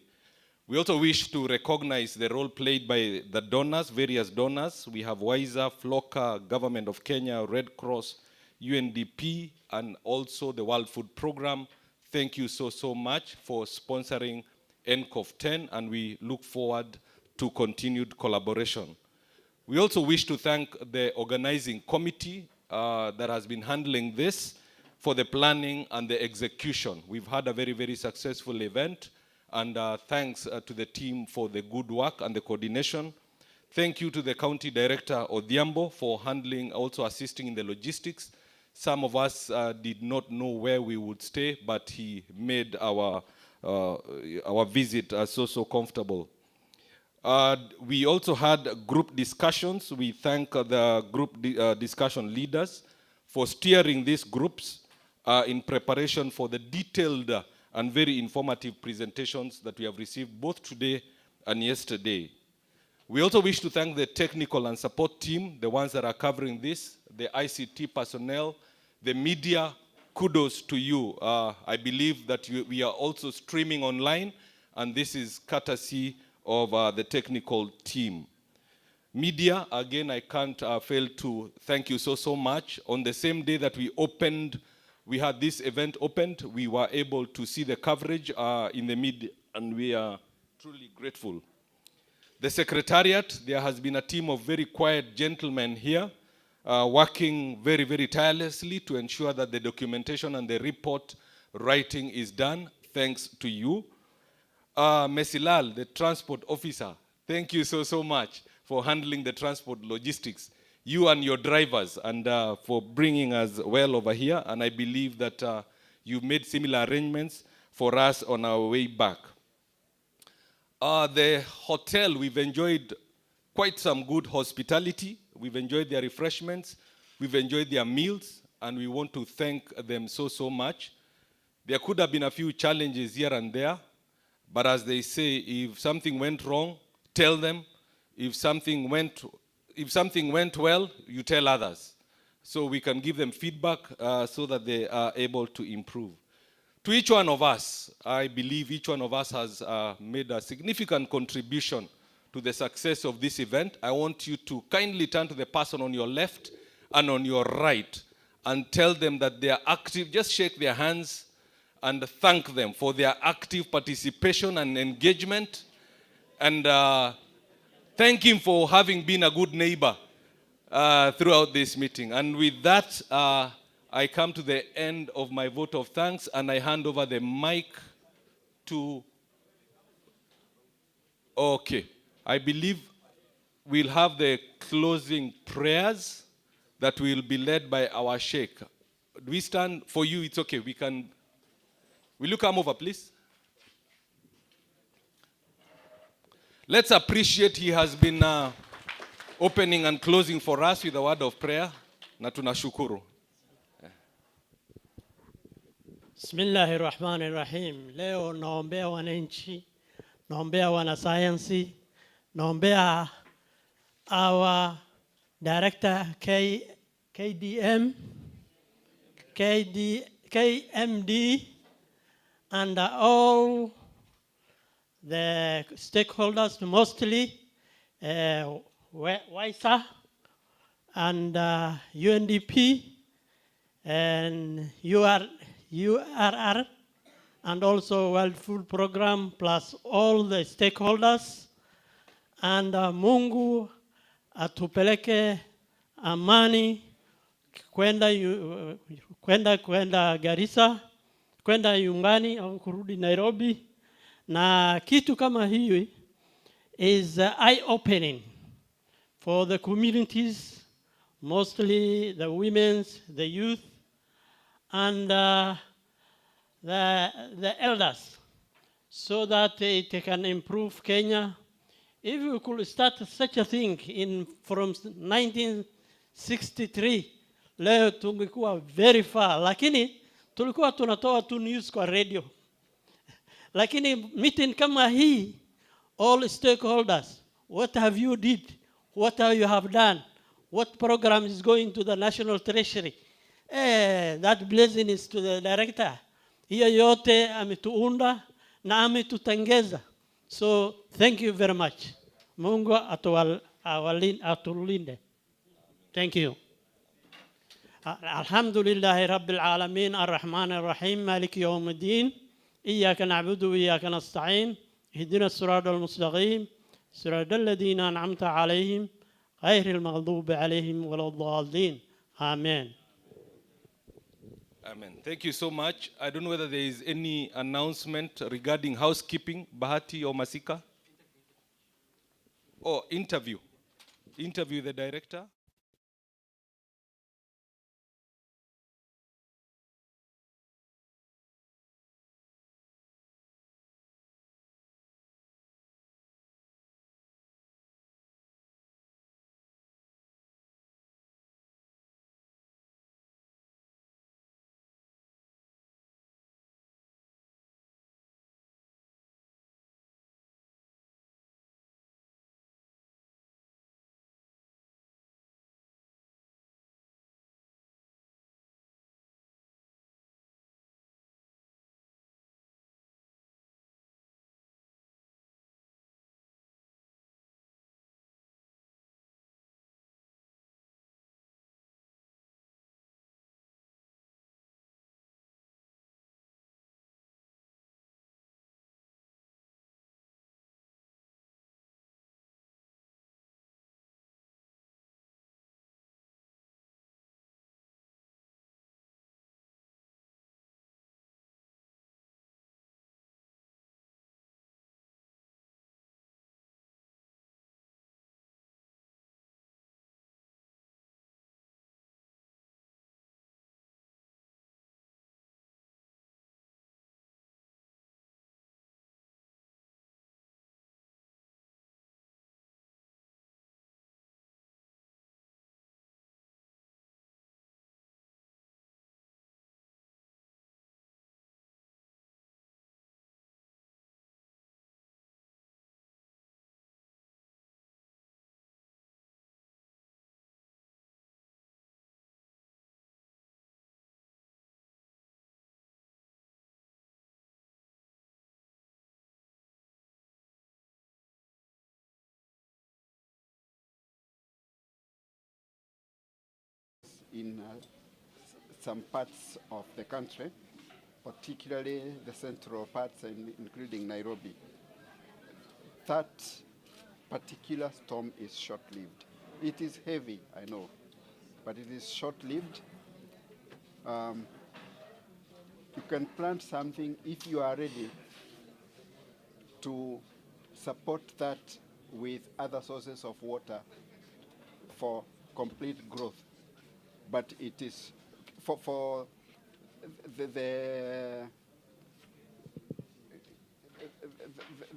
We also wish to recognize the role played by the donors, various donors. We have WISER, FLOCA, Government of Kenya, Red Cross, UNDP, and also the World Food Programme. Thank you so much for sponsoring Ncof 10, and we look forward to continued collaboration. We also wish to thank the organizing committee that has been handling this for the planning and the execution. We've had a very, very successful event, and thanks to the team for the good work and the coordination. Thank you to the County Director Odhiambo for handling, also assisting in the logistics. Some of us did not know where we would stay, but he made our visit so comfortable. We also had group discussions. We thank the group discussion leaders for steering these groups in preparation for the detailed and very informative presentations that we have received both today and yesterday. We also wish to thank the technical and support team, the ones that are covering this, the ICT personnel, the media. Kudos to you. I believe that we are also streaming online, and this is courtesy of the technical team. Media, again, I can't fail to thank you so much. On the same day that we had this event opened, we were able to see the coverage in the media, and we are truly grateful. The Secretariat, there has been a team of very quiet gentlemen here working very, very tirelessly to ensure that the documentation and the report writing is done, thanks to you. Mesilal, the transport officer, thank you so much for handling the transport logistics. You and your drivers, and for bringing us well over here. And I believe that you've made similar arrangements for us on our way back. The hotel, we've enjoyed quite some good hospitality. We've enjoyed their refreshments. We've enjoyed their meals. And we want to thank them so much. There could have been a few challenges here and there. But as they say, if something went wrong, tell them. If something went well, you tell others. So we can give them feedback so that they are able to improve. To each one of us, I believe each one of us has made a significant contribution to the success of this event. I want you to kindly turn to the person on your left and on your right and tell them that they are active. Just shake their hands and thank them for their active participation and engagement. And thank him for having been a good neighbor throughout this meeting. And with that, I come to the end of my vote of thanks, and I hand over the mic to... Okay. I believe we'll have the closing prayers that will be led by our Sheikh. Do we stand? For you, it's okay. We can... Will you come over, please? Let's appreciate he has been opening and closing for us with a word of prayer. Na tunashukuru. Bismillahirrahmanirrahim. Leo naombea wananchi, naombea wanasayansi, naombea our director KMD, and all the stakeholders, mostly WISA and UNDP and URR, and also World Food Program, plus all the stakeholders. And Mungu atupeleke amani kwenda Garissa, kwenda nyumbani au kurudi Nairobi. Na kitu kama hii is eye-opening for the communities, mostly the women, the youth, and the elders, so that it can improve Kenya. If we could start such a thing from 1963, leo tungekuwa very far. Lakini tulikuwa tunatoa tu news kwa radio. Lakini meeting kama hii, all stakeholders, what have you did? What have you have done? What program is going to the National Treasury? That blessing is to the director. Hiyo yote ametuunda na ametutengeza. So thank you very much. Mungu atulinde. Thank you. Alhamdulillahi Rabbil Alamin, Ar-Rahman Ar-Rahim, Malik Yawmuddin. إياك نعبد وإياك نستعين اهدنا الصراط المستقيم صراط الذين أنعمت عليهم غير المغضوب عليهم ولا الضالين. Amen. Amen. Thank you so much. I don't know whether there is any announcement regarding housekeeping, Bahati or Masika. Or interview. Interview the director. in some parts of the country, particularly the central parts, and including Nairobi. That particular storm is short-lived. It is heavy, I know, but it is short-lived. You can plant something if you are ready to support that with other sources of water for complete growth. But it is for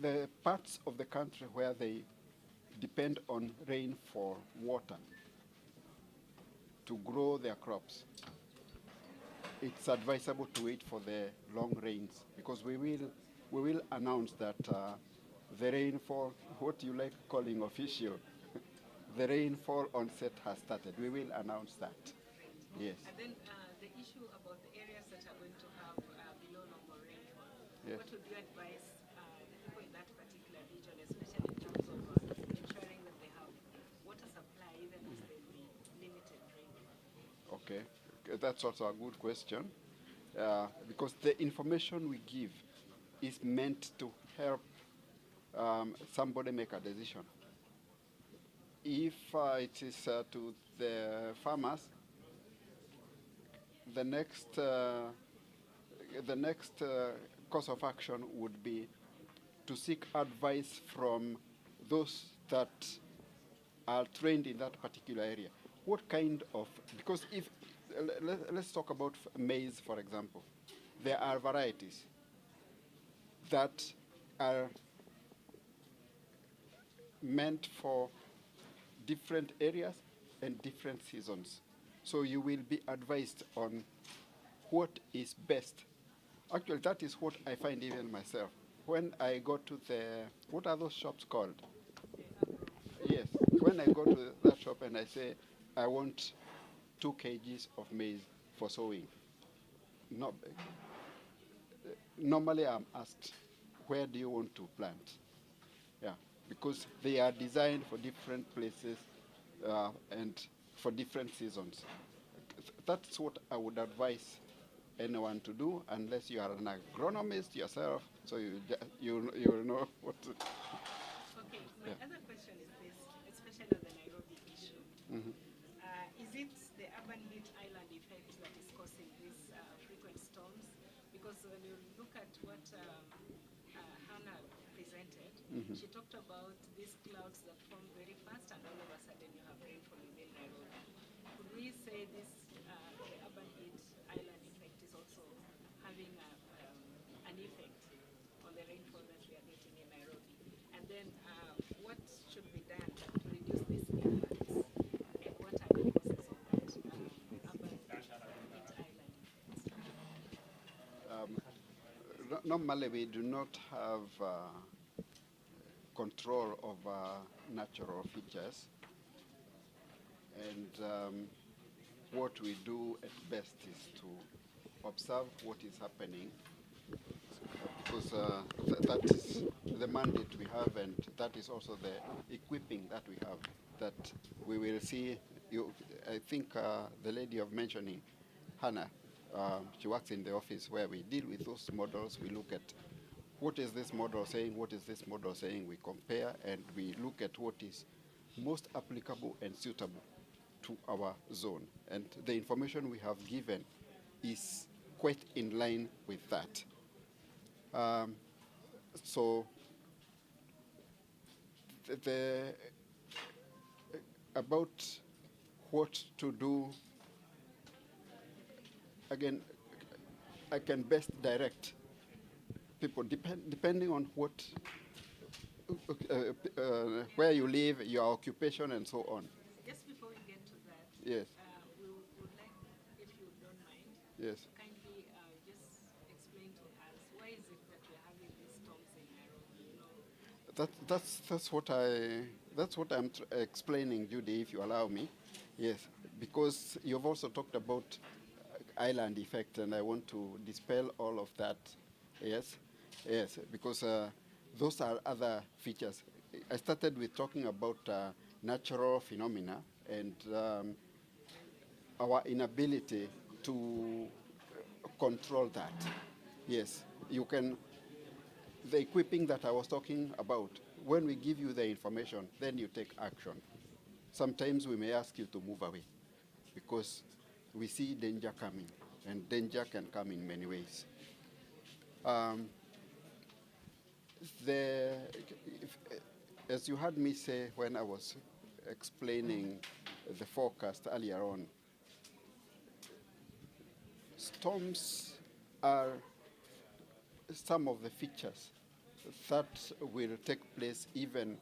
the parts of the country where they depend on rain for water to grow their crops. It's advisable to wait for the long rains, because we will announce that the rainfall, what you like calling official, the rainfall onset has started. We will announce that. Yes. And then the issue about the areas that are going to have below normal rainfall. Yes. What would you advise the people in that particular region, especially in terms of ensuring that they have water supply even as there will be limited rainfall? Okay, that's also a good question, because the information we give is meant to help somebody make a decision. If it is to the farmers, the next course of action would be to seek advice from those that are trained in that particular area. What kind of, because if, let's talk about maize, for example. There are varieties that are meant for different areas and different seasons. So you will be advised on what is best. Actually, that is what I find even myself. When I go to the, what are those shops called? Yes, when I go to that shop and I say, I want 2 kgs of maize for sowing. No, normally I'm asked, where do you want to plant? Yeah, because they are designed for different places and for different seasons. That's what I would advise anyone to do, unless you are an agronomist yourself, so you will know what to. Okay, my Yeah. other question is this, especially on the Nairobi issue. Mhm. Is it the urban heat island effect that is causing these frequent storms? Because when you look at what Hannah presented, Mhm. she talked about these clouds that form very fast and all of a sudden you have rainfall within Nairobi. Could we say this, the urban heat island effect is also having an effect on the rainfall that we are getting in Nairobi? And then what should be done to reduce these impacts? And what are the causes of that urban heat island effect? Normally, we do not have control over natural features, and what we do at best is to observe what is happening, because that is the mandate we have, and that is also the equipping that we have, that we will see. I think the lady of mentioning, Hannah, she works in the office where we deal with those models. We look at what is this model saying, what is this model saying, we compare, and we look at what is most applicable and suitable to our zone. And the information we have given is quite in line with that. So about what to do, again, I can best direct people depending on what, where you live, your occupation, and so on. Just before we get to that, Yes. we would like, if you don't mind, Yes. kindly just explain to us why is it that we're having these storms in Nairobi? That's what I'm explaining, Judy, if you allow me. Yes, because you've also talked about island effect, and I want to dispel all of that. Yes, yes, because those are other features. I started with talking about natural phenomena, and our inability to control that. Yes, you can, the equipping that I was talking about, when we give you the information, then you take action. Sometimes we may ask you to move away because we see danger coming, and danger can come in many ways. As you heard me say when I was explaining the forecast earlier on, storms are some of the features that will take place even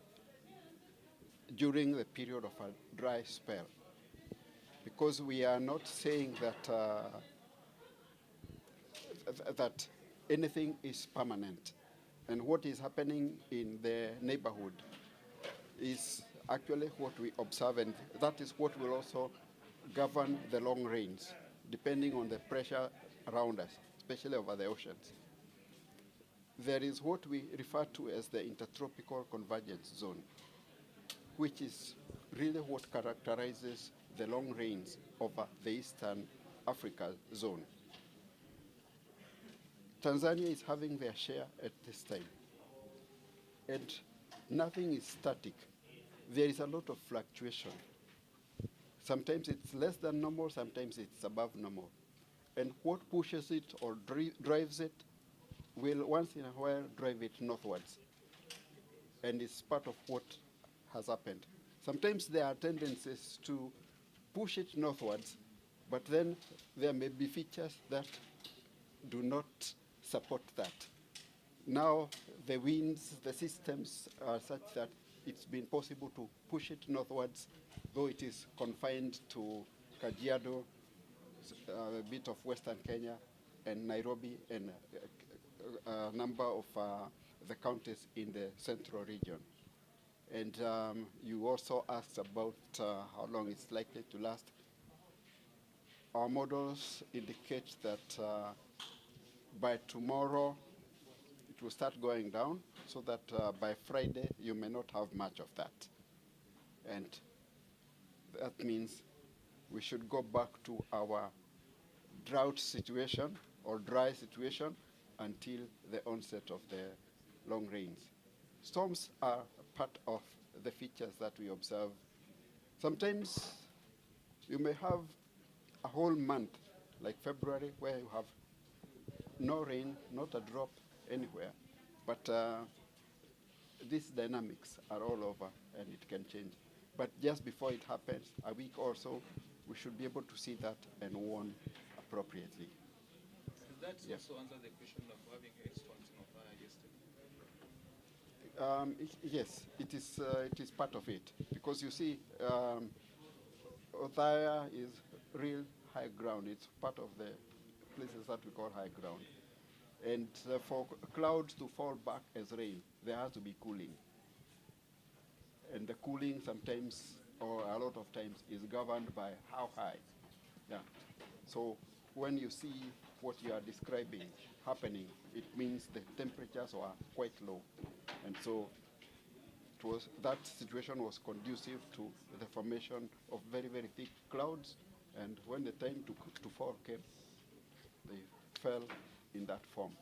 during the period of a dry spell. Because we are not saying that, that anything is permanent. And what is happening in the neighborhood is actually what we observe, and that is what will also govern the long rains, depending on the pressure around us, especially over the oceans. There is what we refer to as the intertropical convergence zone, which is really what characterizes the long rains over the Eastern Africa zone. Tanzania is having their share at this time. And nothing is static. There is a lot of fluctuation. Sometimes it's less than normal, sometimes it's above normal. And what pushes it or drives it will once in a while drive it northwards. And it's part of what has happened. Sometimes there are tendencies to push it northwards, but then there may be features that do not support that. Now the winds, the systems are such that it's been possible to push it northwards, though it is confined to Kajiado, a bit of Western Kenya, and Nairobi, and a number of the counties in the central region. And you also asked about how long it's likely to last. Our models indicate that by tomorrow it will start going down, so that by Friday you may not have much of that. And that means we should go back to our drought situation or dry situation until the onset of the long rains. Storms are part of the features that we observe. Sometimes you may have a whole month, like February, where you have no rain, not a drop anywhere. But these dynamics are all over, and it can change. But just before it happens, a week or so, we should be able to see that and warn appropriately. Does that also answer the question of having hailstones in Othaya yesterday? Yes, it is part of it. Because you see, Othaya is real high ground. It's part of the places that we call high ground. And for clouds to fall back as rain, there has to be cooling. And the cooling sometimes, or a lot of times, is governed by how high. Yeah. So when you see what you are describing happening, it means the temperatures are quite low. And so that situation was conducive to the formation of very, very thick clouds. And when the time to fall came, they fell in that form.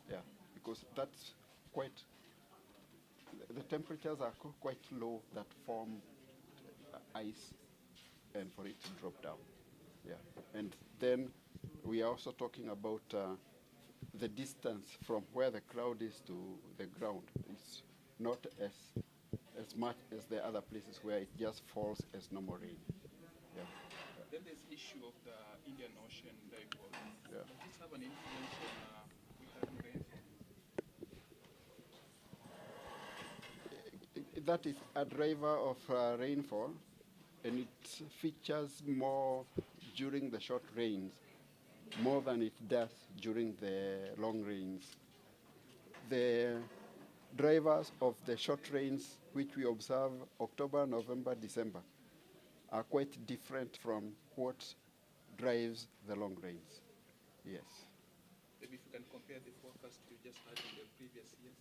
Yeah, because that's quite, the temperatures are quite low that form ice, and for it to drop down. Yeah, and then we are also talking about the distance from where the cloud is to the ground. It's not as much as the other places where it just falls as normal rain. Yeah. Then there's the issue of the Indian Ocean dipole. Yeah. Does this have an influence on weekend rainfall? That is a driver of rainfall, and it features more during the short rains, more than it does during the long rains. The drivers of the short rains, which we observe October, November, December, are quite different from what drives the long rains. Yes. Maybe if you can compare the forecast you just had in the previous years.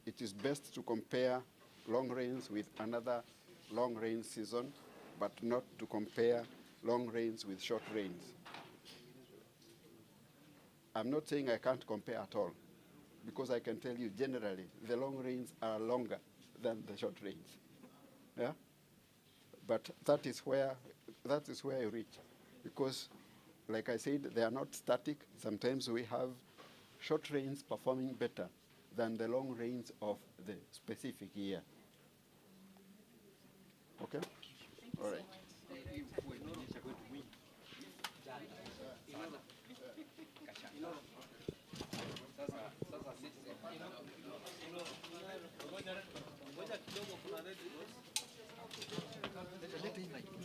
It is best to compare long rains with another long rain season, but not to compare long rains with short rains. I'm not saying I can't compare at all, because I can tell you generally the long rains are longer than the short rains. Yeah? But that is where you reach, because like I said, they are not static. Sometimes we have short rains performing better than the long rains of the specific year. Okay? All right.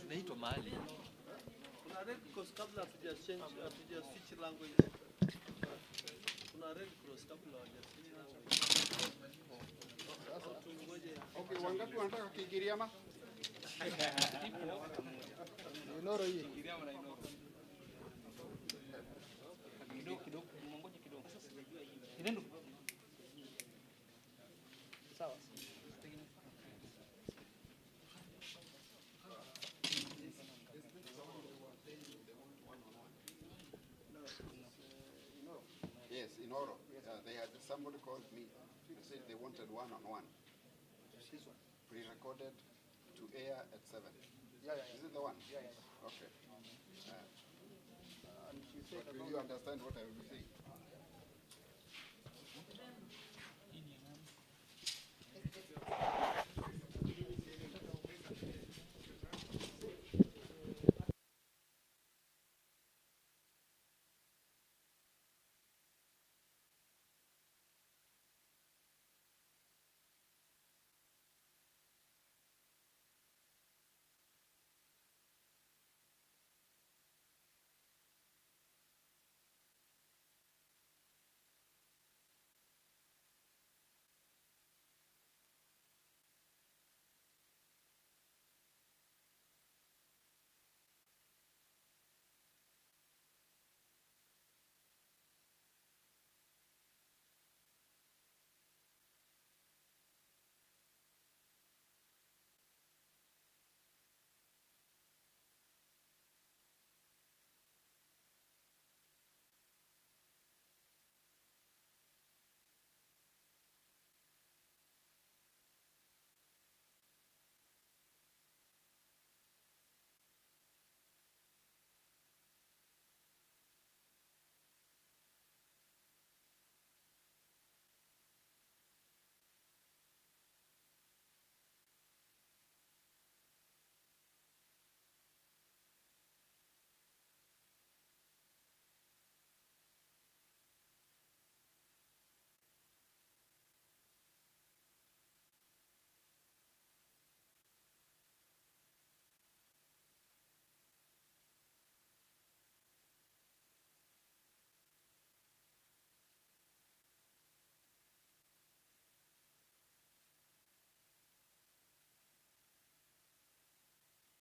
Tunaitwa mahali. Kuna Red Cross kabla hatuja switch language. Kuna Red Cross kabla hawajaswitch language. Okay, wangapi wanataka Kigiriama? Inoro hii. Kidogo, mngoje kidogo. Ndio. Sawa. Yes, in Oro. They had somebody called me. They said they wanted one-on-one. This one. Pre-recorded to air at 7. Yeah. Is it the one? Yeah. Okay. And she said but will you understand what I will be saying?